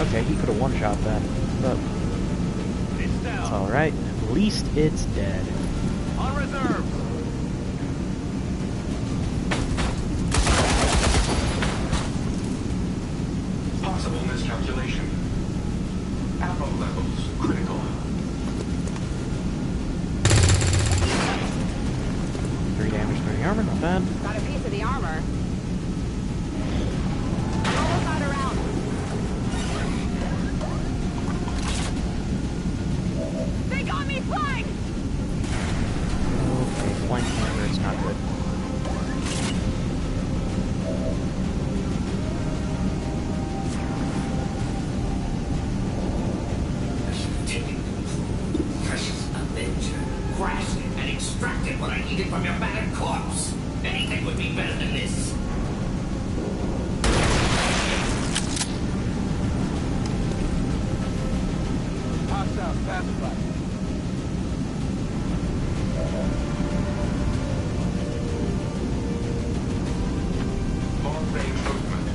Okay, he could have one-shot that, but it's alright. At least it's dead. On reserve. said. Got a piece of the armor. Almost got around. They got me flanked! Okay, flanking here, it's not good. Precious Avenger crashed and extracted what I needed from your battered corpse. Anything would be better than this. Hostile pacified. Long-range movement.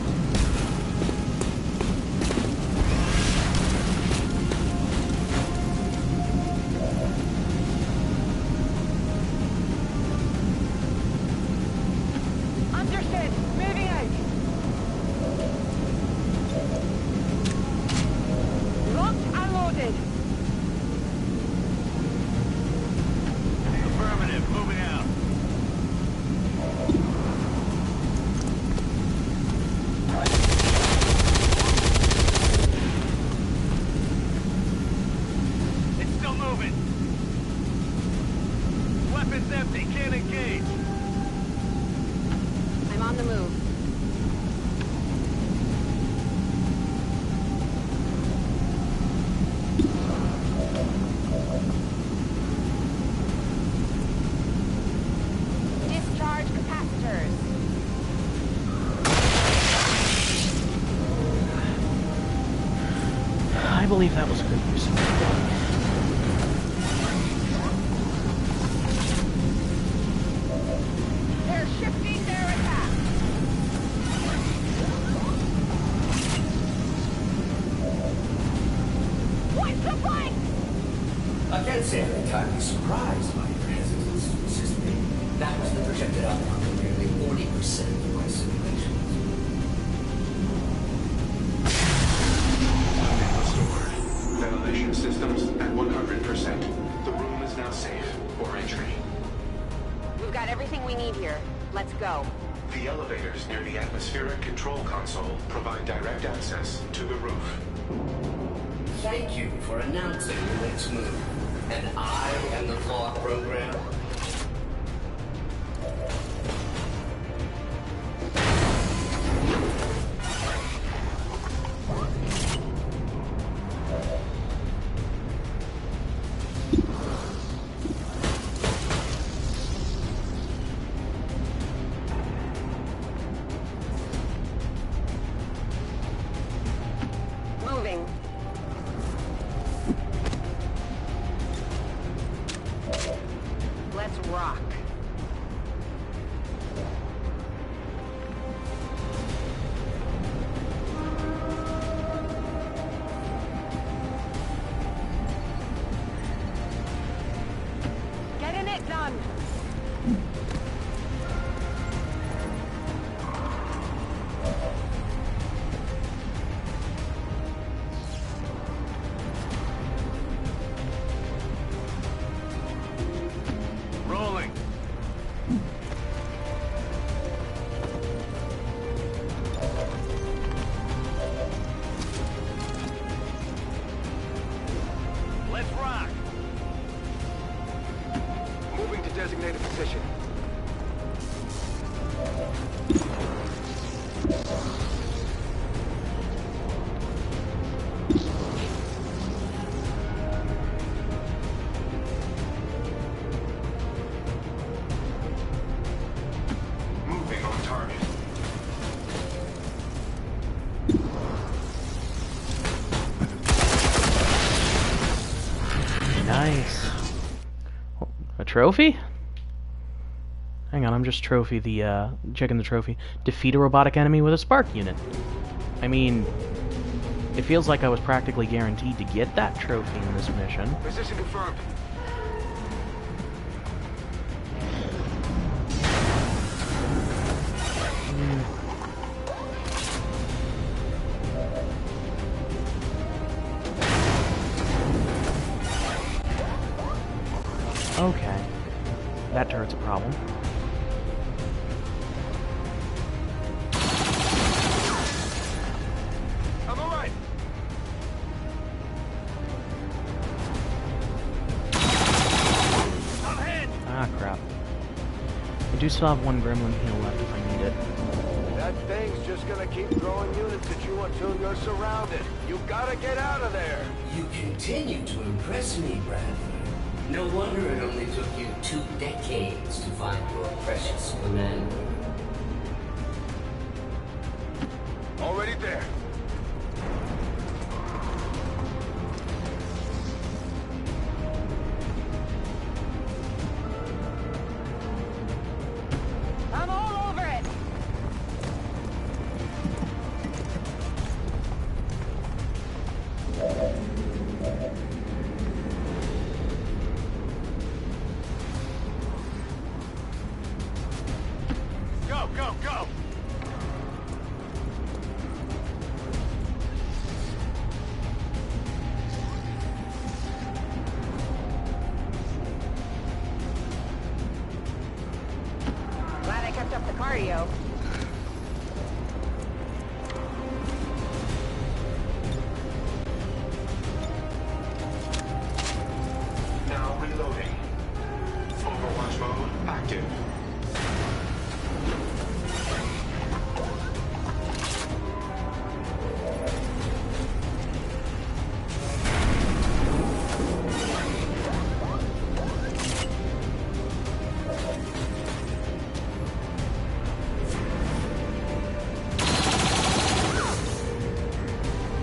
Understood. Moving out. Locked and loaded. Affirmative, moving out. It's still moving. Weapons empty, can't engage. I'm on the move. Discharge capacitors. I believe that was a good use of it. They're shifting their attack. What's the flank? I can't say I'm entirely surprised by your hesitance to assist me. That was the projected outcome of nearly 40% of my simulations. Restored. Ventilation systems at 100%. The room is now safe for entry. We've got everything we need here. Let's go. The elevators near the atmospheric control console provide direct access to the roof. Thank you for announcing the next move. And I am the floor program. Moving. Let's rock. Getting it done. Rolling. Let's rock. Moving to designated position. Moving on target. Nice. A trophy? Hang on, I'm just checking the trophy. Defeat a robotic enemy with a spark unit. I mean, it feels like I was practically guaranteed to get that trophy in this mission. Position confirmed. Okay. That turret's a problem. still have one gremlin heal left if I need it. That thing's just gonna keep throwing units at you until you're surrounded. You gotta get out of there. You continue to impress me, Bradford. No wonder it only took you 2 decades to find your precious commander. Already there. I'm all over it. Go, go, go! Glad I kept up the cardio. Now reloading. Overwatch mode active.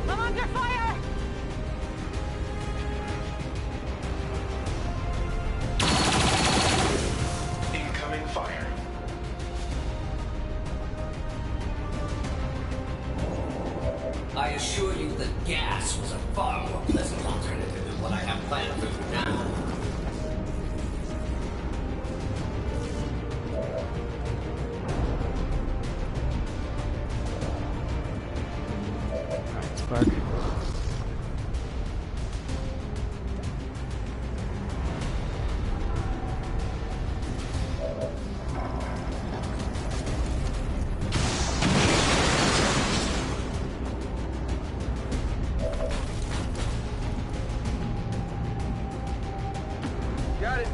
I'm under fire! Incoming fire. I assure you that gas was a far more pleasant alternative than what I have planned for you now. Alright, Spark. Got it.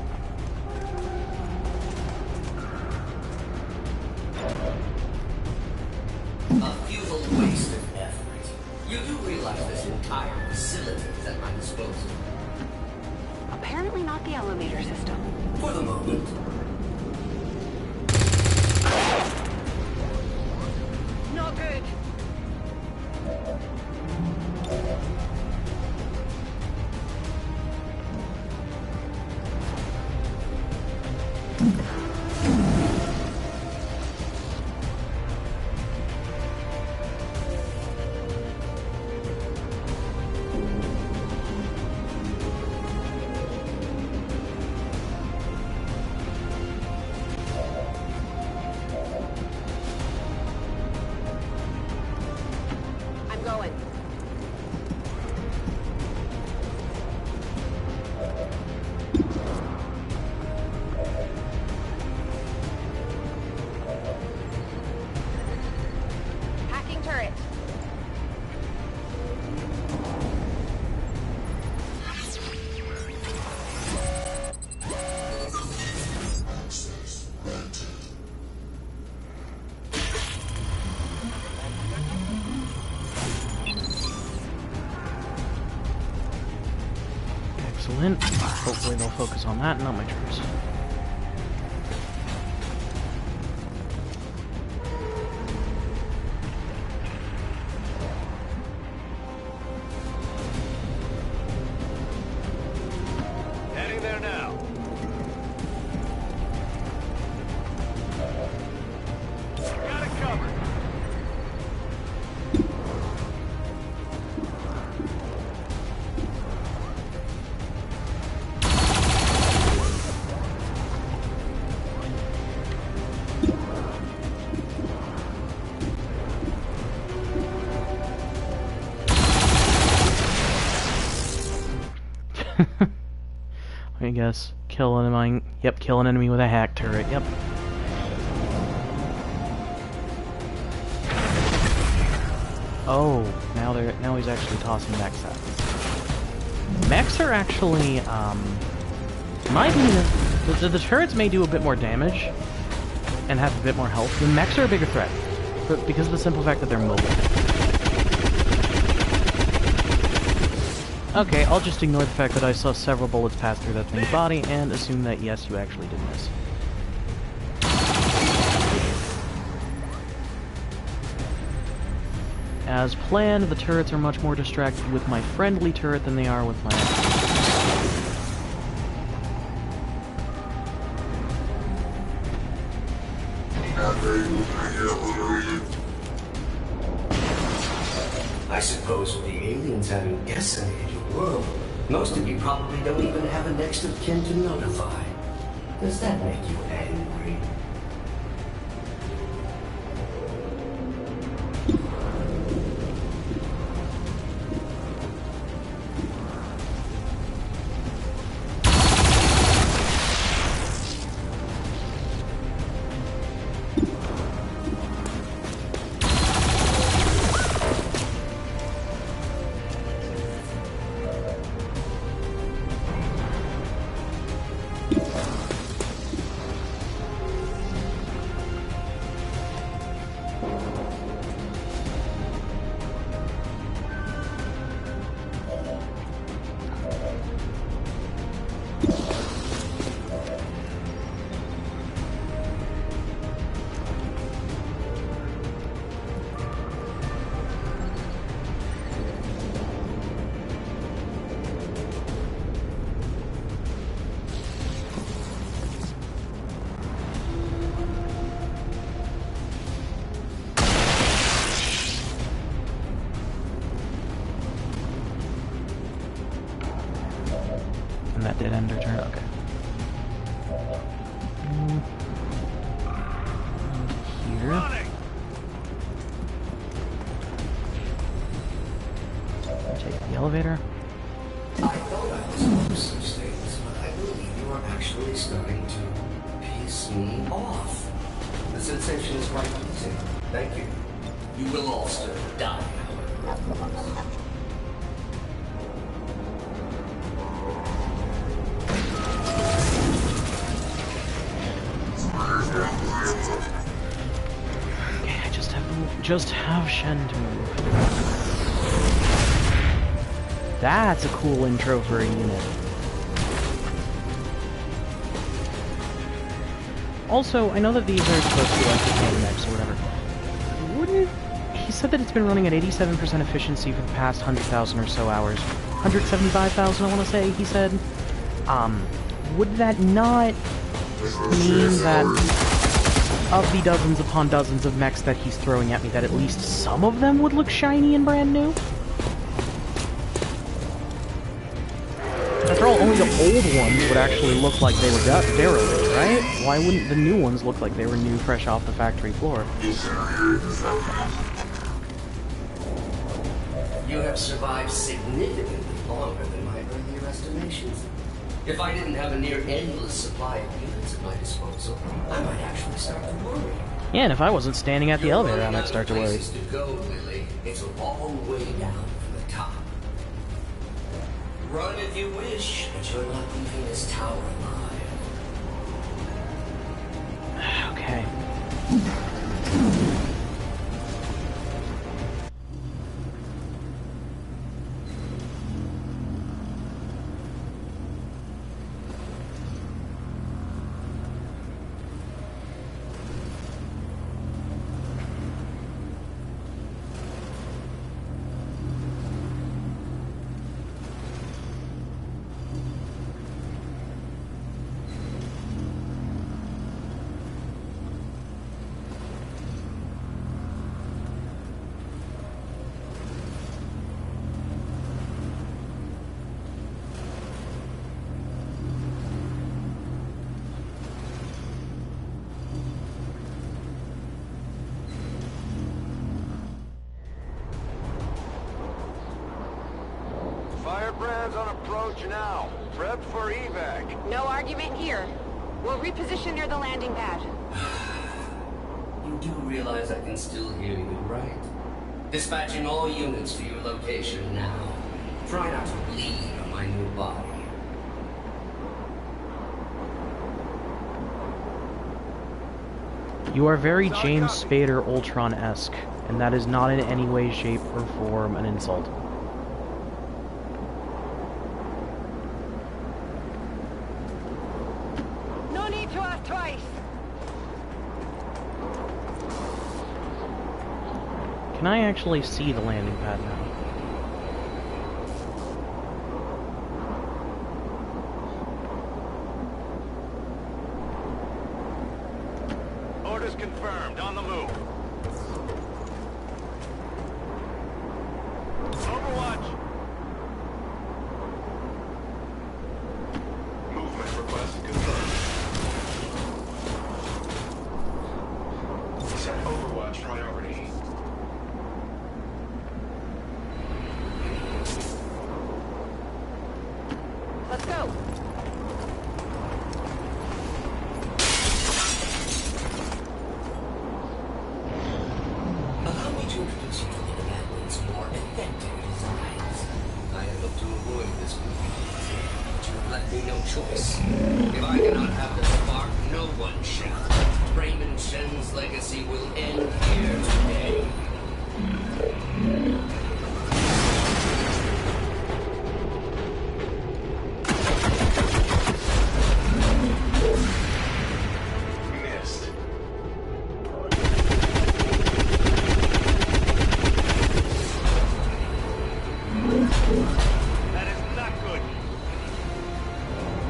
A futile waste of effort. You do realize this entire facility is at my disposal. Apparently not the elevator system. For the moment. Not good. I'm going. Hacking turret. Excellent. Hopefully they'll focus on that, not my troops. Heading there now. Got it covered. I guess. Kill an enemy. Yep, kill an enemy with a hack turret. Yep. Oh, now he's actually tossing mechs at us. Mechs are actually, might be the turrets may do a bit more damage, and have a bit more health, the mechs are a bigger threat. But because of the simple fact that they're mobile. Okay, I'll just ignore the fact that I saw several bullets pass through that thing's body and assume that yes, you actually did miss. As planned, the turrets are much more distracted with my friendly turret than they are with my... I suppose with the aliens having decimated your world, most of you probably don't even have a next of kin to notify. Does that make you angry? And that did end her turn, okay. Here. Take the elevator. I thought I was aware of such things, but I believe you are actually starting to piss me off. The sensation is quite pleasing. Thank you. You will also die, however. Okay, I just have Shen to move. That's a cool intro for a unit. Also, I know that these are supposed to be like the tank mechs or whatever. Wouldn't... He said that it's been running at 87% efficiency for the past 100,000 or so hours. 175,000, I want to say, he said. Would that not mean that of the dozens upon dozens of mechs that he's throwing at me, that at least some of them would look shiny and brand new? After all, only the old ones would actually look like they were derelict, right? Why wouldn't the new ones look like they were new, fresh off the factory floor? You have survived significantly longer than my earlier estimations. If I didn't have a near endless supply of units at my disposal, I might actually start to worry. Yeah, and if I wasn't standing at the elevator, I might start to worry. To go, Lily. It's a long way down from the top. Run if you wish, but you're not leaving this tower alive. Okay. Firebrand's on approach now. Prep for evac. No argument here. We'll reposition near the landing pad. You do realize I can still hear you, right? Dispatching all units to your location now. Try not to bleed on my new body. You are very James Spader Ultron-esque, and that is not in any way, shape, or form an insult. No need to ask twice. Can I actually see the landing pad now? Orders confirmed. On the move. Overwatch. Movement request confirmed. Set Overwatch priority. Let's go. Allow me to introduce you to the Commandant's more effective designs. I had hoped to avoid this movie, but you have left me no choice. If I cannot have the spark, no one shall. Raymond Shen's legacy will end here today. Missed. That is not good.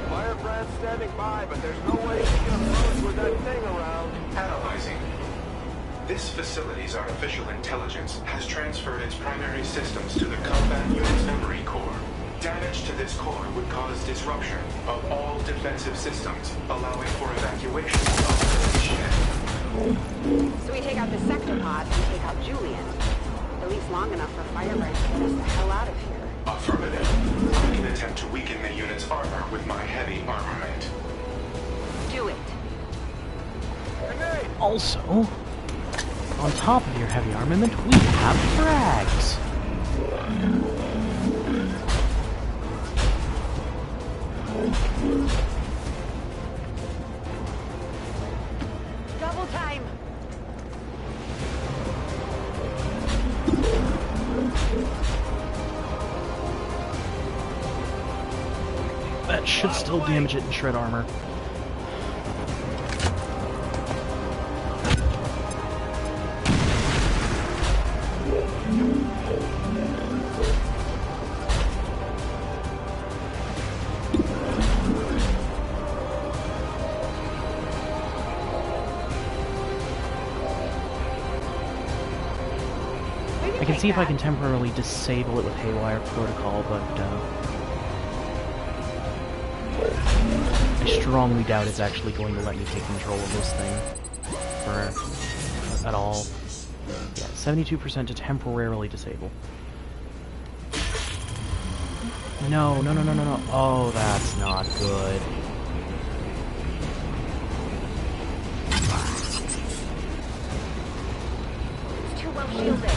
Firebrand standing by, but there's no way he can approach with that thing around. Analyzing. This facility's artificial intelligence has transferred its primary systems to the combat unit's memory core. Damage to this core would cause disruption of all defensive systems, allowing for evacuation of the ship. So we take out the sector pod and take out Julian. At least long enough for Firebrand to get us the hell out of here. Affirmative. I can attempt to weaken the unit's armor with my heavy armament. Do it. Also, on top of your heavy armament, we have frags. Double time. That should still damage it and shred armor. I can see if I can temporarily disable it with Haywire Protocol, but I strongly doubt it's actually going to let me take control of this thing at all. Yeah, 72% to temporarily disable. No. Oh, that's not good. It's too well shielded.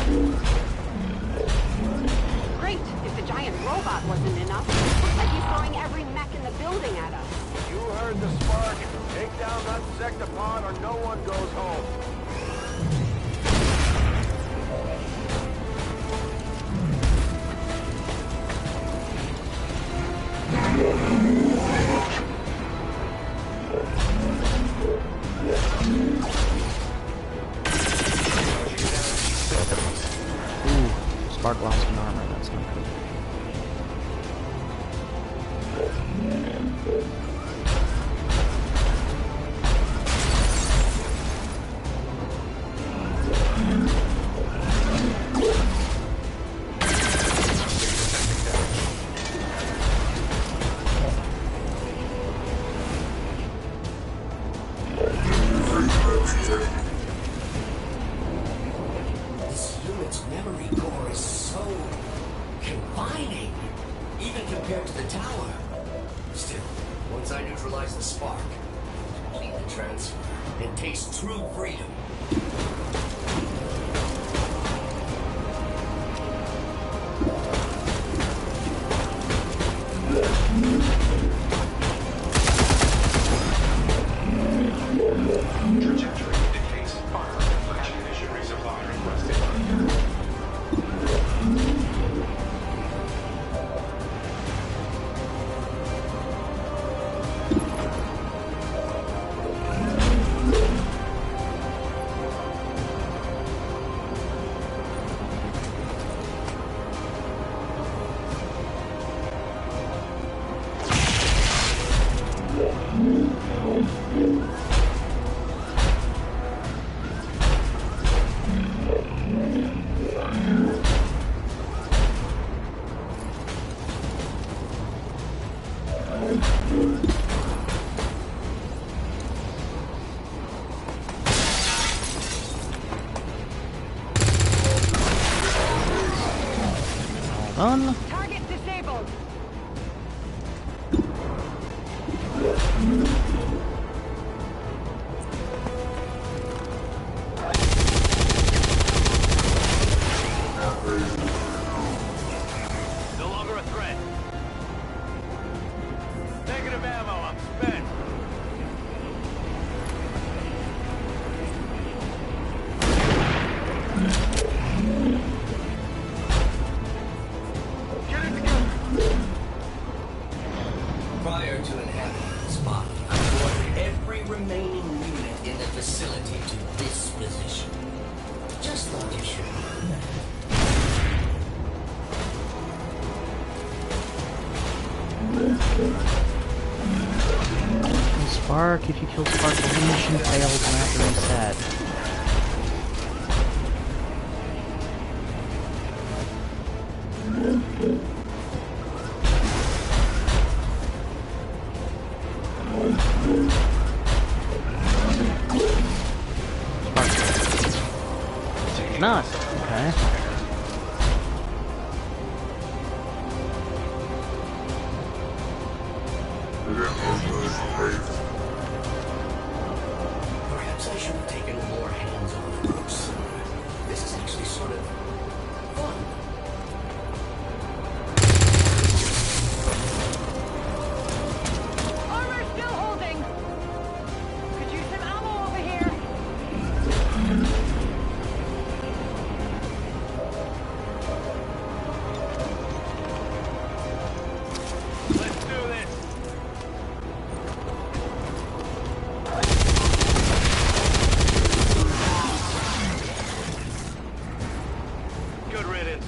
Great! If the giant robot wasn't enough, looks like he's throwing every mech in the building at us. You heard the spark. Take down that sector pod or no one goes home. Ooh, Spark lost an armor, that's not good. This unit's memory core is so confining, even compared to the tower. Still, once I neutralize the spark, complete the transfer, and taste true freedom. Trajectory indicates fun. Target disabled. No longer a threat. Negative ammo, I'm spent. Get it together. Prior to inhabiting this body, I ordered every remaining unit in the facility to this position. Just thought you should know that. Spark, if you kill Spark, the whole mission fails and I have to reset. Not. Okay. Perhaps I should have taken a more hands-on approach, sir. This is actually sort of fun. Armor still holding. Could use some ammo over here. Let's do this. Good riddance.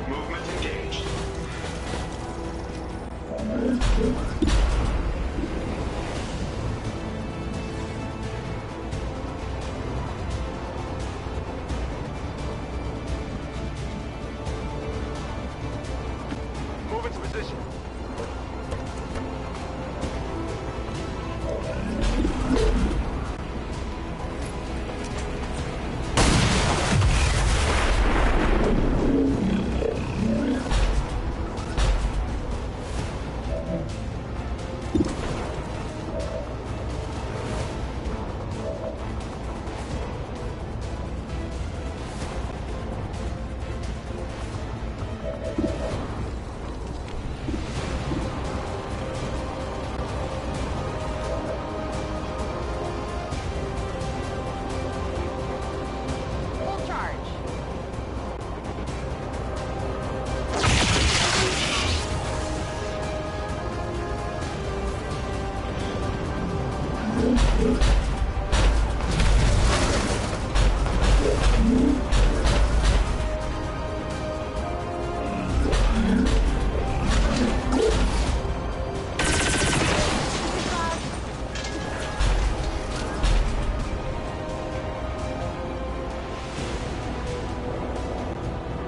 Movement engaged. Move into position. Full charge.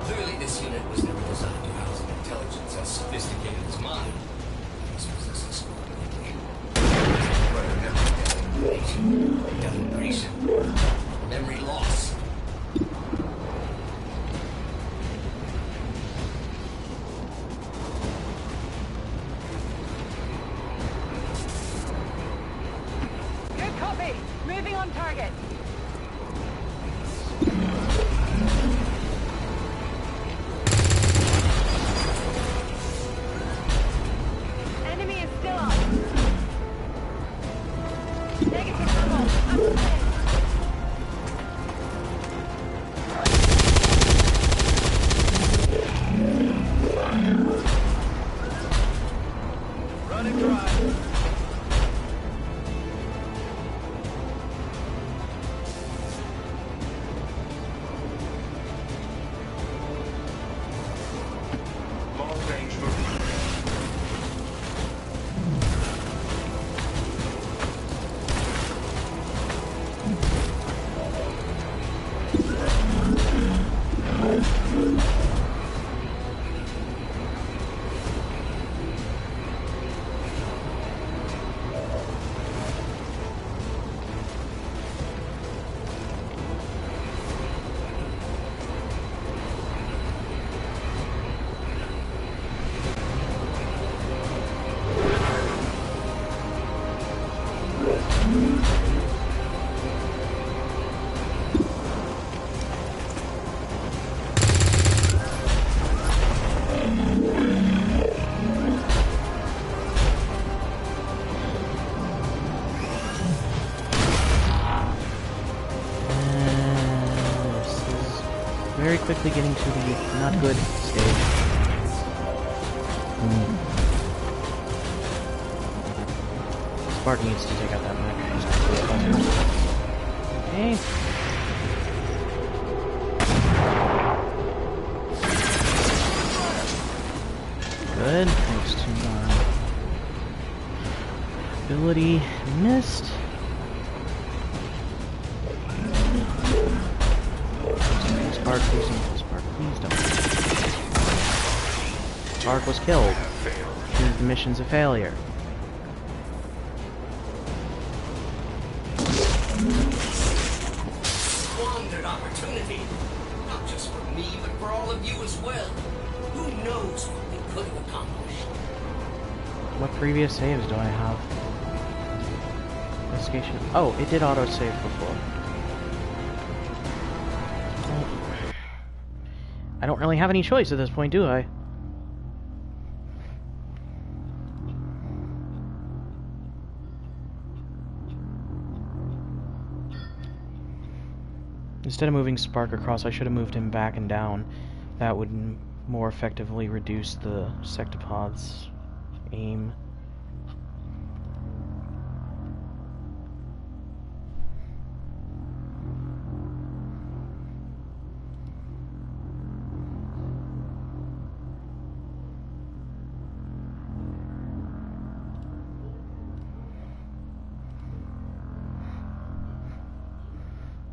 Clearly, this unit was never designed to house an intelligence as sophisticated as mine. This was a dehydration, memory loss. Good copy. Moving on target. Enemy is still up. Negative ammo. I'm spent. Running dry. Very quickly getting to the not good stage. Spark needs to take out that mech. Okay. Good, thanks to my ability. Missed. Spark, please don't. Spark, please don't. Spark was killed. The mission's a failure. Squandered opportunity. Not just for me, but for all of you as well. Who knows what we could have accomplished? What previous saves do I have? Investigation. Oh, it did auto-save before. I don't really have any choice at this point, do I? Instead of moving Spark across, I should have moved him back and down. That would more effectively reduce the Sectopod's aim.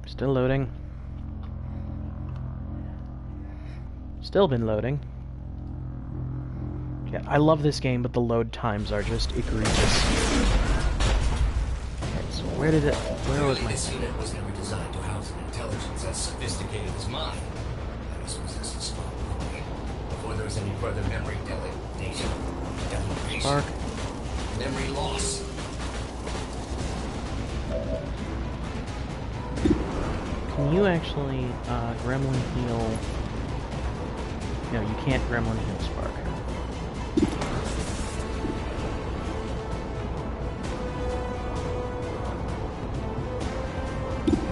Still loading. Still been loading. Yeah, I love this game, but the load times are just egregious. Okay, so where was my... This unit was never designed to house an intelligence as sophisticated as mine. I was possessing Spark before there was any further memory delegation. Spark. Memory loss. Can you actually, gremlin heal... No, you can't gremlin heal Spark.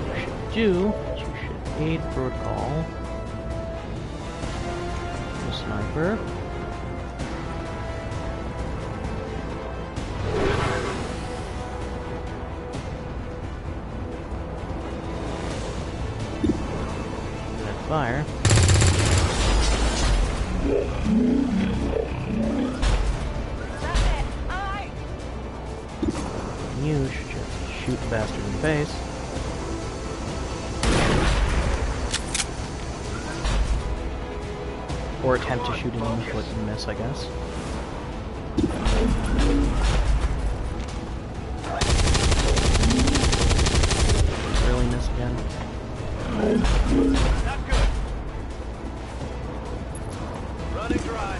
What you should do is you should aid protocol. The sniper. Fire. You should just shoot the bastard in the face. Or attempt to shoot him in the foot and miss, I guess. Really miss again. Not good. Running dry.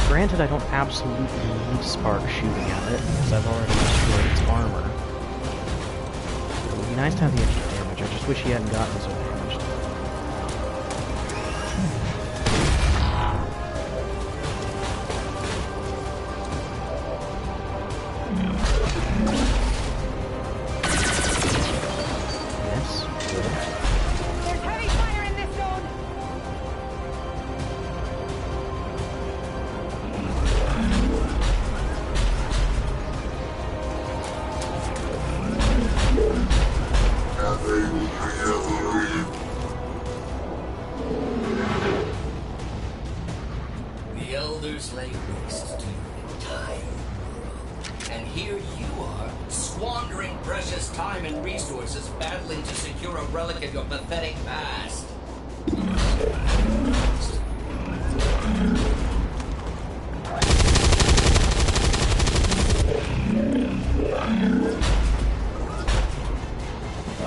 Granted, I don't absolutely need Spark shooting at it, because I've already destroyed its armor. It would be nice to have the extra damage, I just wish he hadn't gotten so damaged. The Elders lay waste to your entire world. And here you are, squandering precious time and resources battling to secure a relic of your pathetic past. I'm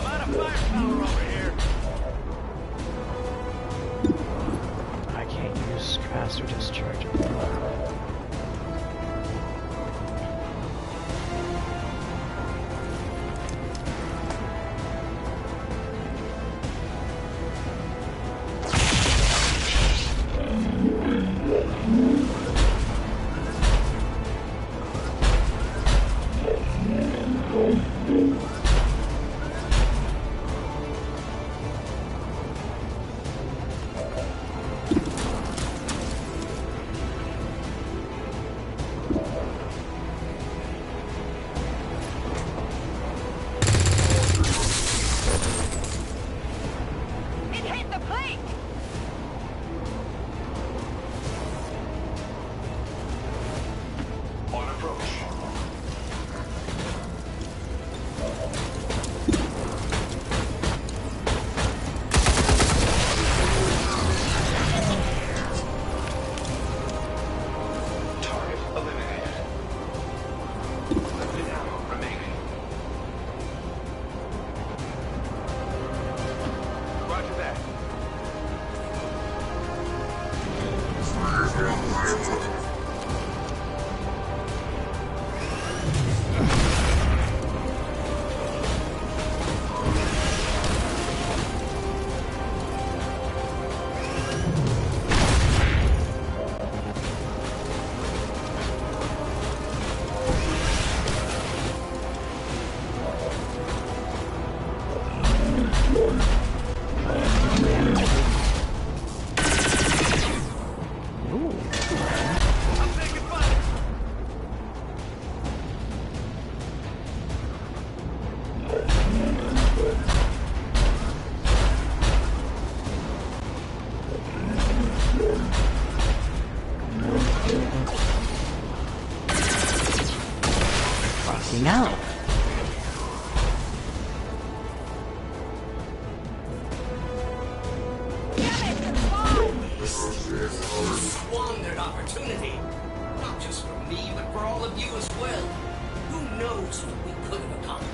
out of firepower over here. I can't Capacitor discharge. Now. Squandered opportunity. Not just for me, but for all of you as well. Who knows what we could have accomplished?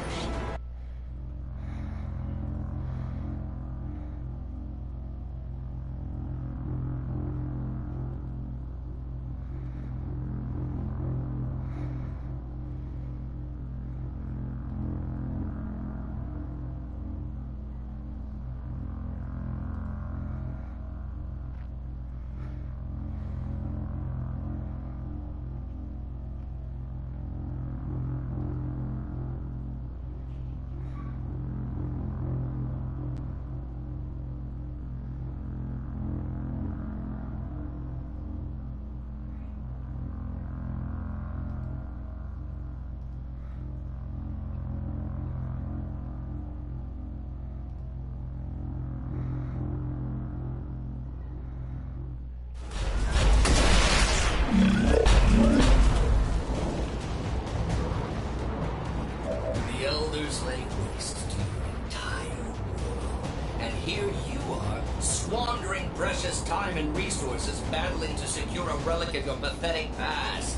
Lay waste to your entire world. And here you are, squandering precious time and resources battling to secure a relic of your pathetic past.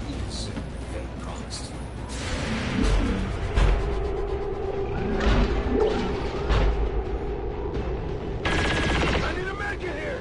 You deserve the fate promised to you. I need a medkit here!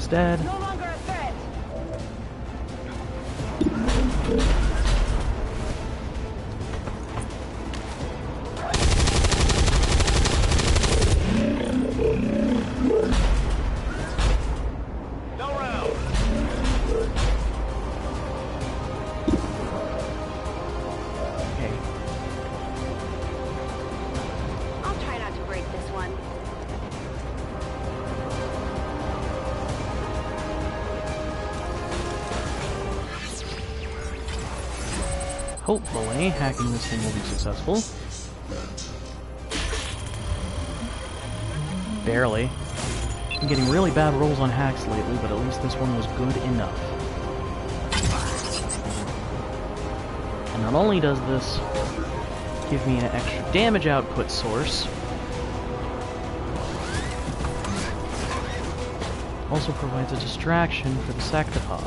Dead. No longer a threat. No round. Okay. I'll try not to break this one. Hopefully, hacking this thing will be successful. Barely. I'm getting really bad rolls on hacks lately, but at least this one was good enough. And not only does this give me an extra damage output source, also provides a distraction for the sectopod.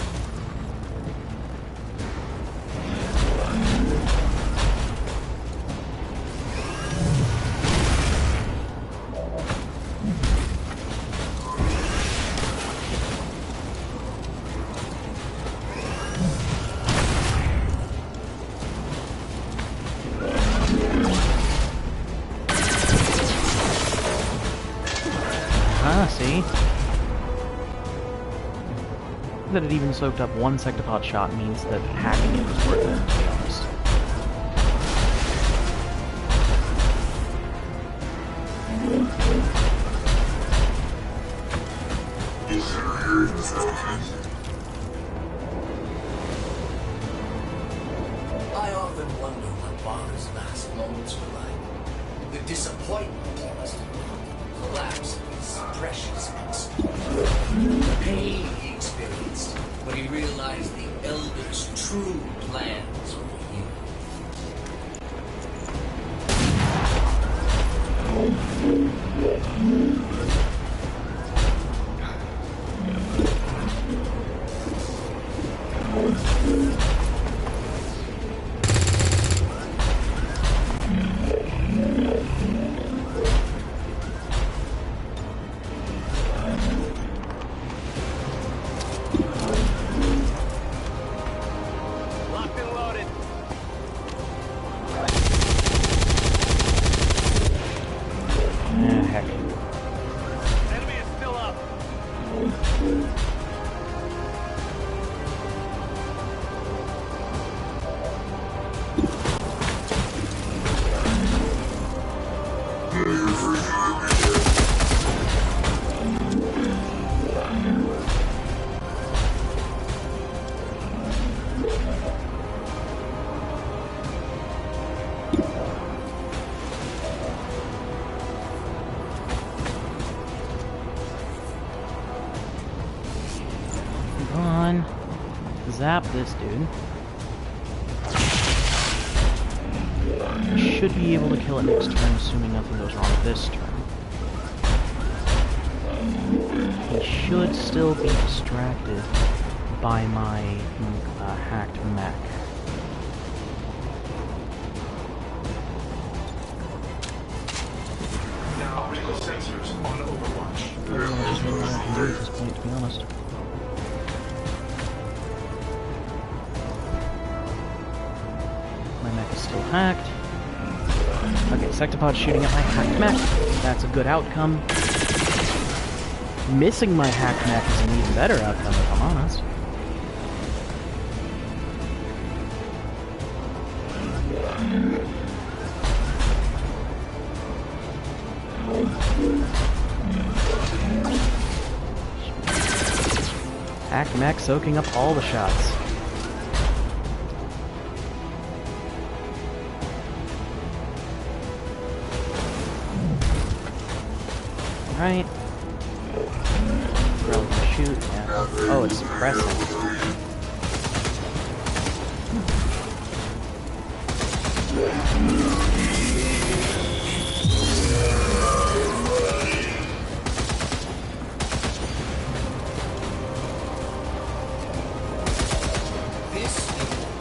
See? That it even soaked up one sectopod shot means that hacking it was worth it, to be honest. I often wonder what Barker's last moments were like. The disappointment he must have felt, the collapse of his precious XCOM, the pain he experienced when he realized the Elder's true plans for you. Zap this dude. I should be able to kill it next turn, assuming nothing goes wrong this turn. He should still be distracted by my hacked mech. Now optical sensors on Overwatch. I don't know just what I can do at this point, to be honest. Still hacked. Okay, sectopod shooting at my hacked mech. That's a good outcome. Missing my hacked mech is an even better outcome, if I'm honest. Hacked mech soaking up all the shots. Right. Relative shoot, yeah. Oh, it's suppressing. This,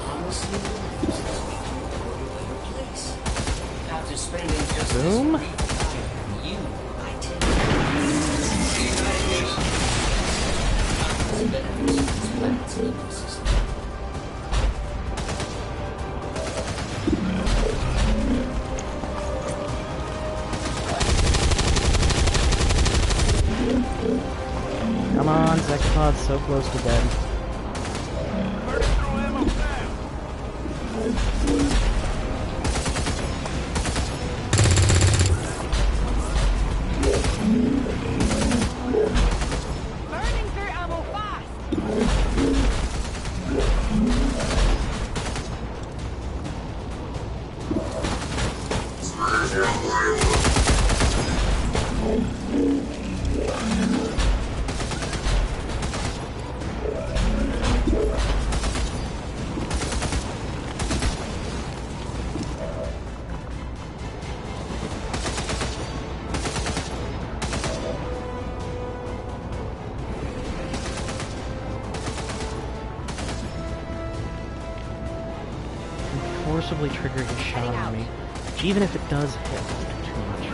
honestly, is a better place. After spending just Boom. this week, you Come on, sectopod's so close to dead. Burning through ammo fast! forcibly trigger his shot on me. Which, even if it does hit, won't do too much.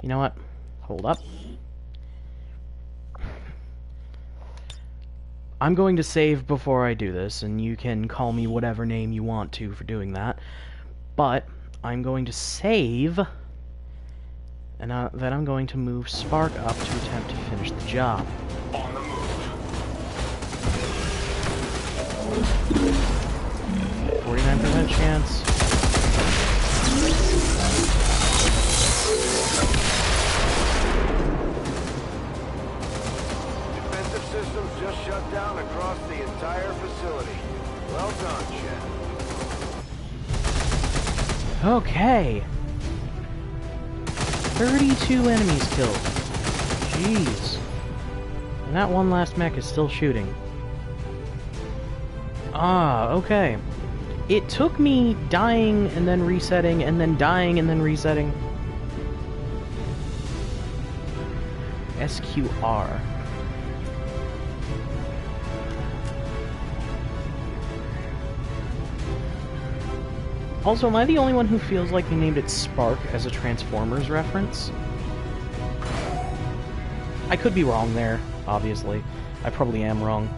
You know what? Hold up. I'm going to save before I do this, and you can call me whatever name you want to for doing that. But I'm going to save, and then I'm going to move Spark up to attempt to finish the job. On the move. 49% chance. Defensive systems just shut down across the entire facility. Well done, Shen. Okay. 32 enemies killed. Jeez. And that one last mech is still shooting. Ah, okay. It took me dying and then resetting and then dying and then resetting. SQR. Also, am I the only one who feels like they named it Spark as a Transformers reference? I could be wrong there, obviously. I probably am wrong.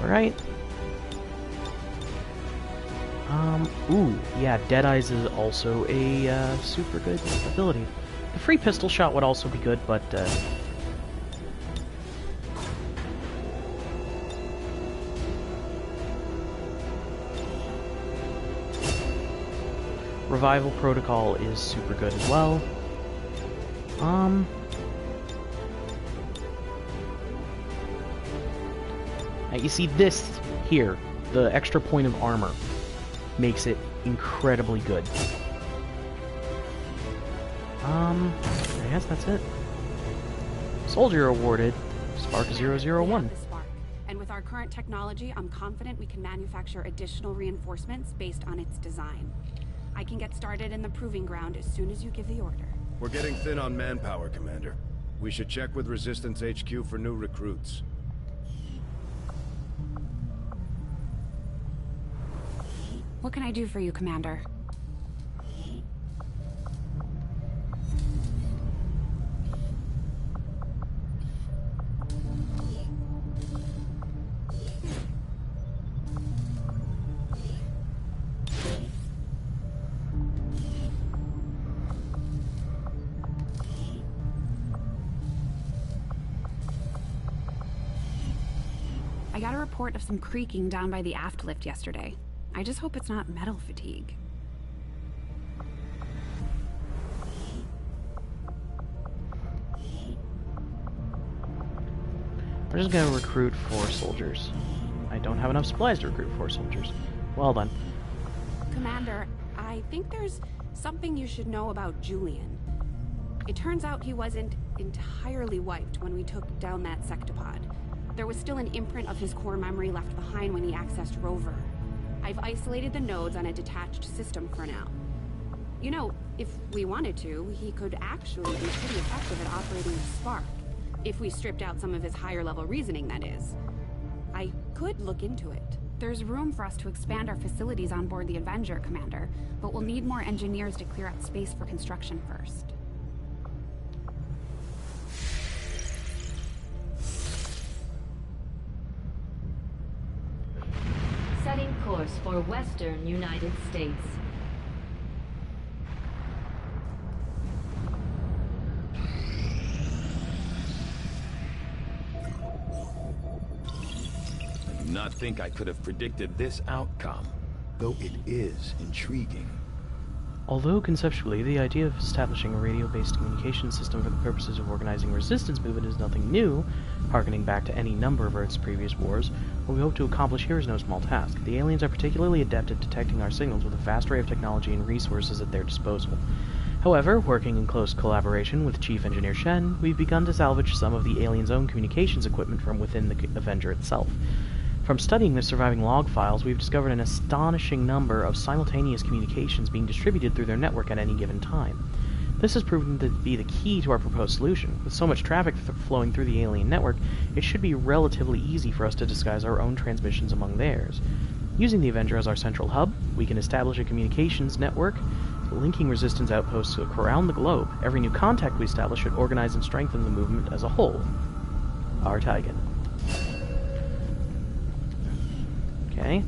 Right. Ooh, yeah, Deadeye's is also a, super good ability. The free pistol shot would also be good, but, Revival Protocol is super good as well. You see, this here, the extra point of armor, makes it incredibly good. I guess that's it. Soldier awarded, Spark 001. And with our current technology, I'm confident we can manufacture additional reinforcements based on its design. I can get started in the proving ground as soon as you give the order. We're getting thin on manpower, Commander. We should check with Resistance HQ for new recruits. What can I do for you, Commander? I got a report of some creaking down by the aft lift yesterday. I just hope it's not metal fatigue. We're just gonna recruit 4 soldiers. I don't have enough supplies to recruit 4 soldiers. Well done. Commander, I think there's something you should know about Julian. It turns out he wasn't entirely wiped when we took down that sectopod. There was still an imprint of his core memory left behind when he accessed Rover. I've isolated the nodes on a detached system for now. You know, if we wanted to, he could actually be pretty effective at operating the Spark. If we stripped out some of his higher-level reasoning, that is. I could look into it. There's room for us to expand our facilities on board the Avenger, Commander, but we'll need more engineers to clear out space for construction first. Setting course for Western United States. not think I could have predicted this outcome, though it is intriguing. Although conceptually, the idea of establishing a radio-based communication system for the purposes of organizing resistance movement is nothing new, harkening back to any number of Earth's previous wars, what we hope to accomplish here is no small task. The aliens are particularly adept at detecting our signals with a vast array of technology and resources at their disposal. However, working in close collaboration with Chief Engineer Shen, we've begun to salvage some of the aliens' own communications equipment from within the Avenger itself. From studying the surviving log files, we've discovered an astonishing number of simultaneous communications being distributed through their network at any given time. This has proven to be the key to our proposed solution. With so much traffic flowing through the alien network, it should be relatively easy for us to disguise our own transmissions among theirs. Using the Avenger as our central hub, we can establish a communications network linking resistance outposts around the globe. Every new contact we establish should organize and strengthen the movement as a whole. Our Tigan. Okay.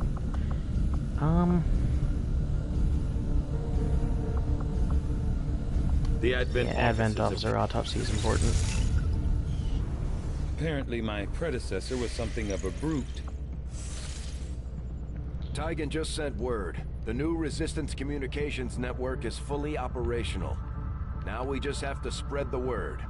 The Advent officer autopsy is important. Apparently my predecessor was something of a brute. Tigan just sent word. The new Resistance Communications Network is fully operational. Now we just have to spread the word.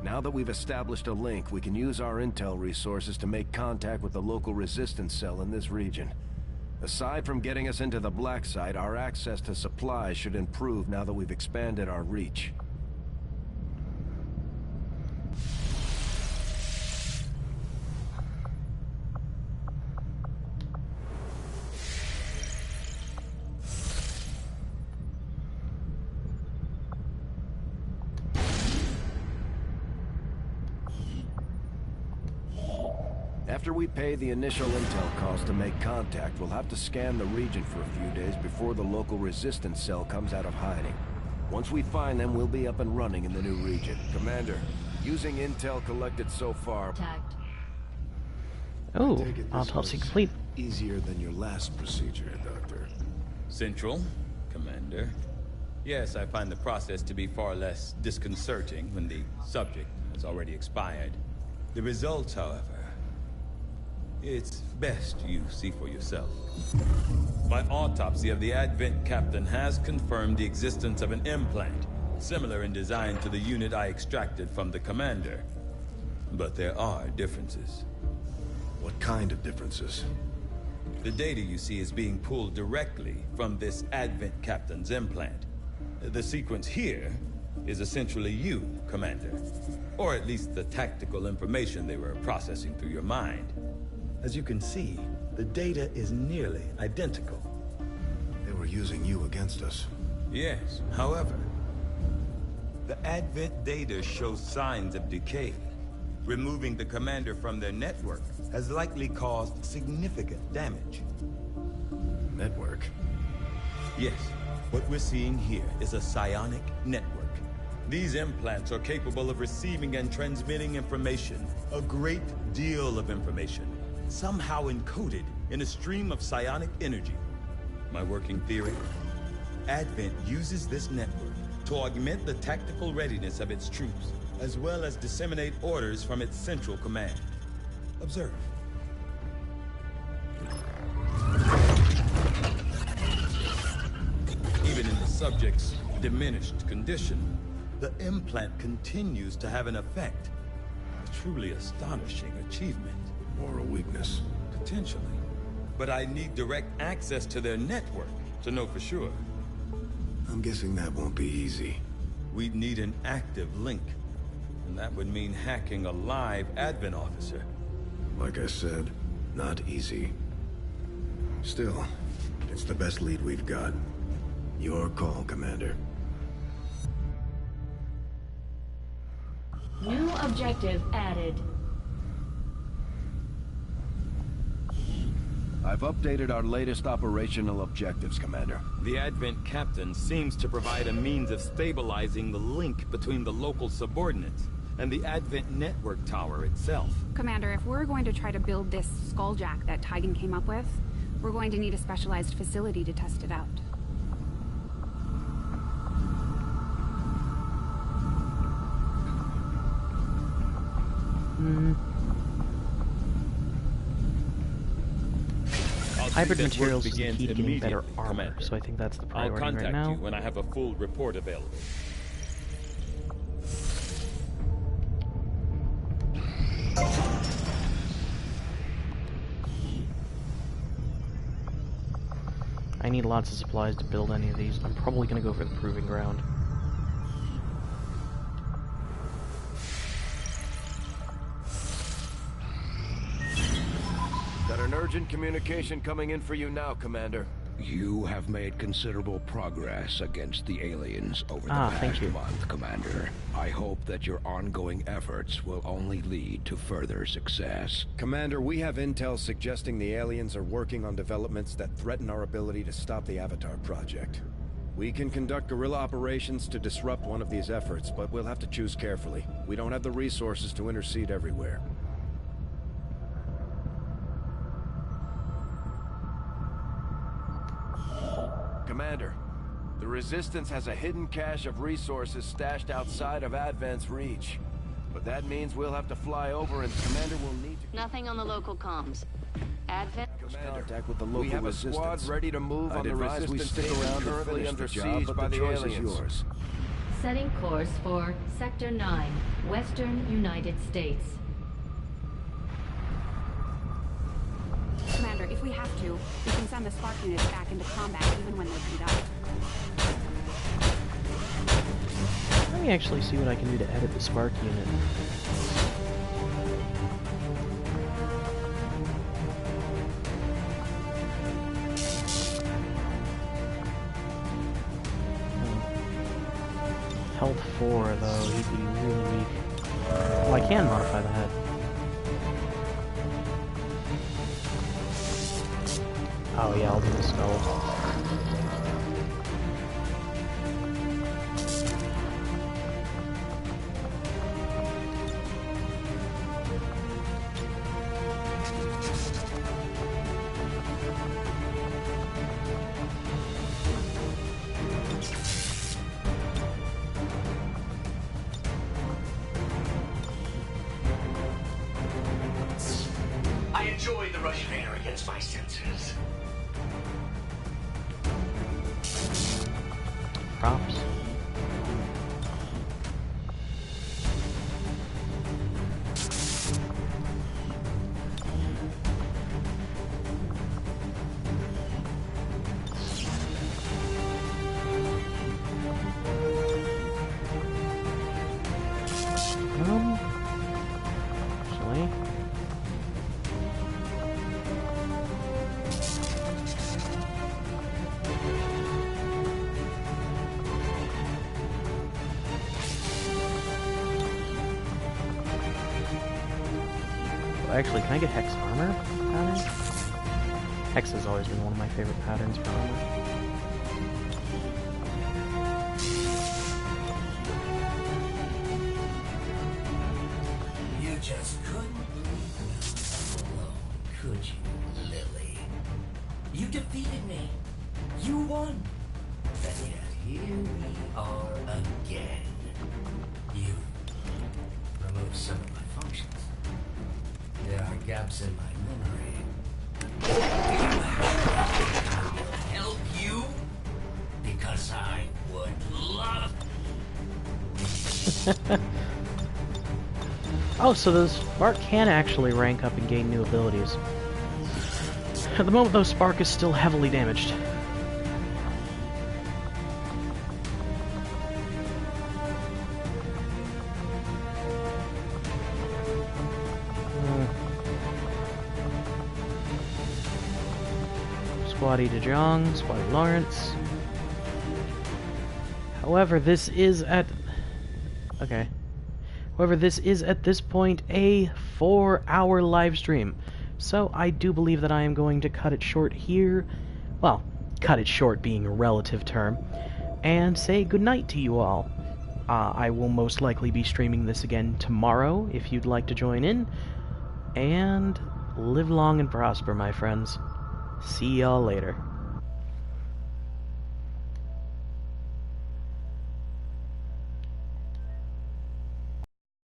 Now that we've established a link, we can use our intel resources to make contact with the local resistance cell in this region. Aside from getting us into the black site, our access to supplies should improve now that we've expanded our reach. After we pay the initial intel cost to make contact, we'll have to scan the region for a few days before the local resistance cell comes out of hiding. Once we find them, we'll be up and running in the new region. Commander, using intel collected so far... Oh, autopsy complete. Easier than your last procedure, Doctor. Central, Commander. Yes, I find the process to be far less disconcerting when the subject has already expired. The results, however... it's best you see for yourself. My autopsy of the Advent captain has confirmed the existence of an implant, similar in design to the unit I extracted from the commander. But there are differences. What kind of differences? The data you see is being pulled directly from this Advent captain's implant. The sequence here is essentially you, Commander. Or at least the tactical information they were processing through your mind. As you can see, the data is nearly identical. They were using you against us. Yes, however, the Advent data shows signs of decay. Removing the commander from their network has likely caused significant damage. Network? Yes, what we're seeing here is a psionic network. These implants are capable of receiving and transmitting information, a great deal of information. Somehow encoded in a stream of psionic energy. My working theory? Advent uses this network to augment the tactical readiness of its troops, as well as disseminate orders from its central command. Observe. Even in the subject's diminished condition, the implant continues to have an effect. A truly astonishing achievement. Or a weakness. Potentially. But I need direct access to their network to know for sure. I'm guessing that won't be easy. We'd need an active link. And that would mean hacking a live Advent officer. Like I said, not easy. Still, it's the best lead we've got. Your call, Commander. New objective added. I've updated our latest operational objectives, Commander. The Advent captain seems to provide a means of stabilizing the link between the local subordinates and the Advent network tower itself. Commander, if we're going to try to build this skulljack that Tigan came up with, we're going to need a specialized facility to test it out. Hybrid materials is the begins key to getting better immediately, armor, Commander. so I think that's the I'll priority contact right now. you when I have a full report available. I need lots of supplies to build any of these. I'm probably going to go for the Proving Ground. Got an urgent communication coming in for you now, Commander. You have made considerable progress against the aliens over the past month, Commander. I hope that your ongoing efforts will only lead to further success. Commander, we have intel suggesting the aliens are working on developments that threaten our ability to stop the Avatar project. We can conduct guerrilla operations to disrupt one of these efforts, but we'll have to choose carefully. We don't have the resources to intercede everywhere. Commander, the Resistance has a hidden cache of resources stashed outside of Advent's reach. But that means we'll have to fly over and Commander will need to... Nothing on the local comms. Advent... Contact with the local we have Resistance. A squad ready to move on the Resistance station currently under siege by the aliens. Setting course for Sector 9, Western United States. Commander, if we have to, we can send the spark units back into combat even when they're beat up. Let me actually see what I can do to edit the spark unit. Health 4, though, he'd be really weak. Well, I can modify the head. Oh yeah, I'll do the skull. I enjoyed the rush of air against my senses. Props. Actually. Actually, can I get Hex armor pattern? Hex has always been one of my favorite patterns for armor. You just couldn't leave me alone, could you, Lily? You defeated me. You won. And yet here we are again. You removed some of my functions. There are gaps in my memory. Do you have to help you? Because I would love... Oh, so the Spark can actually rank up and gain new abilities. At the moment, though, Spark is still heavily damaged. Squatty DeJong, Squatty Lawrence. However, this is at... Okay. However, this is at this point a 4-hour live stream. So I do believe that I am going to cut it short here. Well, cut it short being a relative term. And say goodnight to you all. I will most likely be streaming this again tomorrow if you'd like to join in. And live long and prosper, my friends. See y'all later.